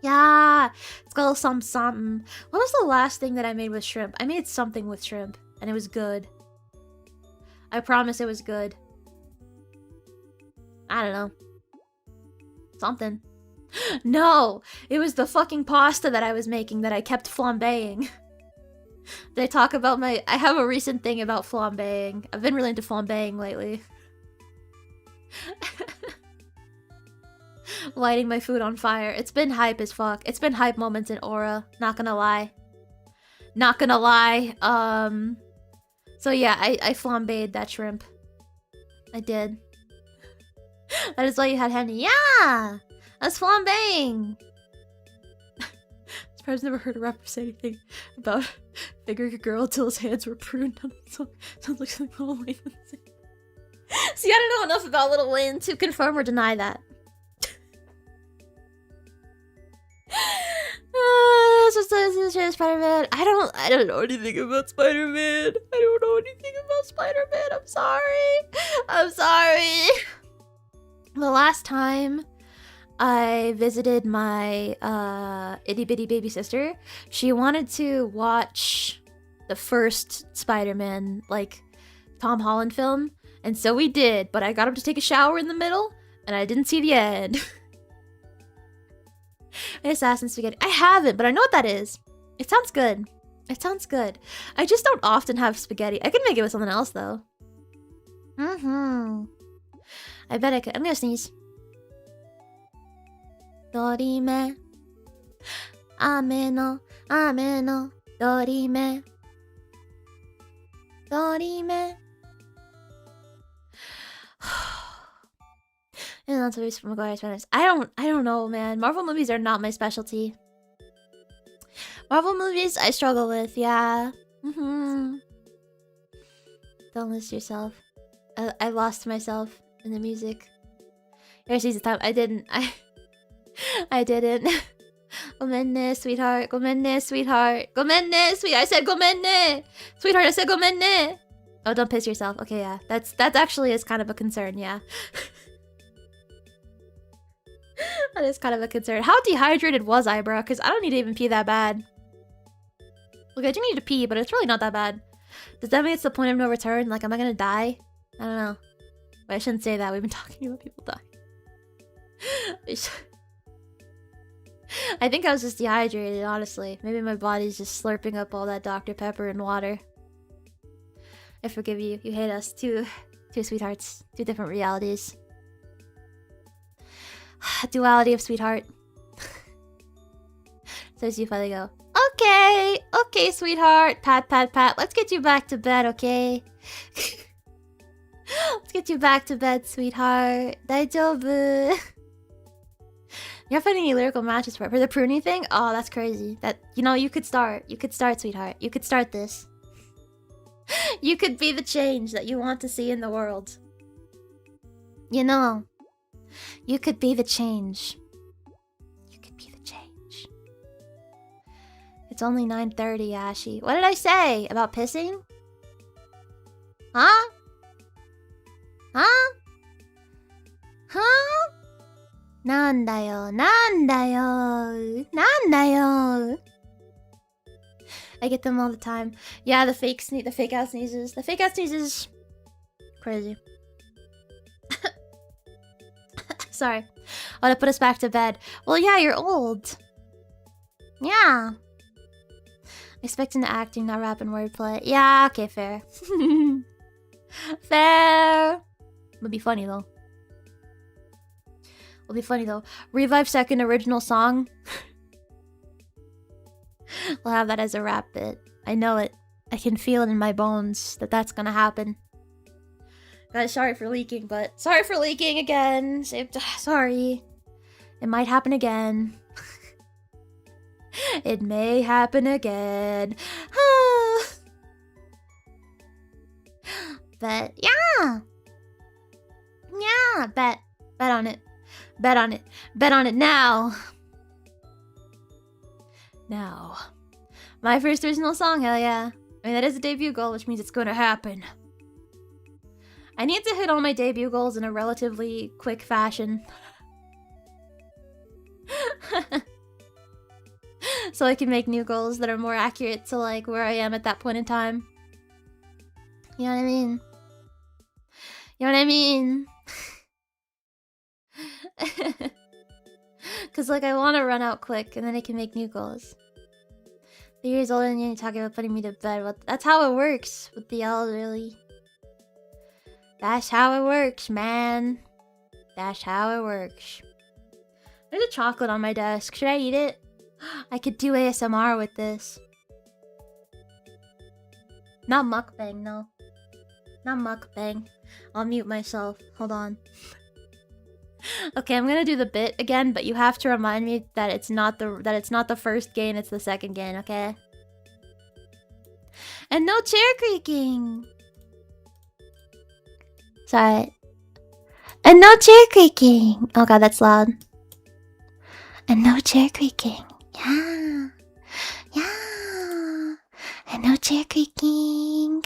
Yeah, it's got a little something. What was the last thing that I made with shrimp? I made something with shrimp, and it was good. I promise it was good. I don't know. Something. No! It was the fucking pasta that I was making that I kept flambeing. Did I talk about my... I have a recent thing about flambeing. I've been really into flambeing lately. Lighting my food on fire. It's been hype as fuck. It's been hype moments in Aura. Not gonna lie. Not gonna lie. So yeah, I flambéed that shrimp. I did. That is why you had Henny. Yeah! That's flambang! I've never heard a rapper say anything about figuring a girl till his hands were pruned. Sounds like something Lil Wayne would say. See, I don't know enough about Lil Wayne to confirm or deny that. Spider-Man. I don't know anything about Spider-Man. I don't know anything about Spider-Man. I'm sorry. The last time I visited my itty bitty baby sister, she wanted to watch the first Spider-Man, like Tom Holland film, and so we did, but I got him to take a shower in the middle and I didn't see the end. Assassin spaghetti. I haven't, but I know what that is. It sounds good. I just don't often have spaghetti. I can make it with something else though. I bet I could. I'm gonna sneeze. Dorime. Ame no dorime. Dorime. And that's what from Maguire Spanish. I don't know, man. Marvel movies are not my specialty. Marvel movies I struggle with, yeah. Don't list yourself. I lost myself in the music. Here's the time. I didn't. I didn't. Gomenne, sweetheart. Gomenne, sweetheart. Gomenne, sweet. I said gomenne. Sweetheart, I said gomenne. Oh, don't piss yourself. Okay, yeah. That's actually is kind of a concern, yeah. That is kind of a concern. How dehydrated was I, bro? Because I don't need to even pee that bad. Look, I do need to pee, but it's really not that bad. Does that mean it's the point of no return? Like, am I gonna die? I don't know. But I shouldn't say that. We've been talking about people dying. I think I was just dehydrated, honestly. Maybe my body's just slurping up all that Dr. Pepper and water. I forgive you. You hate us. Two sweethearts. Two different realities. Duality of sweetheart. Says you finally go. Okay, sweetheart. Pat. Let's get you back to bed, okay? Let's get you back to bed, sweetheart. Daijoubu. You're finding any lyrical matches for the pruning thing? Oh, that's crazy. That, you know, you could start, sweetheart. You could start this. You could be the change that you want to see in the world. You know. You could be the change. You could be the change. It's only 9:30, Ashie. What did I say? About pissing? Huh? Nandayo. I get them all the time. Yeah, the fake out sneezes. The fake out sneezes. Crazy. Sorry. I want to put us back to bed. Well, yeah, you're old. Yeah. Expecting the acting, not rap and wordplay. Yeah, okay, fair. Fair. Would be funny though. Revive second original song. We'll have that as a rap bit. I know it. I can feel it in my bones that that's gonna happen. Guys, sorry for leaking, but sorry for leaking again. Sorry. It might happen again. It may happen again. But yeah. Yeah, bet on it. Bet on it now. Now. My first original song, hell yeah. I mean, that is a debut goal, which means it's gonna happen. I need to hit all my debut goals in a relatively quick fashion. So I can make new goals that are more accurate to like where I am at that point in time. You know what I mean? Cause like I want to run out quick and then I can make new goals. 3 years older than you talking about putting me to bed. Well, that's how it works with the elderly. That's how it works, man. That's how it works. There's a chocolate on my desk. Should I eat it? I could do ASMR with this. Not mukbang, no. Not mukbang. I'll mute myself. Hold on. Okay, I'm gonna do the bit again, but you have to remind me that it's not the first gain, it's the second gain, okay? And no chair creaking. Sorry. And no chair creaking. Oh god, that's loud. And no chair creaking. Yeah. Yeah. And no chair creaking.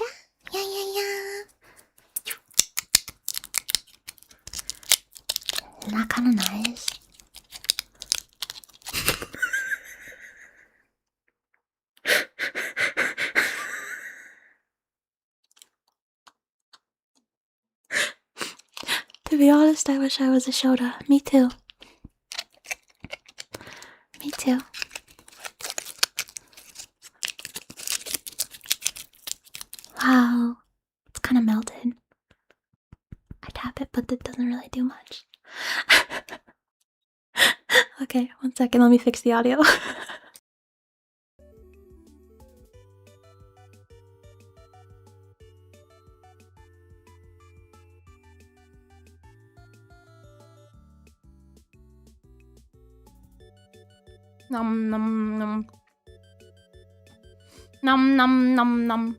Yeah, yeah, yeah. Isn't that kind of nice? To be honest, I wish I was a Shota. Me too. Me too. Wow. It's kind of melted. I tap it, but it doesn't really do much. Okay, 1 second. Let me fix the audio. Nom nom nom. Nom nom nom nom.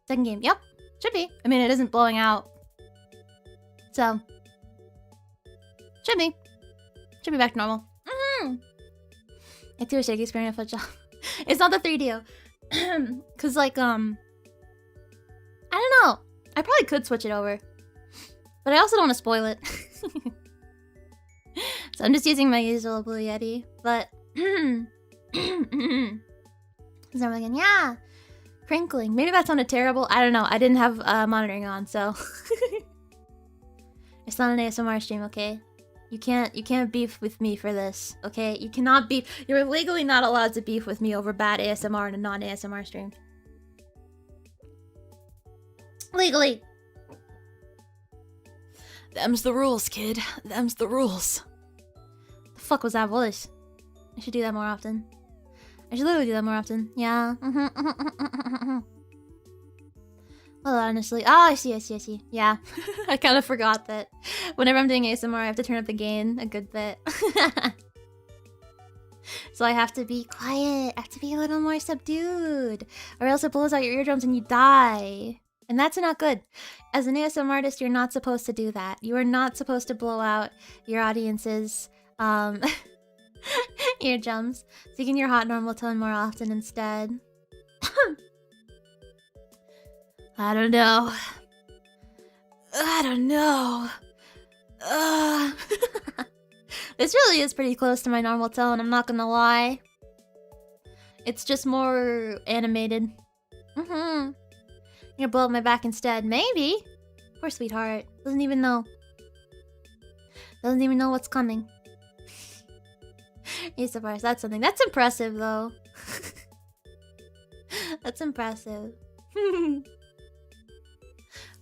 Second game. Yep. Should be. I mean, it isn't blowing out. So. Should be. Should be back to normal. I do a shaky experience foot job. It's not the 3DO. Cause like, I don't know. I probably could switch it over. But I also don't want to spoil it. So I'm just using my usual Blue Yeti. But so I'm like, yeah. Crinkling. Maybe that sounded terrible. I don't know. I didn't have monitoring on, so it's not an ASMR stream, okay? You can't beef with me for this, okay? You cannot beef. You're legally not allowed to beef with me over bad ASMR in a non-ASMR stream. Legally. Them's the rules, kid. Them's the rules. The fuck was that voice? I should do that more often. I should literally do that more often. Yeah. Well, honestly. Oh, I see. Yeah. I kind of forgot that whenever I'm doing ASMR, I have to turn up the gain a good bit. So I have to be quiet. I have to be a little more subdued. Or else it blows out your eardrums and you die. And that's not good. As an ASMR artist, you're not supposed to do that. You are not supposed to blow out your audience's eardrums. Speak in your hot normal tone more often instead. I don't know. This really is pretty close to my normal tone, I'm not gonna lie. It's just more animated. You're gonna blow up my back instead. Maybe. Poor sweetheart. Doesn't even know. Doesn't even know what's coming. He's surprised. That's something. That's impressive, though. That's impressive.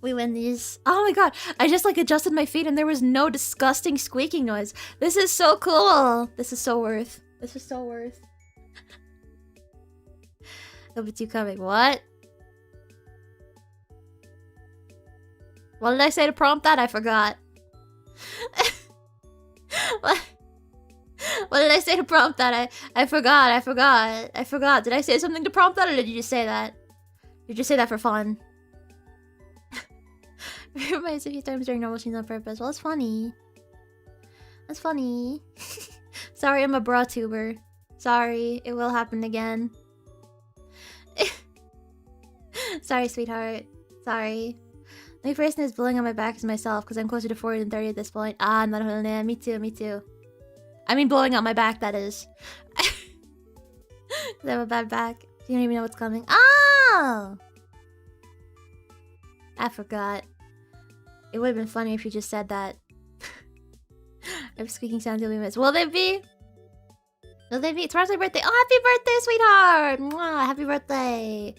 We win these. Oh my god. I just like adjusted my feet and there was no disgusting squeaking noise. This is so cool. This is so worth. This is so worth. Hope it's you coming. What? What did I say to prompt that? I forgot. What did I say to prompt that? I forgot. Did I say something to prompt that or did you just say that? Did you say that for fun? Everybody's a few times during normal streams on purpose. Well, it's funny. That's funny. Sorry, I'm a bra tuber. Sorry, it will happen again. Sorry, sweetheart. Sorry. The only person who's blowing on my back is myself because I'm closer to 40 than 30 at this point. Ah, not a me too. I mean blowing out my back, that is. Because I have a bad back. You don't even know what's coming. Oh! I forgot. It would have been funny if you just said that. If squeaking sounds will be missed. Will they be? Will they be? It's my birthday. Oh, happy birthday, sweetheart! Mwah, happy birthday.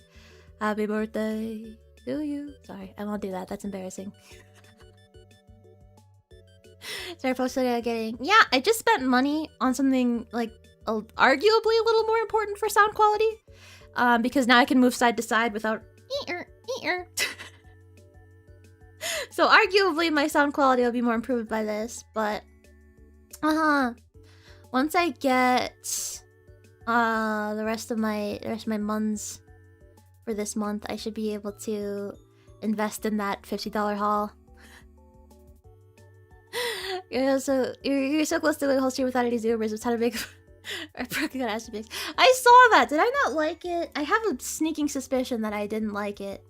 Happy birthday to you. Sorry, I won't do that. That's embarrassing. Sorry, folks, getting... Yeah, I just spent money on something, like, arguably a little more important for sound quality. Because now I can move side to side without... So arguably my sound quality will be more improved by this, but once I get the rest of my muns for this month, I should be able to invest in that $50 haul. You're so close to the whole stream without any zoomers. It's how to make I saw that. Did I not like it? I have a sneaking suspicion that I didn't like it.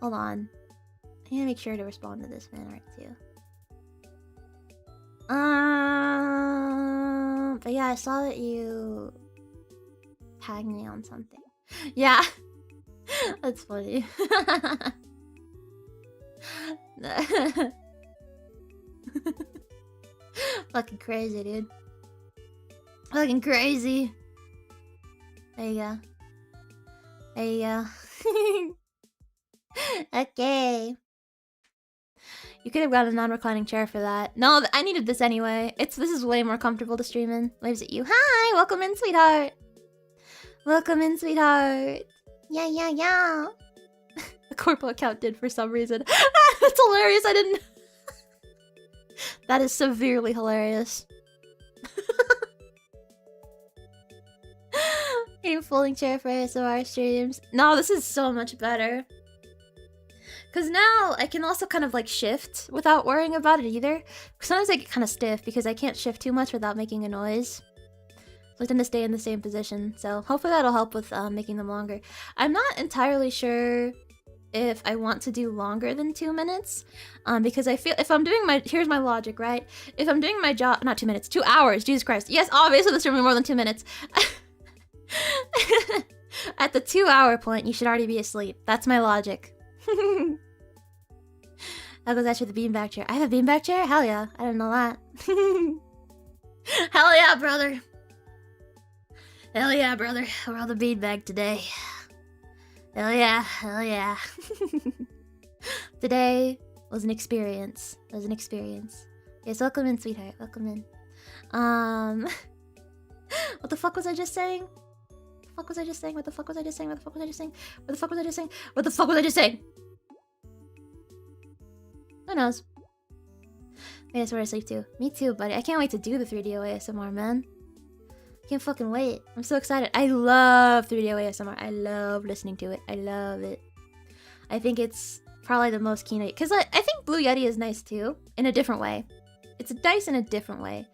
Hold on. I need to make sure to respond to this fan art too. But yeah, I saw that you tagged me on something. Yeah. That's funny. Fucking crazy, dude. Fucking crazy. There you go. There you go. Okay. You could have got a non-reclining chair for that. No, I needed this anyway. This is way more comfortable to stream in. Waves at you. Hi! Welcome in, sweetheart! Welcome in, sweetheart! Yeah, yeah, yeah! The corpo account did for some reason. That's hilarious, I didn't... That is severely hilarious. Getting folding chair for ASMR streams. No, this is so much better. Because now I can also kind of like shift without worrying about it either. Sometimes I get kind of stiff because I can't shift too much without making a noise. So I tend to stay in the same position. So hopefully that'll help with making them longer. I'm not entirely sure if I want to do longer than 2 minutes. Because I feel if I'm doing my... Here's my logic, right? If I'm doing my job... Not 2 minutes. 2 hours. Jesus Christ. Yes, obviously this will be more than 2 minutes. At the 2-hour point, you should already be asleep. That's my logic. How goes that with the beanbag chair? I have a beanbag chair? Hell yeah. I didn't know that. Hell yeah, brother. Hell yeah, brother. We're on the beanbag today. Hell yeah. Hell yeah. Today was an experience. It was an experience. Yes, welcome in, sweetheart. Welcome in. What the fuck was I just saying? What the fuck was I just saying? What the fuck was I just saying? What the fuck was I just saying? What the fuck was I just saying? What the fuck was I just saying? Who knows? Maybe that's where I sleep too. Me too, buddy. I can't wait to do the 3DO ASMR, man. I can't fucking wait. I'm so excited. I love 3DO ASMR. I love listening to it. I love it. I think it's probably the most keen... Because I think Blue Yeti is nice too, in a different way. It's nice in a different way.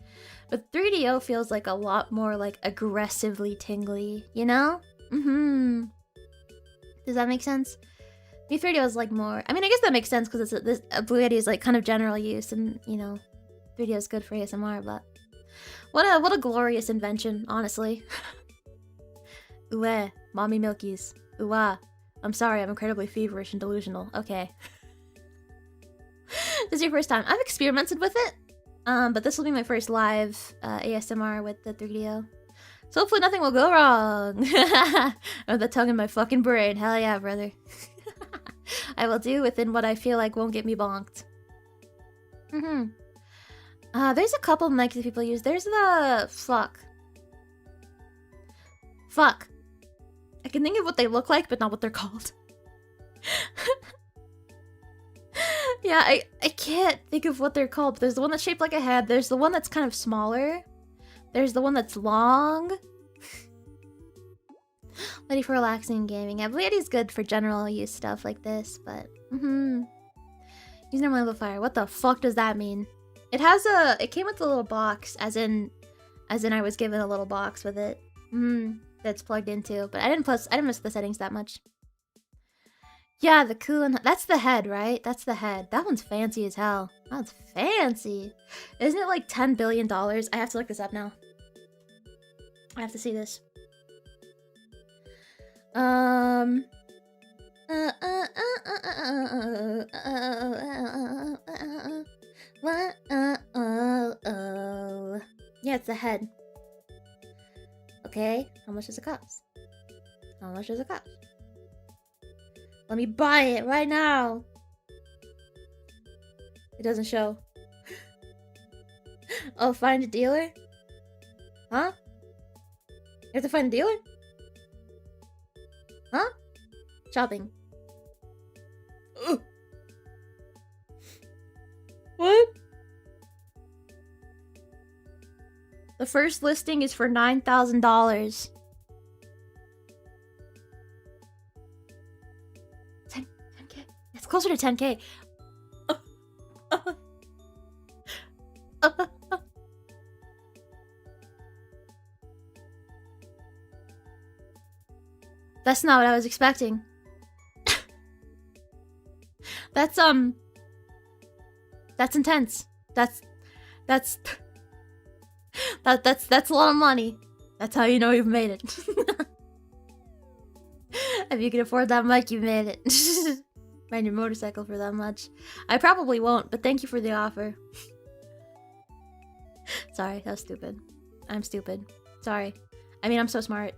But 3DO feels like a lot more like aggressively tingly, you know? Mm-hmm. Does that make sense? Me 3DO is like more... I mean, I guess that makes sense because Blue Yeti is like kind of general use and, you know, 3DO is good for ASMR, but... What a glorious invention, honestly. Ooh, mommy milkies. Ooh, I'm sorry, I'm incredibly feverish and delusional. Okay. This is your first time. I've experimented with it. But this will be my first live ASMR with the 3DO. So hopefully nothing will go wrong. I have the tongue in my fucking brain. Hell yeah, brother. I will do within what I feel like won't get me bonked. There's a couple of mics that people use. There's the... Fuck. I can think of what they look like, but not what they're called. Yeah, I can't think of what they're called. But there's the one that's shaped like a head. There's the one that's kind of smaller. There's the one that's long. Ready for relaxing gaming. I believe it's good for general use stuff like this, but... Use normal amplifier. What the fuck does that mean? It has a... It came with a little box, as in I was given a little box with it. That's plugged into. But I didn't miss the settings that much. Yeah, the cool... That's the head, right? That's the head. That one's fancy as hell. That one's fancy. Isn't it like $10 billion? I have to look this up now. I have to see this. Yeah, it's the head. Okay, how much does it cost? How much does it cost? Let me buy it right now. It doesn't show. Oh, find a dealer? Huh? You have to find a dealer? Huh? Shopping. Ugh. What? The first listing is for $9,000. 10K. It's closer to 10K. That's not what I was expecting. That's intense. That's a lot of money. That's how you know you've made it. If you can afford that mic, you made it. Ride your motorcycle for that much. I probably won't, but thank you for the offer. Sorry, that was stupid. I'm stupid. Sorry. I mean, I'm so smart.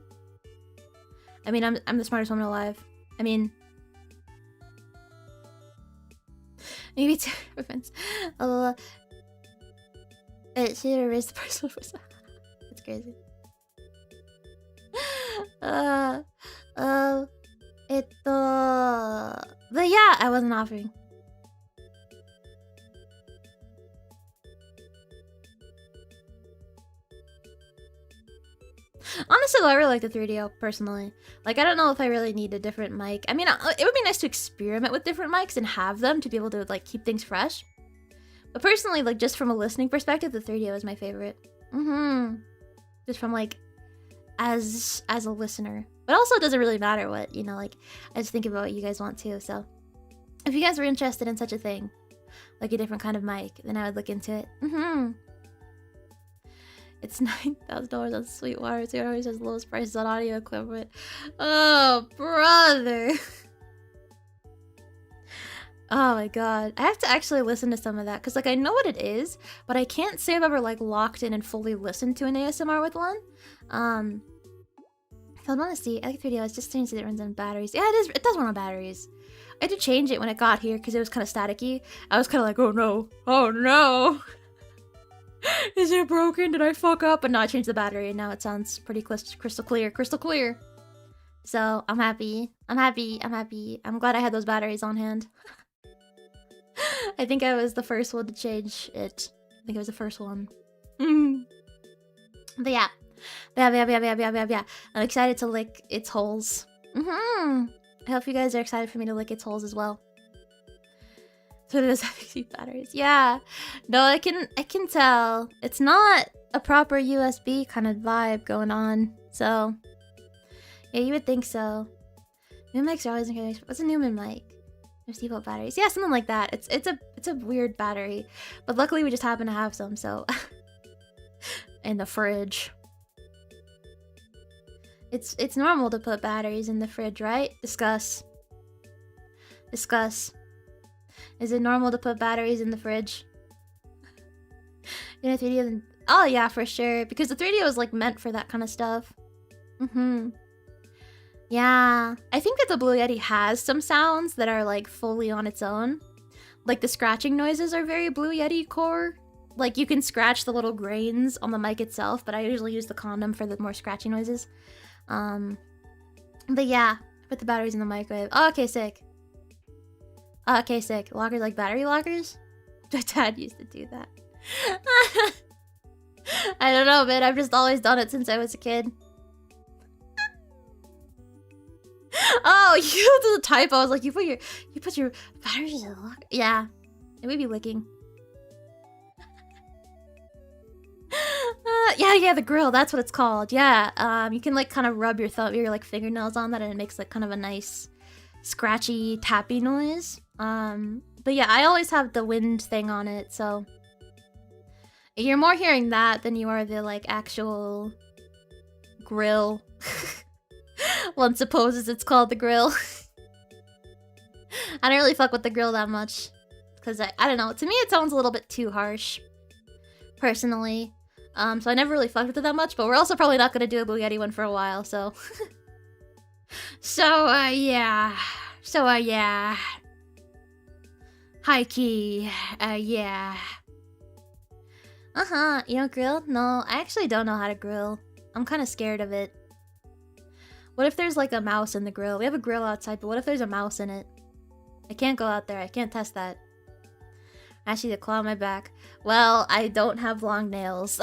I mean, I'm the smartest woman alive. I mean, maybe it's offense. It should have raised the personal voice. That's crazy. But yeah, I wasn't offering. Honestly, though, I really like the 3DO, personally. Like, I don't know if I really need a different mic. I mean, it would be nice to experiment with different mics and have them to be able to, like, keep things fresh. But personally, like, just from a listening perspective, the 3DO is my favorite. Just from, like, as a listener. But also, it doesn't really matter what, you know, like, I just think about what you guys want, too, so. If you guys were interested in such a thing, like a different kind of mic, then I would look into it. It's $9,000 on Sweetwater. Sweetwater has the lowest prices on audio equipment. Oh, brother. Oh my god. I have to actually listen to some of that, because, like, I know what it is, but I can't say I've ever, like, locked in and fully listened to an ASMR with one. If I want to see, I like 3DO, it's just strange that it runs on batteries. Yeah, it does run on batteries. I had to change it when it got here, because it was kind of staticky. I was kind of like, oh no. Oh no. Is it broken? Did I fuck up? But no, I changed the battery and now it sounds pretty crystal clear. Crystal clear. So, I'm happy. I'm happy. I'm happy. I'm glad I had those batteries on hand. I think I was the first one to change it. I think I was the first one. But yeah. Yeah. I'm excited to lick its holes. I hope you guys are excited for me to lick its holes as well. So it does have batteries. Yeah. No, I can tell. It's not a proper USB kind of vibe going on. So yeah, you would think so. New mics are always incredible. What's a Newman mic? There's default batteries. Yeah, something like that. It's a weird battery. But luckily we just happen to have some, so in the fridge. It's normal to put batteries in the fridge, right? Discuss. Is it normal to put batteries in the fridge? In a 3DO? Oh yeah, for sure. Because the 3DO is like meant for that kind of stuff. Yeah. I think that the Blue Yeti has some sounds that are like fully on its own. Like the scratching noises are very Blue Yeti core. Like you can scratch the little grains on the mic itself, but I usually use the condom for the more scratchy noises. But yeah, put the batteries in the microwave. Oh, okay, sick. Okay, sick. Lockers like battery lockers? My dad used to do that. I don't know, man. I've just always done it since I was a kid. Oh, you did the typo. I was like, you put your batteries in the locker. Yeah, it would be licking. Yeah, the grill. That's what it's called. Yeah, you can like kind of rub your like fingernails on that, and it makes like kind of a nice scratchy, tappy noise. But yeah, I always have the wind thing on it, so you're more hearing that than you are the like actual grill. One supposes it's called the grill. I don't really fuck with the grill that much, because I don't know. To me, it sounds a little bit too harsh, personally. So I never really fucked with it that much, but we're also probably not gonna do a Blue Yeti one for a while, so. Yeah. Yeah. High key. Yeah. You don't grill? No, I actually don't know how to grill. I'm kind of scared of it. What if there's like a mouse in the grill? We have a grill outside, but what if there's a mouse in it? I can't go out there. I can't test that. Ashie, the claw on my back. Well, I don't have long nails.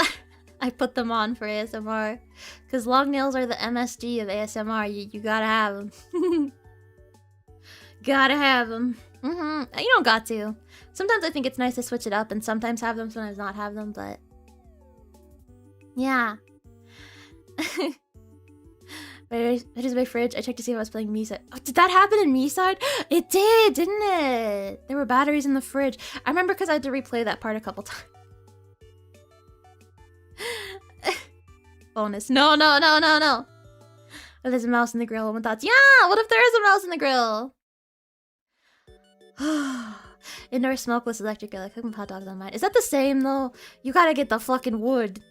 I put them on for ASMR. Because long nails are the MSG of ASMR. You gotta have them. Gotta have them. You don't got to. Sometimes I think it's nice to switch it up and sometimes have them, sometimes not have them, but... Yeah. Wait, is my fridge? I checked to see if I was playing Me Side. Oh, did that happen in Me Side? It did, didn't it? There were batteries in the fridge. I remember because I had to replay that part a couple times. Bonus. No. What if there's a mouse in the grill? What thoughts? Yeah! What if there is a mouse in the grill? Indoor smokeless electric grill. I cook hot dogs on mine. Is that the same though? You gotta get the fucking wood.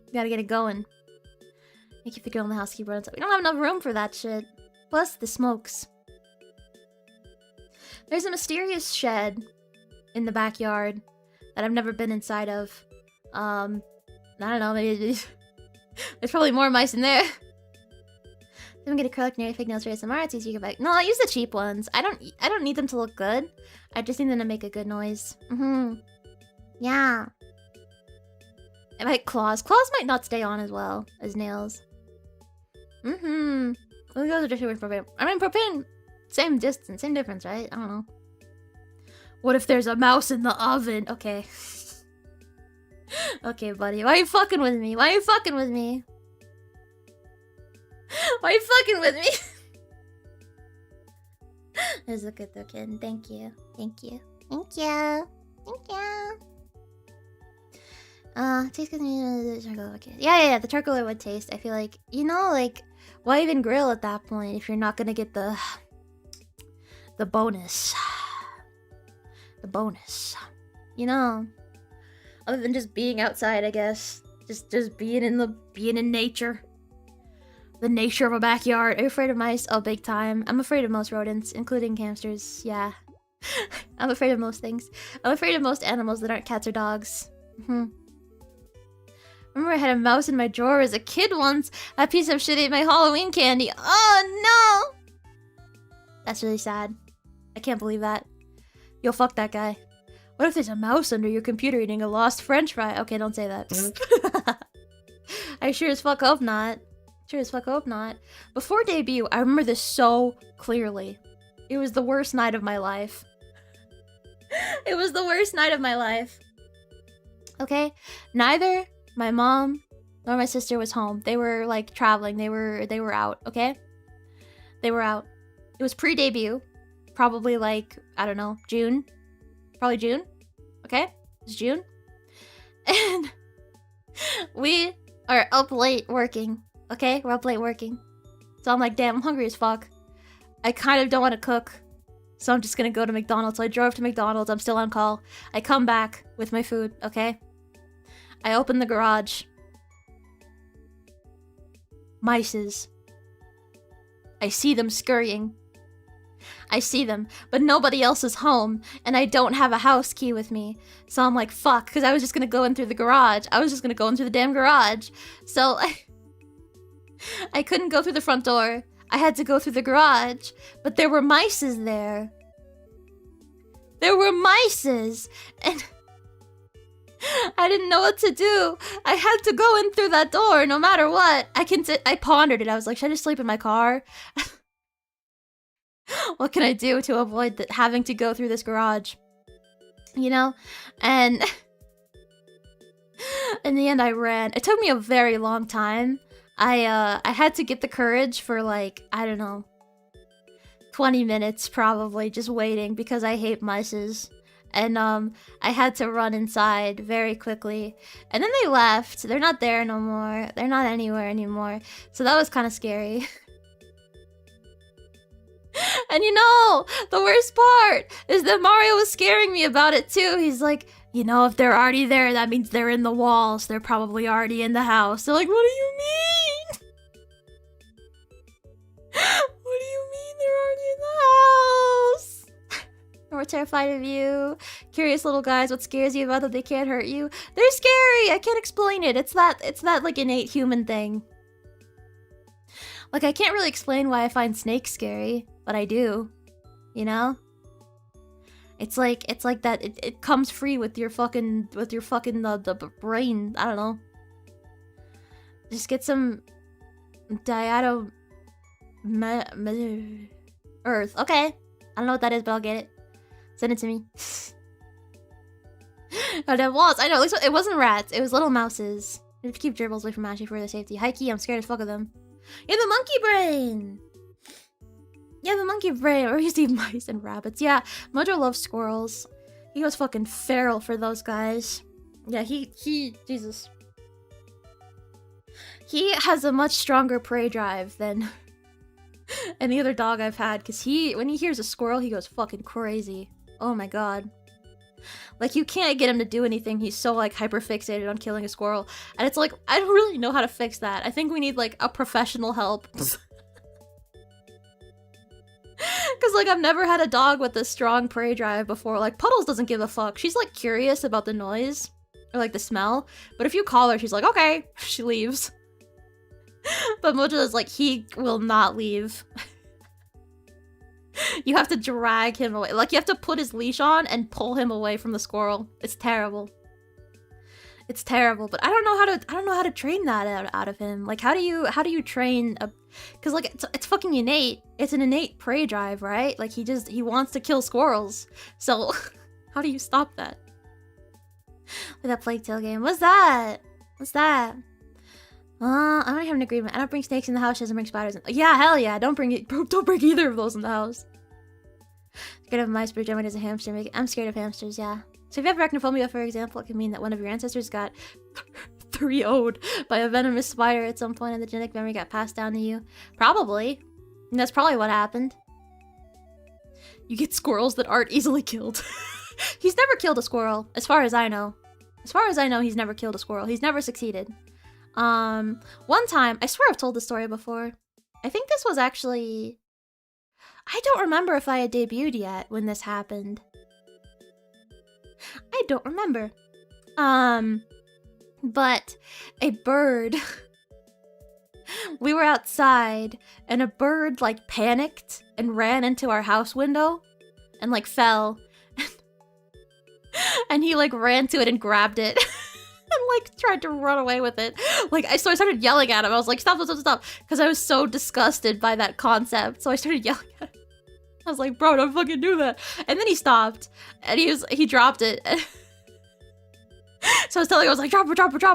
You gotta get it going. You keep the grill in the house, keep running. We don't have enough room for that shit. Plus the smokes. There's a mysterious shed in the backyard that I've never been inside of. I don't know, maybe there's probably more mice in there. Don't get acrylic near fake nails for ASMR. It's easy to get back. No, I use the cheap ones. I don't need them to look good. I just need them to make a good noise. Yeah. And like claws. Claws might not stay on as well as nails. I think those are just with propane. I mean, propane, same distance, same difference, right? I don't know. What if there's a mouse in the oven? Okay. Okay, buddy. Why are you fucking with me? Why are you fucking with me? Why are you fucking with me? This is a good token. Thank you. Thank you. Thank you. Thank you. Taste good. Okay. Yeah. The charcoal would taste. I feel like, you know, like, why even grill at that point if you're not gonna get the bonus? The bonus. You know. Other than just being outside, I guess. Just being in nature. The nature of a backyard. Are you afraid of mice? Oh, big time. I'm afraid of most rodents, including hamsters. Yeah. I'm afraid of most things. I'm afraid of most animals that aren't cats or dogs. Remember I had a mouse in my drawer as a kid once. That piece of shit ate my Halloween candy. Oh, no! That's really sad. I can't believe that. Yo, fuck that guy. What if there's a mouse under your computer eating a lost french fry? Okay, don't say that. I sure as fuck hope not. Sure as fuck hope not. Before debut, I remember this so clearly. It was the worst night of my life. It was the worst night of my life. Okay? Neither my mom nor my sister was home. They were like traveling. They were out, okay? They were out. It was pre-debut. Probably like, I don't know, June. Probably June. Okay? It was June. And we are up late working. Okay? We're up late working. So I'm like, damn, I'm hungry as fuck. I kind of don't want to cook. So I'm just gonna go to McDonald's. So I drove to McDonald's. I'm still on call. I come back with my food, okay? I open the garage. Mices. I see them scurrying. I see them, but nobody else is home, and I don't have a house key with me. So I'm like, fuck, because I was just gonna go in through the garage. I was just gonna go in through the damn garage. So I couldn't go through the front door. I had to go through the garage, but there were mices there. There were mices, and I didn't know what to do. I had to go in through that door no matter what. I pondered it. I was like, should I just sleep in my car? What can I do to avoid having to go through this garage? You know? And in the end, I ran. It took me a very long time. I had to get the courage for like, I don't know, 20 minutes probably, just waiting because I hate mices. And I had to run inside very quickly. And then they left. They're not there no more. They're not anywhere anymore. So that was kind of scary. And you know, the worst part is that Mario was scaring me about it too. He's like, you know, if they're already there, that means they're in the walls. They're probably already in the house. They're like, what do you mean? What do you mean they're already in the house? We're terrified of you. Curious little guys, what scares you about that they can't hurt you? They're scary. I can't explain it. It's that like innate human thing. Like, I can't really explain why I find snakes scary, but I do. You know? It's like that. It comes free with your fucking the brain. I don't know. Just get some diato earth. Okay, I don't know what that is, but I'll get it. Send it to me. Oh, that was. I know. At least it wasn't rats. It was little mouses. You have to keep gerbils away from Ashie for their safety. Hikey, I'm scared as fuck of them. You have a monkey brain. You have a monkey brain. Or you see mice and rabbits. Yeah, Mojo loves squirrels. He goes fucking feral for those guys. Yeah, he Jesus. He has a much stronger prey drive than any other dog I've had. Because when he hears a squirrel, he goes fucking crazy. Oh my god. Like, you can't get him to do anything. He's so, like, hyper-fixated on killing a squirrel. And it's like, I don't really know how to fix that. I think we need, like, a professional help. Because, like, I've never had a dog with a strong prey drive before. Like, Puddles doesn't give a fuck. She's, like, curious about the noise. Or, like, the smell. But if you call her, she's like, okay. She leaves. But Mojo is like, he will not leave. You have to drag him away. Like, you have to put his leash on and pull him away from the squirrel. It's terrible. It's terrible. But I don't know how to train that out of him. Like, how do you train a... Because, like, it's fucking innate. It's an innate prey drive, right? Like, he wants to kill squirrels. So, how do you stop that? With that Plague Tale game. What's that? What's that? I don't have an agreement. I don't bring snakes in the house. She doesn't bring spiders in. Yeah, hell yeah. Don't bring either of those in the house. Scared of mice, but Gemini is a hamster. I'm scared of hamsters, yeah. So if you have arachnophobia, for example, it can mean that one of your ancestors got 3-0'd by a venomous spider at some point and the genetic memory got passed down to you. Probably. And that's probably what happened. You get squirrels that aren't easily killed. He's never killed a squirrel, as far as I know. As far as I know, he's never killed a squirrel. He's never succeeded. One time, I swear I've told this story before. I think this was actually... I don't remember if I had debuted yet when this happened. I don't remember. But a bird... We were outside, and a bird, like, panicked and ran into our house window and, like, fell. And he, like, ran to it and grabbed it. And, like, tried to run away with it. Like, so I started yelling at him. I was like, stop. Because I was so disgusted by that concept. So I started yelling at him. I was like, bro, don't fucking do that. And then he stopped. And he dropped it. So I was telling him, I was like, drop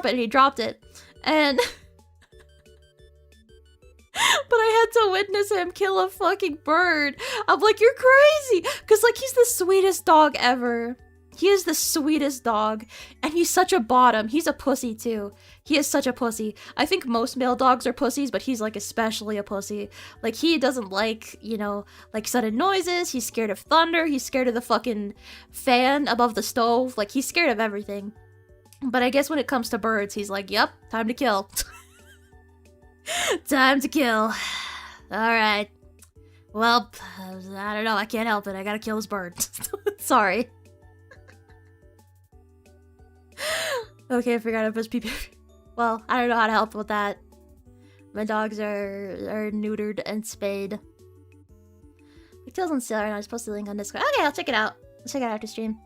it. And he dropped it. And... But I had to witness him kill a fucking bird. I'm like, you're crazy. Because, like, he's the sweetest dog ever. He is the sweetest dog. And he's such a bottom. He's a pussy, too. He is such a pussy. I think most male dogs are pussies, but he's, like, especially a pussy. Like, he doesn't like, you know, like, sudden noises. He's scared of thunder. He's scared of the fucking fan above the stove. Like, he's scared of everything. But I guess when it comes to birds, he's like, yep, time to kill. Time to kill. Alright. Well, I don't know. I can't help it. I gotta kill this bird. Sorry. Okay, I forgot it was PP. Well, I don't know how to help with that. My dogs are neutered and spayed. Pigtails on sale right now. I'm supposed to link on Discord. Okay, I'll check it out. I'll check it out after stream.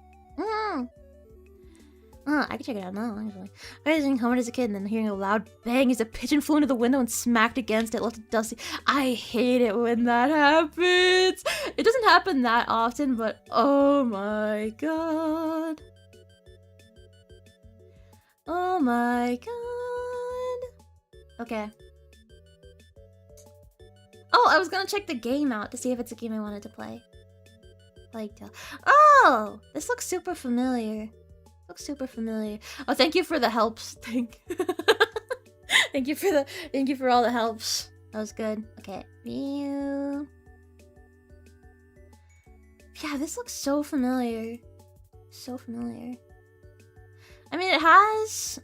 I can check it out now, actually. I was in home as a kid and then hearing a loud bang as a pigeon flew into the window and smacked against it, left it dusty. I hate it when that happens. It doesn't happen that often, but oh my god. Oh my god. Okay. Oh, I was gonna check the game out to see if it's a game I wanted to play. Like, oh, this looks super familiar. Looks super familiar. Oh, thank you for the helps. Thank you for all the helps. That was good. Okay. Yeah, this looks so familiar. So familiar. I mean, it has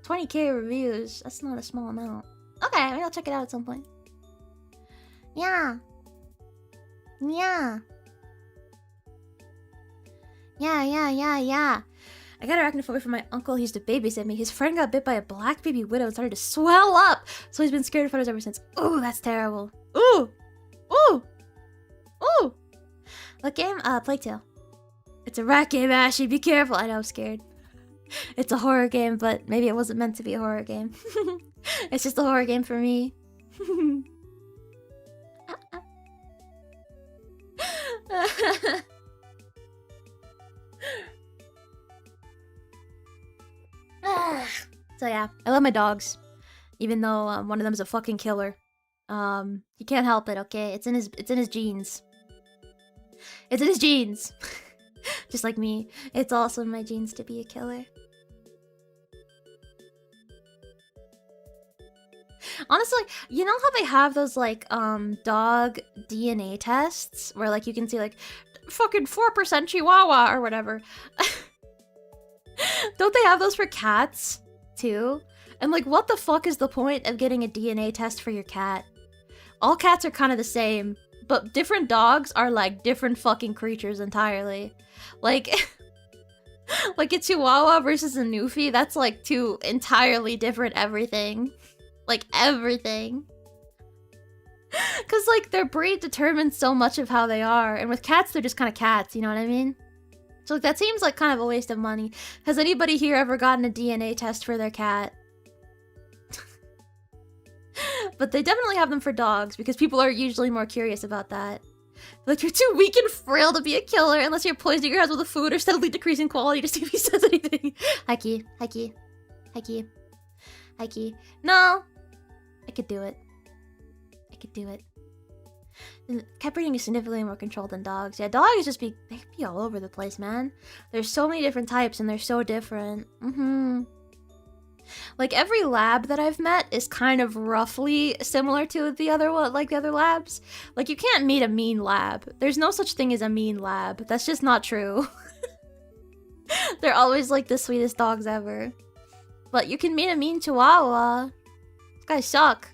20k reviews. That's not a small amount. Okay, maybe I'll check it out at some point. Yeah. I got arachnophobia from my uncle. He used to babysit me. His friend got bit by a black baby widow and started to swell up. So he's been scared of spiders ever since. Ooh, that's terrible. Ooh. What game? Plague Tale. It's a rat game, Ashie. Be careful. I know, I'm scared. It's a horror game, but maybe it wasn't meant to be a horror game. It's just a horror game for me. So yeah, I love my dogs, even though one of them is a fucking killer. He can't help it. Okay, it's in his genes. It's in his genes. Just like me, it's also in my genes to be a killer. Honestly, you know how they have those like dog DNA tests where like you can see like fucking 4% Chihuahua or whatever. Don't they have those for cats too? And like, what the fuck is the point of getting a DNA test for your cat? All cats are kind of the same, but different dogs are like different fucking creatures entirely. Like, like a Chihuahua versus a Newfie, that's like two entirely different everything. Like, everything. Because, like, their breed determines so much of how they are. And with cats, they're just kind of cats, you know what I mean? So, like, that seems like kind of a waste of money. Has anybody here ever gotten a DNA test for their cat? But they definitely have them for dogs, because people are usually more curious about that. Like, you're too weak and frail to be a killer unless you're poisoning your house with food or steadily decreasing quality to see if he says anything. Hikey, hikey, hikey, hikey. No! I could do it. I could do it. Cat breeding is significantly more controlled than dogs. Yeah, dogs just they be all over the place, man. There's so many different types and they're so different. Like every lab that I've met is kind of roughly similar to the other one, like the other labs. Like you can't meet a mean lab. There's no such thing as a mean lab. That's just not true. They're always like the sweetest dogs ever. But you can meet a mean Chihuahua. Guys suck.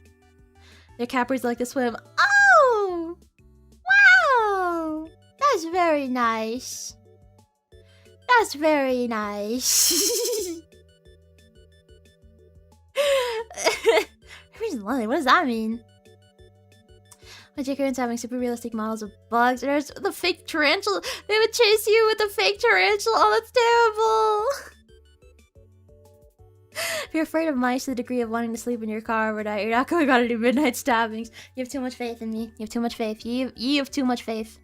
Their cat breeds like to swim. Oh! Wow! That's very nice. That's very nice. What does that mean? My Jackarins having super realistic models of bugs. There's the fake tarantula. They would chase you with the fake tarantula. Oh, that's terrible. If you're afraid of mice to the degree of wanting to sleep in your car overnight, you're not going on to do midnight stabbings. You have too much faith in me. You have too much faith. You have too much faith.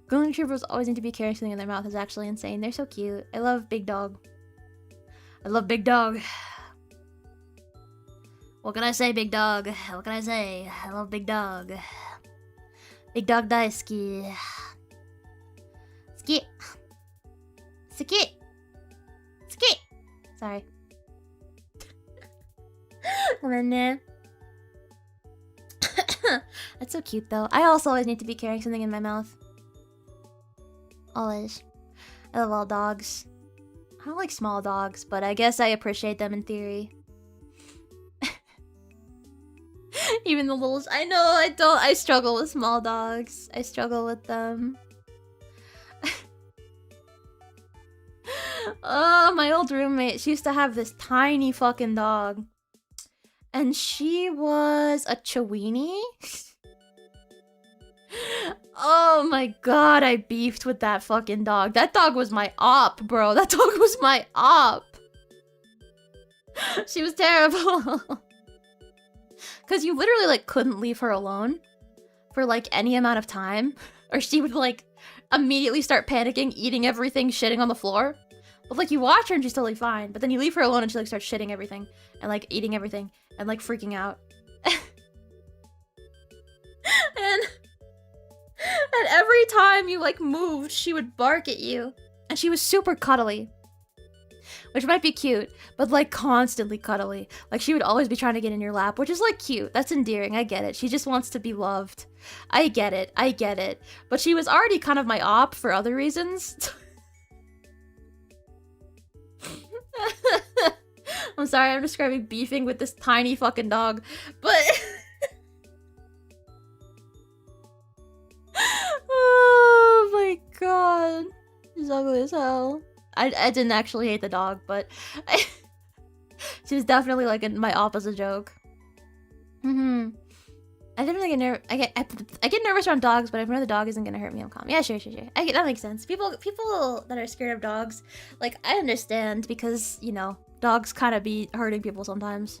Golden retrievers always need to be carrying something in their mouth is actually insane. They're so cute. I love Big Dog. I love Big Dog. What can I say, Big Dog? What can I say? I love Big Dog. Big Dog daisuki. Ski. Ski. Ski. Sorry. That's so cute though. I also always need to be carrying something in my mouth. Always. I love all dogs. I don't like small dogs, but I guess I appreciate them in theory. Even the littles. I know, I struggle with small dogs. I struggle with them. Oh, my old roommate, she used to have this tiny fucking dog. And she was a Chiweenie. Oh my god, I beefed with that fucking dog. That dog was my op, bro. That dog was my op. She was terrible. Because you literally, like, couldn't leave her alone for, like, any amount of time. Or she would, like, immediately start panicking, eating everything, shitting on the floor. But, like, you watch her and she's totally fine. But then you leave her alone and she, like, starts shitting everything. And, like, eating everything. And, like, freaking out. And every time you, like, moved, she would bark at you. And she was super cuddly. Which might be cute, but, like, constantly cuddly. Like, she would always be trying to get in your lap, which is, like, cute. That's endearing. I get it. She just wants to be loved. I get it. I get it. But she was already kind of my op for other reasons. I'm sorry, I'm describing beefing with this tiny fucking dog, but... Oh my god. She's ugly as hell. I didn't actually hate the dog, but... she was definitely like my op as a joke. I definitely get nervous. I get nervous around dogs, but if I know the dog isn't gonna hurt me, I'm calm. Yeah, sure. That makes sense. People that are scared of dogs, like, I understand because, you know, dogs kind of be hurting people sometimes.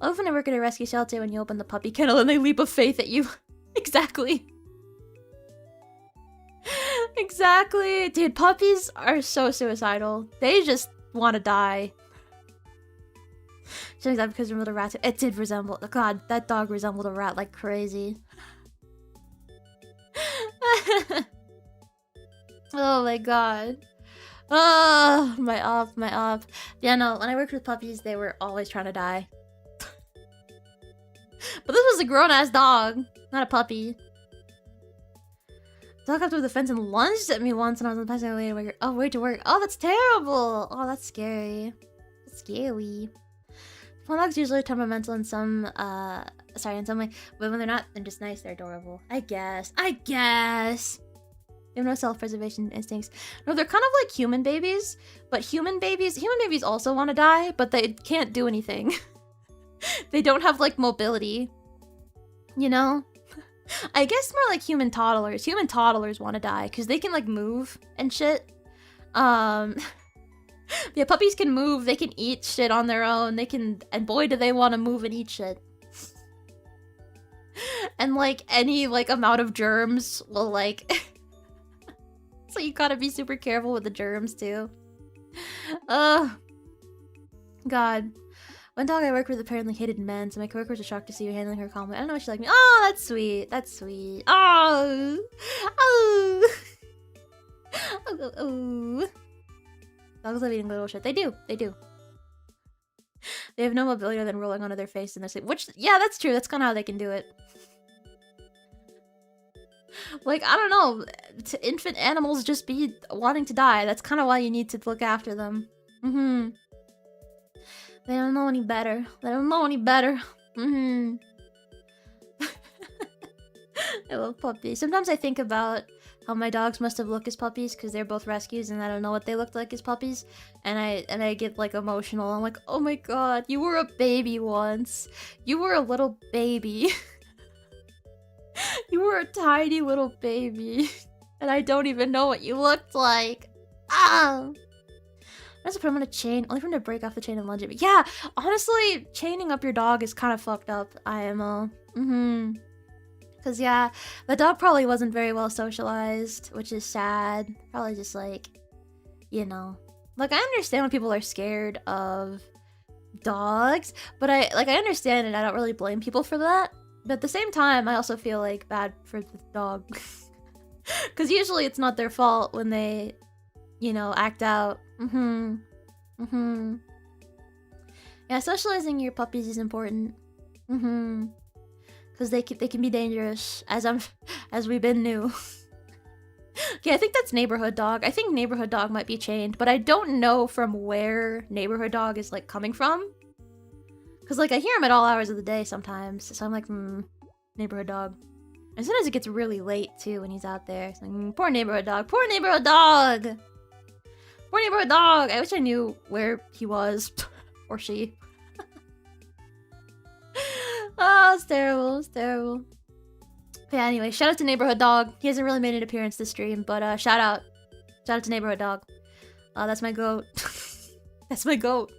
I often work at a rescue shelter when you open the puppy kennel and they leap of faith at you. Exactly. Exactly. Dude, puppies are so suicidal. They just want to die. Showing that because remember the rat. It did resemble. God, that dog resembled a rat like crazy. Oh my god. Oh, my op. Yeah, no, when I worked with puppies, they were always trying to die. But this was a grown-ass dog, not a puppy. Dog hopped over the fence and lunged at me once when I was on the passing way to work. Oh, that's terrible. Oh, that's scary. That's scary. Well, dogs usually temperamental in some way, but when they're not, they're just nice. They're adorable. I guess. They have no self-preservation instincts. No, they're kind of like human babies, but human babies also want to die, but they can't do anything. They don't have, like, mobility. You know? I guess more like human toddlers. Human toddlers want to die, because they can, like, move and shit. Yeah, puppies can move, they can eat shit on their own, and boy do they want to move and eat shit. And, like, any, like, amount of germs will, like... So you gotta be super careful with the germs, too. God. One dog I worked with apparently hated men, so my coworkers were shocked to see her handling her calmly. I don't know if she liked me. Oh, that's sweet. That's sweet. Oh. Dogs love eating little shit. They do. They have no mobility other than rolling onto their face in their sleep. Which, yeah, that's true. That's kind of how they can do it. Like, I don't know. Infant animals just be wanting to die. That's kind of why you need to look after them. They don't know any better. I love puppies. Sometimes I think about how my dogs must have looked as puppies because they're both rescues and I don't know what they looked like as puppies, and I get like emotional. I'm like, oh my god, you were a baby once. You were a little baby. You were a tiny little baby, and I don't even know what you looked like. I have to put him on a chain, only for him to break off the chain and lunge at me. Yeah, honestly, chaining up your dog is kind of fucked up, IMO. Because, yeah, the dog probably wasn't very well socialized, which is sad. Probably just, like, you know. Like, I understand when people are scared of dogs, but I understand and I don't really blame people for that. But at the same time, I also feel, like, bad for the dog. Because usually it's not their fault when they, you know, act out. Yeah, socializing your puppies is important. Because they can be dangerous, as we've been new. Okay, I think that's Neighborhood Dog. I think Neighborhood Dog might be chained, but I don't know from where Neighborhood Dog is, like, coming from. Because, like, I hear him at all hours of the day sometimes, so I'm like, Neighborhood Dog. And sometimes it gets really late, too, when he's out there. It's like, poor Neighborhood Dog. Poor Neighborhood Dog! Poor Neighborhood Dog! I wish I knew where he was. Or she. Oh, it's terrible. It's terrible. But yeah, anyway, shout out to Neighborhood Dog. He hasn't really made an appearance this stream, but shout out. Shout out to Neighborhood Dog. That's my goat. That's my goat.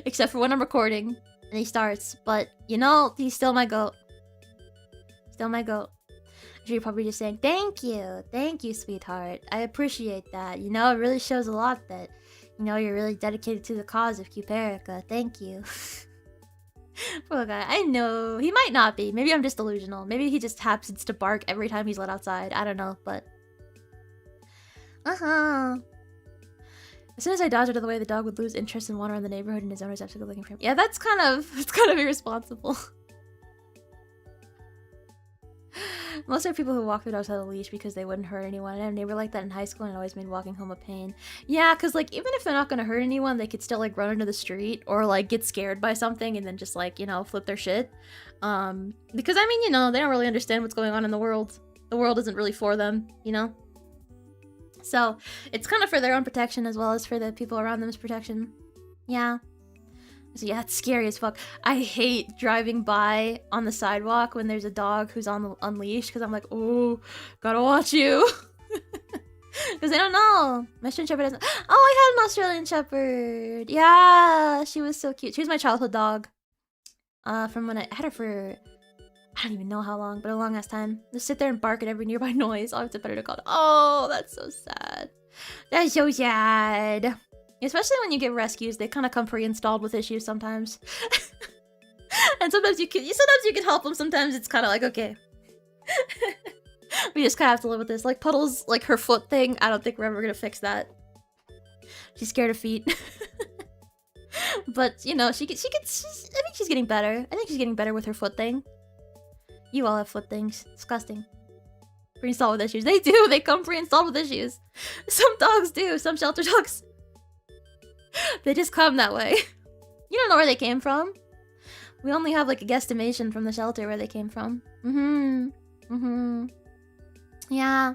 Except for when I'm recording and he starts. But, you know, he's still my goat. Still my goat. I'm sure you're probably just saying, thank you, sweetheart. I appreciate that. You know, it really shows a lot that, you know, you're really dedicated to the cause of Keep Erica. Thank you. Poor guy. I know. He might not be. Maybe I'm just delusional. Maybe he just happens to bark every time he's let outside. I don't know, but... As soon as I dodged out of the way, the dog would lose interest and wander in the neighborhood and his owners have to go looking for him. Yeah, it's kind of irresponsible. Most are people who walk their dogs without a leash because they wouldn't hurt anyone. I had a neighbor like that in high school and it always made walking home a pain. Yeah, because, like, even if they're not going to hurt anyone, they could still, like, run into the street or, like, get scared by something and then just, like, you know, flip their shit. Because, I mean, you know, they don't really understand what's going on in the world. The world isn't really for them, you know? So, it's kind of for their own protection as well as for the people around them's protection. Yeah. So yeah, it's scary as fuck. I hate driving by on the sidewalk when there's a dog who's on leash, because I'm like, oh, gotta watch you. Because I don't know. My Australian Shepherd doesn't. Oh, I had an Australian Shepherd. Yeah, she was so cute. She was my childhood dog. From when I had her for, I don't even know how long, but a long ass time. Just sit there and bark at every nearby noise. I'll have to put her to call. Oh, that's so sad. That's so sad. Especially when you get rescues, they kind of come pre-installed with issues sometimes. And sometimes you can help them. Sometimes it's kind of like, okay. We just kind of have to live with this. Like Puddles, like her foot thing. I don't think we're ever gonna fix that. She's scared of feet. But you know, I think she's getting better. I think she's getting better with her foot thing. You all have foot things. Disgusting. Pre-installed with issues. They do. They come pre-installed with issues. Some dogs do. Some shelter dogs. They just come that way. You don't know where they came from. We only have like a guesstimation from the shelter where they came from. Yeah.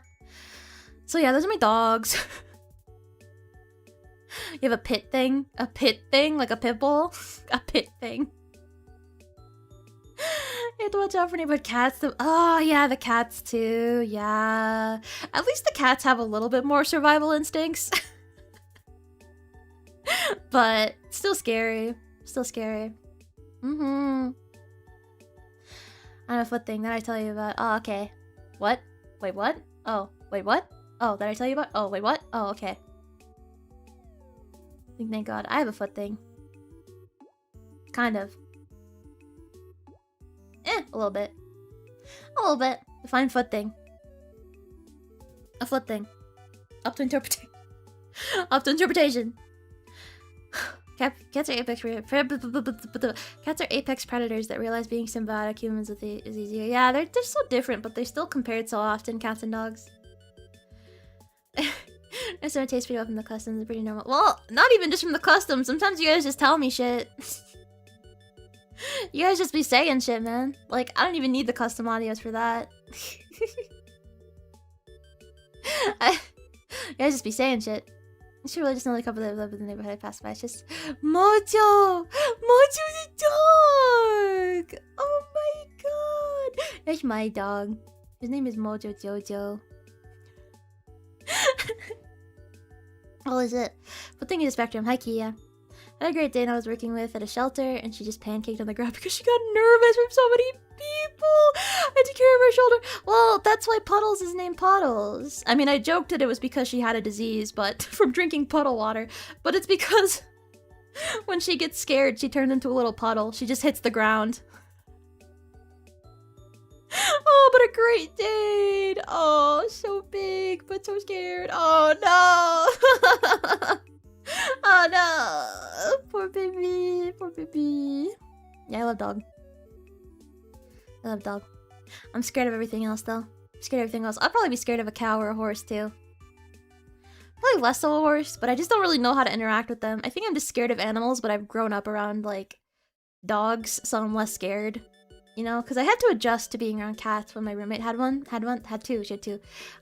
So yeah, those are my dogs. You have a pit thing? A pit thing? Like a pit bull? A pit thing. You have to watch out for any cats. Oh yeah, the cats too. Yeah. At least the cats have a little bit more survival instincts. But still scary. Still scary. I have a foot thing that I tell you about. Oh, okay. What? Wait, what? Oh, wait, what? Oh, did I tell you about? Oh, wait, what? Oh, okay. Thank God. I have a foot thing. Kind of. A little bit. A little bit. Define foot thing. A foot thing. Up to interpretation. Up to interpretation. Cats are apex predators that realize being symbiotic humans is easier. Yeah, they're so different, but they're still compared so often, cats and dogs. There's no taste pretty well from the customs, pretty normal. Well, not even just from the customs. Sometimes you guys just tell me shit. You guys just be saying shit, man. Like, I don't even need the custom audios for that. You guys just be saying shit. I should really just know a couple that live in the neighborhood I passed by. It's just Mojo! Mojo's a dog! Oh my god! That's my dog. His name is Mojo Jojo. Holy shit. But thank you to Spectrum. Hi Kia. I had a great day and I was working with at a shelter and she just pancaked on the ground because she got nervous from so many people. I had to carry her shoulder. Well, that's why Puddles is named Puddles. I mean, I joked that it was because she had a disease, but from drinking puddle water. But it's because when she gets scared, she turns into a little puddle. She just hits the ground. Oh, but a Great Dane. Oh, so big, but so scared. Oh, no. Oh, no. Poor baby. Poor baby. Yeah, I love dog. I love dog. I'm scared of everything else, though. I'm scared of everything else. I'll probably be scared of a cow or a horse, too. Probably less of a horse, but I just don't really know how to interact with them. I think I'm just scared of animals, but I've grown up around, like, dogs, so I'm less scared. You know, because I had to adjust to being around cats when my roommate had two. She had two.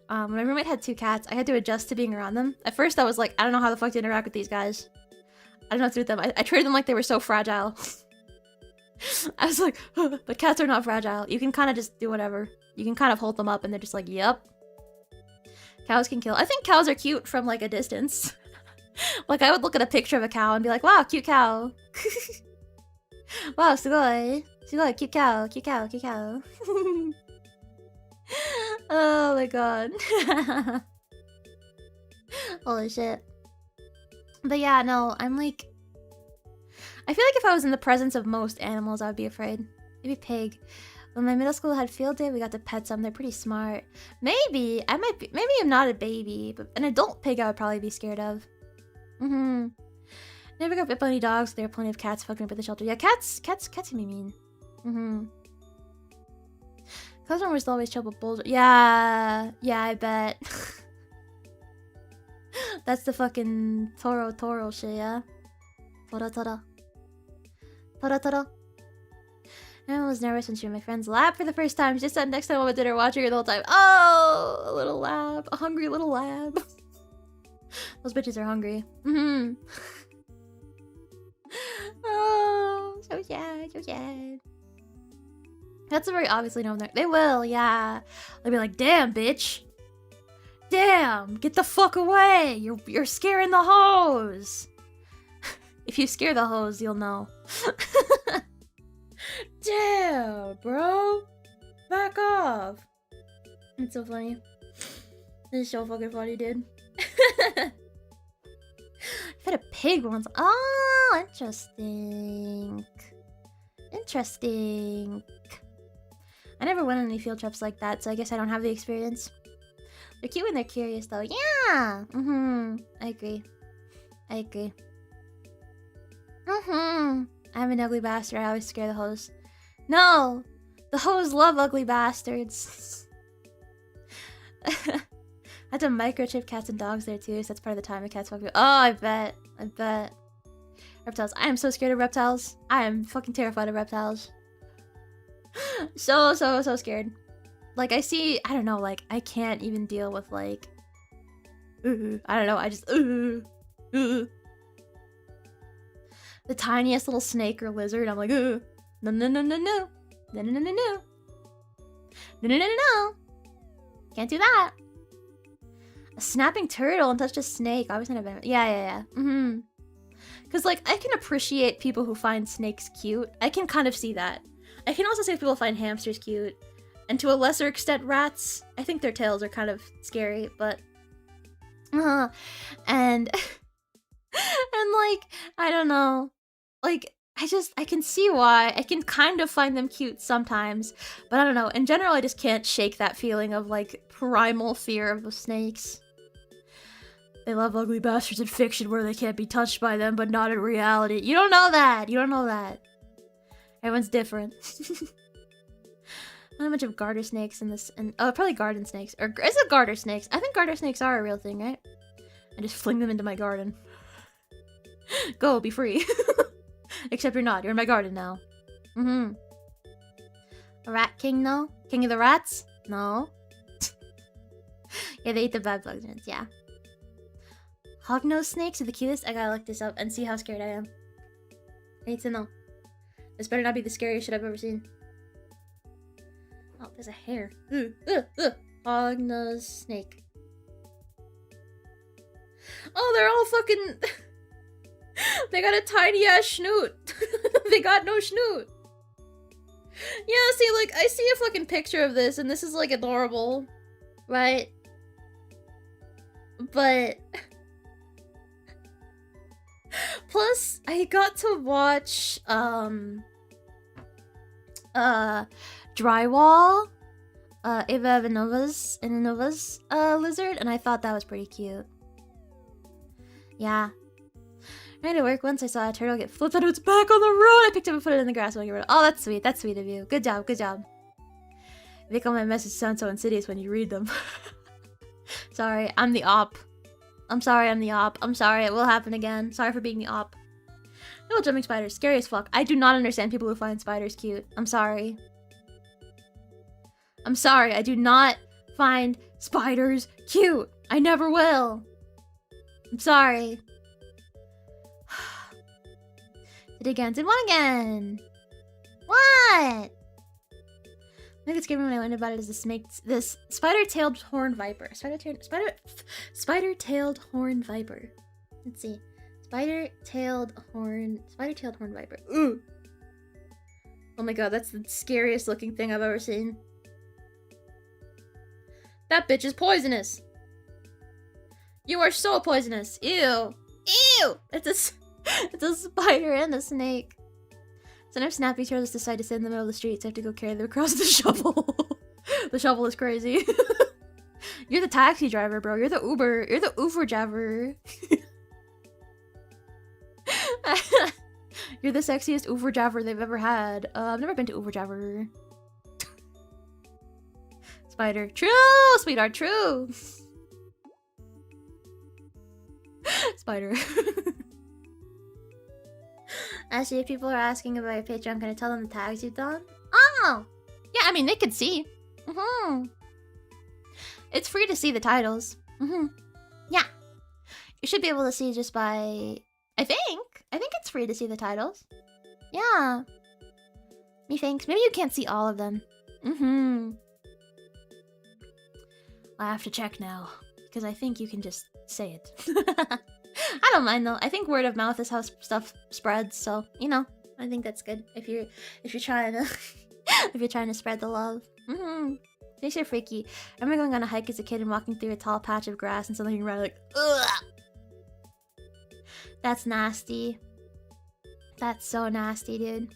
When my roommate had two cats, I had to adjust to being around them. At first, I was like, I don't know how the fuck to interact with these guys. I don't know what to do with them. I treated them like they were so fragile. I was like, but cats are not fragile. You can kind of just do whatever. You can kind of hold them up and they're just like, yep. Cows can kill. I think cows are cute from like a distance. Like I would look at a picture of a cow and be like, wow, cute cow. Wow, sugoi. Sugoi, cute cow, cute cow, cute cow. Oh my god. Holy shit. But yeah, no, I'm like... I feel like if I was in the presence of most animals, I would be afraid. Maybe pig. When my middle school had field day, we got to pet some. They're pretty smart. Maybe. I might be... Maybe I'm not a baby, but an adult pig I would probably be scared of. Never got bit by any dogs. There are plenty of cats fucking up at the shelter. Yeah, cats can be mean. Cousin was always chill with bulls. Yeah, I bet. That's the fucking Toro shit, yeah? Toro. Everyone was nervous when she was my friend's lab for the first time. She just sat next to him at dinner watching her the whole time. Oh, a little lab. A hungry little lab. Those bitches are hungry. Oh, So sad, so sad. That's a very obviously known there. They will, yeah. They'll be like, damn, bitch. Damn, get the fuck away. You're scaring the hoes. If you scare the hoes, you'll know. Damn, bro. Back off. It's so funny. This is so fucking funny, dude. I've had a pig once. Oh, interesting. Interesting. I never went on any field trips like that, so I guess I don't have the experience. They're cute when they're curious, though. Yeah! I agree. I agree. I'm an ugly bastard. I always scare the hoes. No! The hoes love ugly bastards. I had to microchip cats and dogs there, too, so that's part of the time the cats fuck me. Oh, I bet. I bet. Reptiles. I am so scared of reptiles. I am fucking terrified of reptiles. So scared. Like, I don't know, like, I can't even deal with, like, I don't know, I just, the tiniest little snake or lizard, I'm like, no, no, no, no, no, no, no, no, no, no, no, no, no, no, no, can't do that. A snapping turtle and touch a snake, obviously not been, yeah, because, like, I can appreciate people who find snakes cute. I can kind of see that. I can also see if people find hamsters cute. And to a lesser extent, rats. I think their tails are kind of scary, but... and... and, like, I don't know. Like, I can see why. I can kind of find them cute sometimes. But I don't know. In general, I just can't shake that feeling of, like, primal fear of the snakes. They love ugly bastards in fiction where they can't be touched by them, but not in reality. You don't know that! You don't know that. Everyone's different. Not a bunch of garter snakes in this, and oh, probably garden snakes. Or is it garter snakes? I think garter snakes are a real thing, right? I just fling them into my garden. Go, be free. Except you're not. You're in my garden now. A rat king, no? King of the rats? No. Yeah, they eat the bad bugs. Yeah. Hognose snakes are the cutest. I gotta look this up and see how scared I am. I need to know. This better not be the scariest shit I've ever seen. Oh, there's a hair. Hognose snake. Oh, they're all fucking... They got a tiny ass snoot. They got no snoot. Yeah, see, like, I see a fucking picture of this, and this is, like, adorable. Right? But... Plus, I got to watch, Drywall, Eva Ivanova's lizard, and I thought that was pretty cute. Yeah. I had to work once, I saw a turtle get flipped out of its back on the road. I picked it up and put it in the grass. Oh, that's sweet. That's sweet of you. Good job, good job. Make all my messages sound so insidious when you read them. Sorry, I'm the op. I'm sorry, I'm the op. I'm sorry, it will happen again. Sorry for being the op. No jumping spiders. Scary as fuck. I do not understand people who find spiders cute. I'm sorry. I'm sorry, I do not find spiders cute. I never will. I'm sorry. Did it again. Did one again. What? I think it's scary when I learned about it is this spider-tailed horned viper. Spider-tailed horned viper. Let's see. Spider-tailed horned viper. Ooh. Oh my god, that's the scariest looking thing I've ever seen. That bitch is poisonous. You are so poisonous. Ew. Ew. It's a spider and a snake. Sometimes snappy turtles decide to sit in the middle of the street, so I have to go carry them across the shovel. The shovel is crazy. You're the taxi driver, bro. You're the Uber. You're the Uber driver. You're the sexiest Uber driver they've ever had. I've never been to Uber driver. Spider. True, sweetheart. True. Spider. Actually, if people are asking about your Patreon, can I tell them the tags you've done? Oh! Yeah, I mean, they could see. It's free to see the titles. Yeah. You should be able to see just by... I think it's free to see the titles. Yeah. Methinks. Maybe you can't see all of them. I have to check now. Because I think you can just say it. I don't mind though. I think word of mouth is how stuff spreads, so you know, I think that's good if you're trying to if you're trying to spread the love. Makes you freaky. I remember going on a hike as a kid and walking through a tall patch of grass and something right like, ugh. That's nasty. That's so nasty, dude.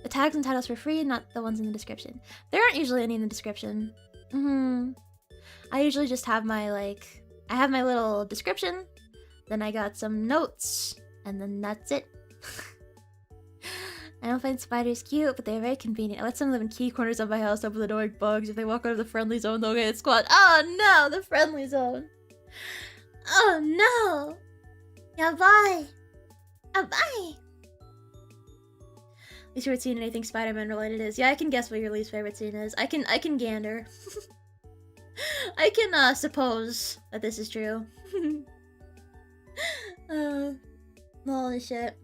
The tags and titles for free, not the ones in the description. There aren't usually any in the description. I usually just have my I have my little description. Then I got some notes, and then that's it. I don't find spiders cute, but they're very convenient. I let some live in key corners of my house, open the door like bugs. If they walk out of the friendly zone, they'll get squat. Oh no, the friendly zone. Oh no. Yeah, bye. Bye. Least favorite scene anything Spider-Man related is. Yeah, I can guess what your least favorite scene is. I can gander. I can suppose that this is true. Holy shit.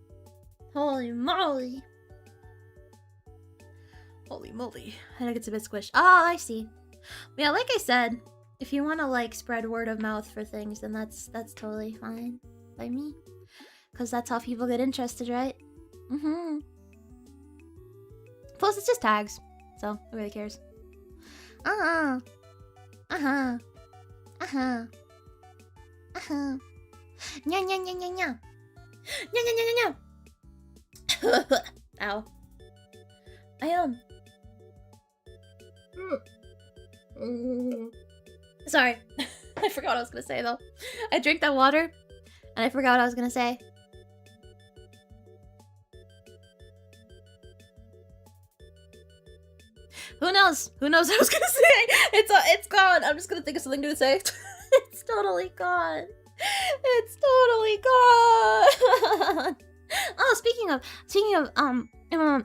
Holy moly. Holy moly. I think it's a bit squished. Oh, I see. Yeah, like I said, if you want to spread word of mouth for things, then that's totally fine by me. Because that's how people get interested, right? Plus, it's just tags. So, who really cares? Nya, nya, nya, nya, nya. Nya, nya, nya, nya, nya. Ow. I am. Sorry. I forgot what I was gonna say, though. I drank that water, and I forgot what I was gonna say. Who knows? Who knows what I was gonna say? It's gone. I'm just gonna think of something to say. It's totally gone. It's totally gone. Oh, speaking of,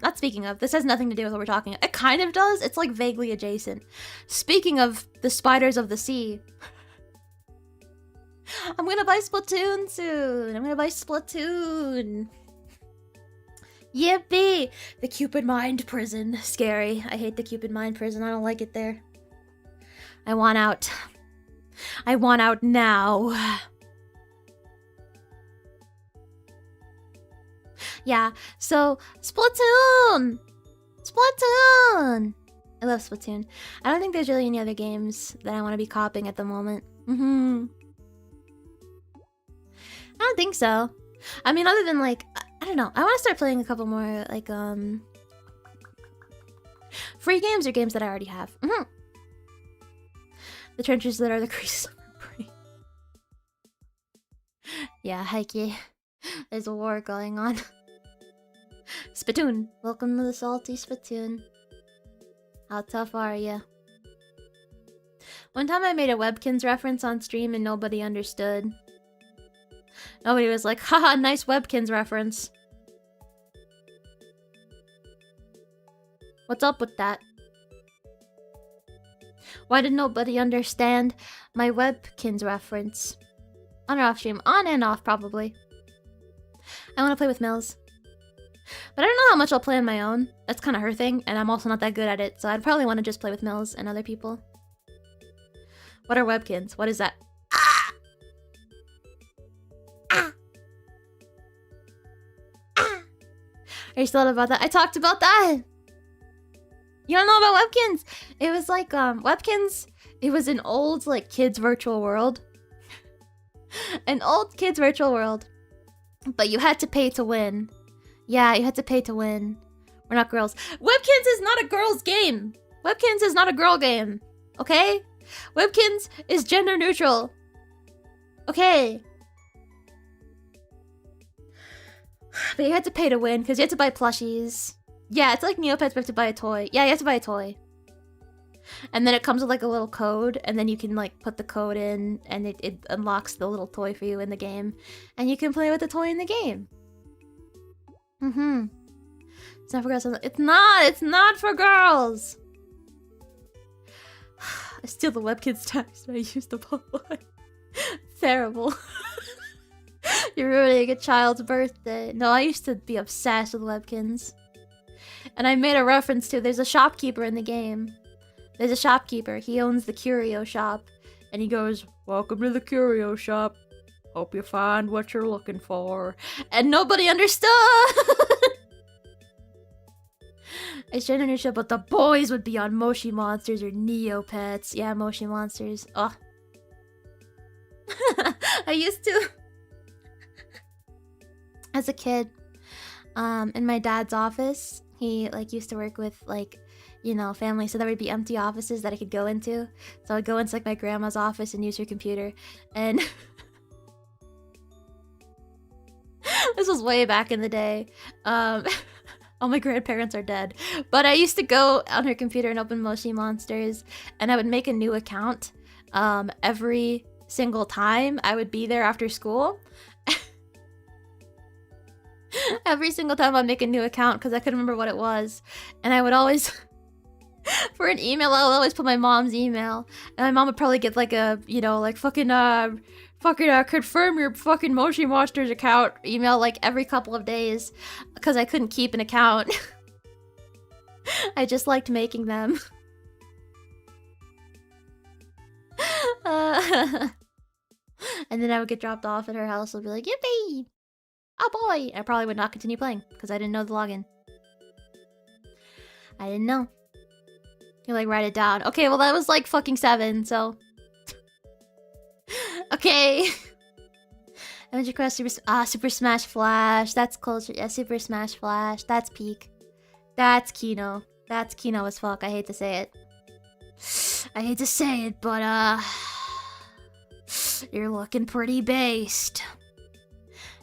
not speaking of, this has nothing to do with what we're talking about. It kind of does. It's vaguely adjacent. Speaking of the spiders of the sea, I'm gonna buy Splatoon soon. I'm gonna buy Splatoon. Yippee! The Cupid Mind Prison. Scary. I hate the Cupid Mind Prison. I don't like it there. I want out. I want out now. Yeah, so Splatoon! Splatoon! I love Splatoon. I don't think there's really any other games that I want to be copying at the moment. I don't think so. I mean, other than I don't know. I want to start playing a couple more free games or games that I already have. The trenches that are the creases of my brain. Yeah, Heike. There's a war going on. Spittoon. Welcome to the salty Spittoon. How tough are ya? One time I made a Webkins reference on stream and nobody understood. Nobody was like, haha, nice Webkins reference. What's up with that? Why did nobody understand my Webkins reference? On or off stream? On and off, probably. I want to play with Milz. But I don't know how much I'll play on my own. That's kind of her thing, and I'm also not that good at it, so I'd probably want to just play with Milz and other people. What are Webkins? What is that? Ah! Ah! Ah! Are you still about that? I talked about that! You don't know about Webkins? It was Webkins, it was an old, kids' virtual world. An old kids' virtual world. But you had to pay to win. Yeah, you had to pay to win. We're not girls. Webkins is not a girl's game! Webkins is not a girl game. Okay? Webkins is gender neutral. Okay. But you had to pay to win, because you had to buy plushies. Yeah, it's like Neopets, but you have to buy a toy. Yeah, you have to buy a toy. And then it comes with a little code, and then you can put the code in, and it unlocks the little toy for you in the game. And you can play with the toy in the game. It's not for girls. It's not for girls! I steal the Webkins tags and I use the ball line. Terrible. You're ruining a child's birthday. No, I used to be obsessed with Webkins. And I made a reference to, there's a shopkeeper in the game. There's a shopkeeper. He owns the curio shop. And he goes, "Welcome to the curio shop. Hope you find what you're looking for." And nobody understood! I shared on your show, but the boys would be on Moshi Monsters or Neopets. Yeah, Moshi Monsters. Oh. I used to... As a kid, in my dad's office, he, like, used to work with, like, you know, family, so there would be empty offices that I could go into. So I'd go into, like, my grandma's office and use her computer, and... This was way back in the day. All my grandparents are dead. But I used to go on her computer and open Moshi Monsters, and I would make a new account every single time I would be there after school. Every single time I'd make a new account because I couldn't remember what it was. And I would always... For an email, I would always put my mom's email. And my mom would probably get like a, you know, like fucking confirm your fucking Moshi Monsters account email like every couple of days. Because I couldn't keep an account. I just liked making them. And then I would get dropped off at her house and be like, "Yippee! Oh boy!" I probably would not continue playing because I didn't know the login. I didn't know. You like write it down. Okay, well that was like fucking 7, so. Okay. Adventure Quest Super Smash Flash. That's closer. Yeah, Super Smash Flash. That's peak. That's Kino. That's Kino as fuck. I hate to say it. I hate to say it, but you're looking pretty based.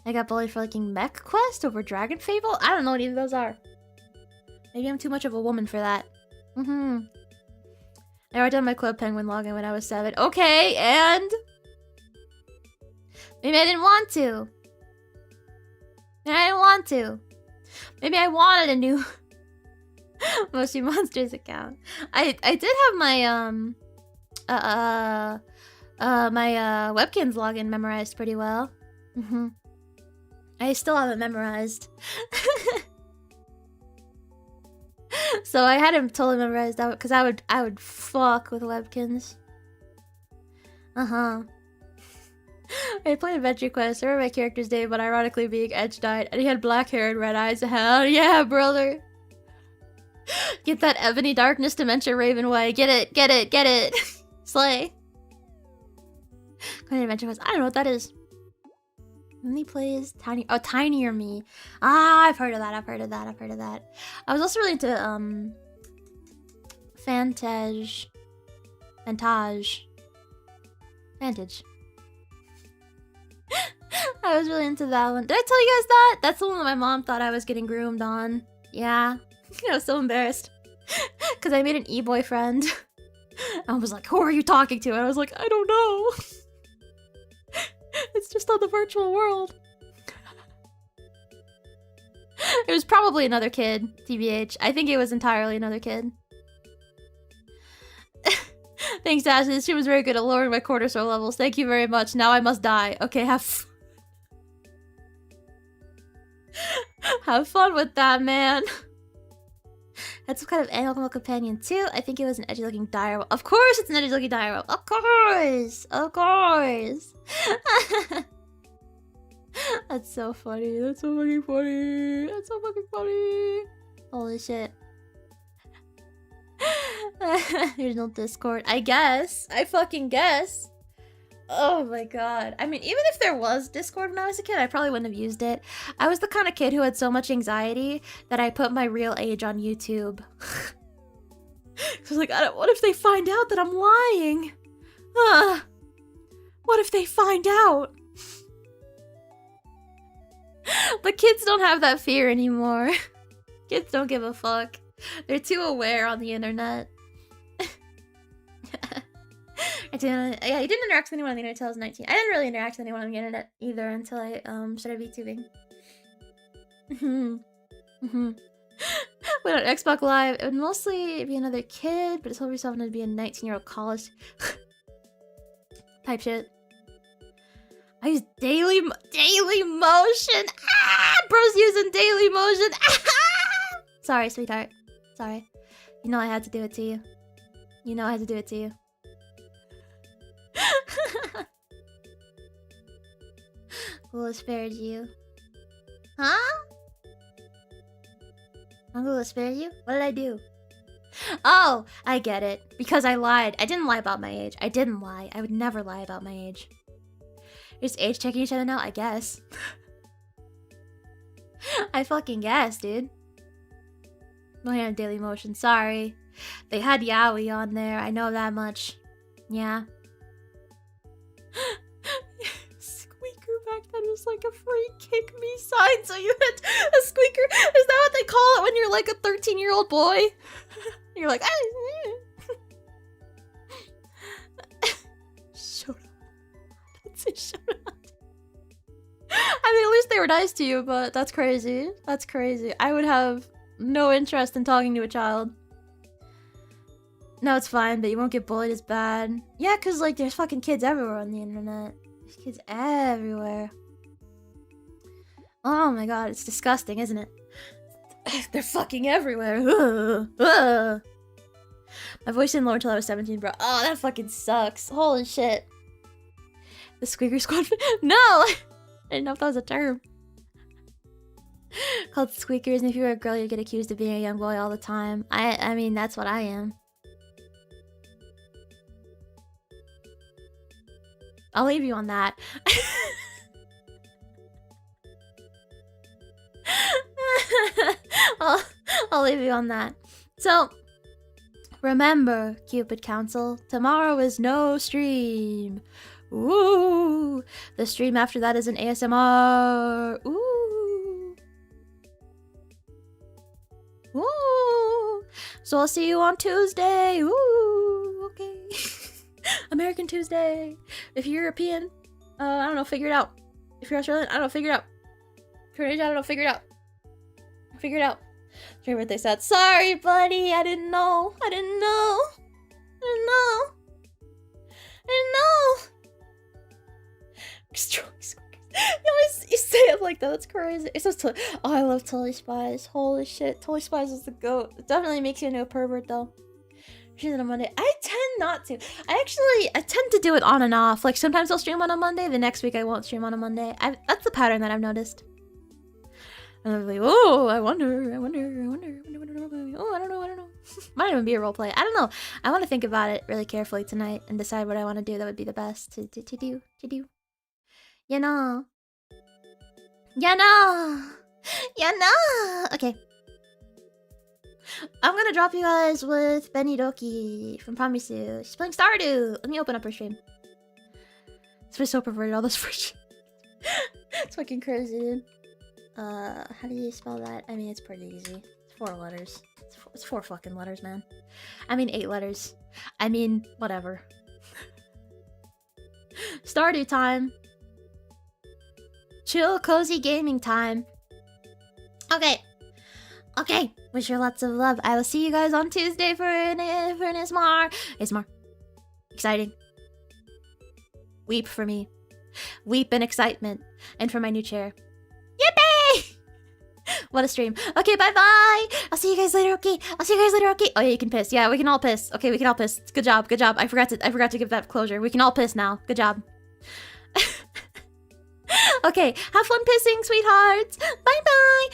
I got bullied for liking Mech Quest over Dragon Fable? I don't know what either of those are. Maybe I'm too much of a woman for that. I already done my Club Penguin login when I was 7. Okay, and... Maybe I didn't want to. Maybe I didn't want to. Maybe I wanted a new Moshi Monsters account. I did have my, Webkins login memorized pretty well. I still haven't memorized. So I had him totally memorized out because I would fuck with Webkins. I played Adventure Quest. I remember my character's name, but ironically being Edge Knight, and he had black hair and red eyes. Hell yeah, brother! Get that Ebony Darkness Dementia Raven way. Get it, get it, get it! Slay. Adventure Quest. I don't know what that is. Only plays Tiny... Oh, Tinier Me. Ah, I've heard of that. I've heard of that. I've heard of that. I was also really into, Vantage. I was really into that one. Did I tell you guys that? That's the one that my mom thought I was getting groomed on. Yeah. I was so embarrassed. Because I made an e-boyfriend. I was like, "Who are you talking to?" And I was like, "I don't know." It's just on the virtual world. It was probably another kid, TBH. I think it was entirely another kid. Thanks, Ashley. This stream was very good at lowering my cortisol levels. Thank you very much. Now I must die. Okay, have fun with that, man. Had some kind of animal companion too. I think it was an edgy looking dire. Of course it's an edgy looking dire. Of course! Of course! That's so funny. That's so fucking funny. That's so fucking funny. Holy shit. There's no Discord. I guess. I fucking guess. Oh my god. I mean, even if there was Discord when I was a kid, I probably wouldn't have used it. I was the kind of kid who had so much anxiety that I put my real age on YouTube. I was like, what if they find out that I'm lying? What if they find out? But kids don't have that fear anymore. Kids don't give a fuck. They're too aware on the internet. He didn't interact with anyone on the internet until I was 19. I didn't really interact with anyone on the internet either until I started VTubing. When on Xbox Live, it would mostly be another kid, but it told yourself to be a 19-year-old college type shit. I use daily motion. Bro's using daily motion. Sorry, sweetheart. Sorry. You know I had to do it to you. You know I had to do it to you. Who spared you? Huh? Who spared you? What did I do? Oh, I get it. Because I lied. I didn't lie about my age. I didn't lie. I would never lie about my age. You're just age checking each other now? I guess. I fucking guess, dude. No hand daily motion. Sorry. They had Yaoi on there. I know that much. Yeah. Squeaker back then was like a free kick me sign, so you had a squeaker. Is that what they call it when you're like a 13-year-old boy? You're like, shut up. Don't say shut up. I mean, at least they were nice to you, but that's crazy. That's crazy. I would have no interest in talking to a child. No, it's fine, but you won't get bullied as bad. Yeah, because, like, there's fucking kids everywhere on the internet. There's kids everywhere. Oh my god, it's disgusting, isn't it? They're fucking everywhere. My voice didn't lower until I was 17, bro. Oh, that fucking sucks. Holy shit. The Squeaker Squad. No! I didn't know if that was a term. Called squeakers, and if you were a girl, you'd get accused of being a young boy all the time. I mean, that's what I am. I'll leave you on that. I'll leave you on that. So, remember, Cupid Council, tomorrow is no stream. Ooh, the stream after that is an ASMR. Ooh. Ooh. So I'll see you on Tuesday. Ooh, okay. American Tuesday. If you're European, I don't know, figure it out. If you're Australian, I don't know, figure it out. If you're Asian, I don't know, figure it out. Figure it out. Your birthday sad. Sorry, buddy. I didn't know. I didn't know. I didn't know. I didn't know. You say it like that. That's crazy. It says oh, I love Tully Spies. Holy shit. Tully Spies is the goat. It definitely makes you into a pervert, though. She's on a Monday. I tend not to. I tend to do it on and off. Like, sometimes I'll stream on a Monday. The next week I won't stream on a Monday. That's the pattern that I've noticed. And I'm like, oh, I wonder. Oh, I don't know. Might even be a roleplay. I don't know. I want to think about it really carefully tonight and decide what I want to do that would be the best to do. You know. Okay. I'm gonna drop you guys with Benny Doki from Promisu. She's playing Stardew. Let me open up her stream. It's so perverted, all those freaking. It's fucking crazy, dude. How do you spell that? I mean, it's pretty easy. It's 4 letters. It's 4 fucking letters, man. I mean, 8 letters. I mean, whatever. Stardew time. Chill, cozy gaming time. Okay. Wish you lots of love. I will see you guys on Tuesday for an ASMR. ASMR. Exciting. Weep for me. Weep in excitement. And for my new chair. Yippee! What a stream. Okay, bye-bye. I'll see you guys later, okay? Oh, yeah, you can piss. Yeah, we can all piss. Okay, we can all piss. Good job. I forgot to give that closure. We can all piss now. Good job. Okay, have fun pissing, sweethearts. Bye-bye.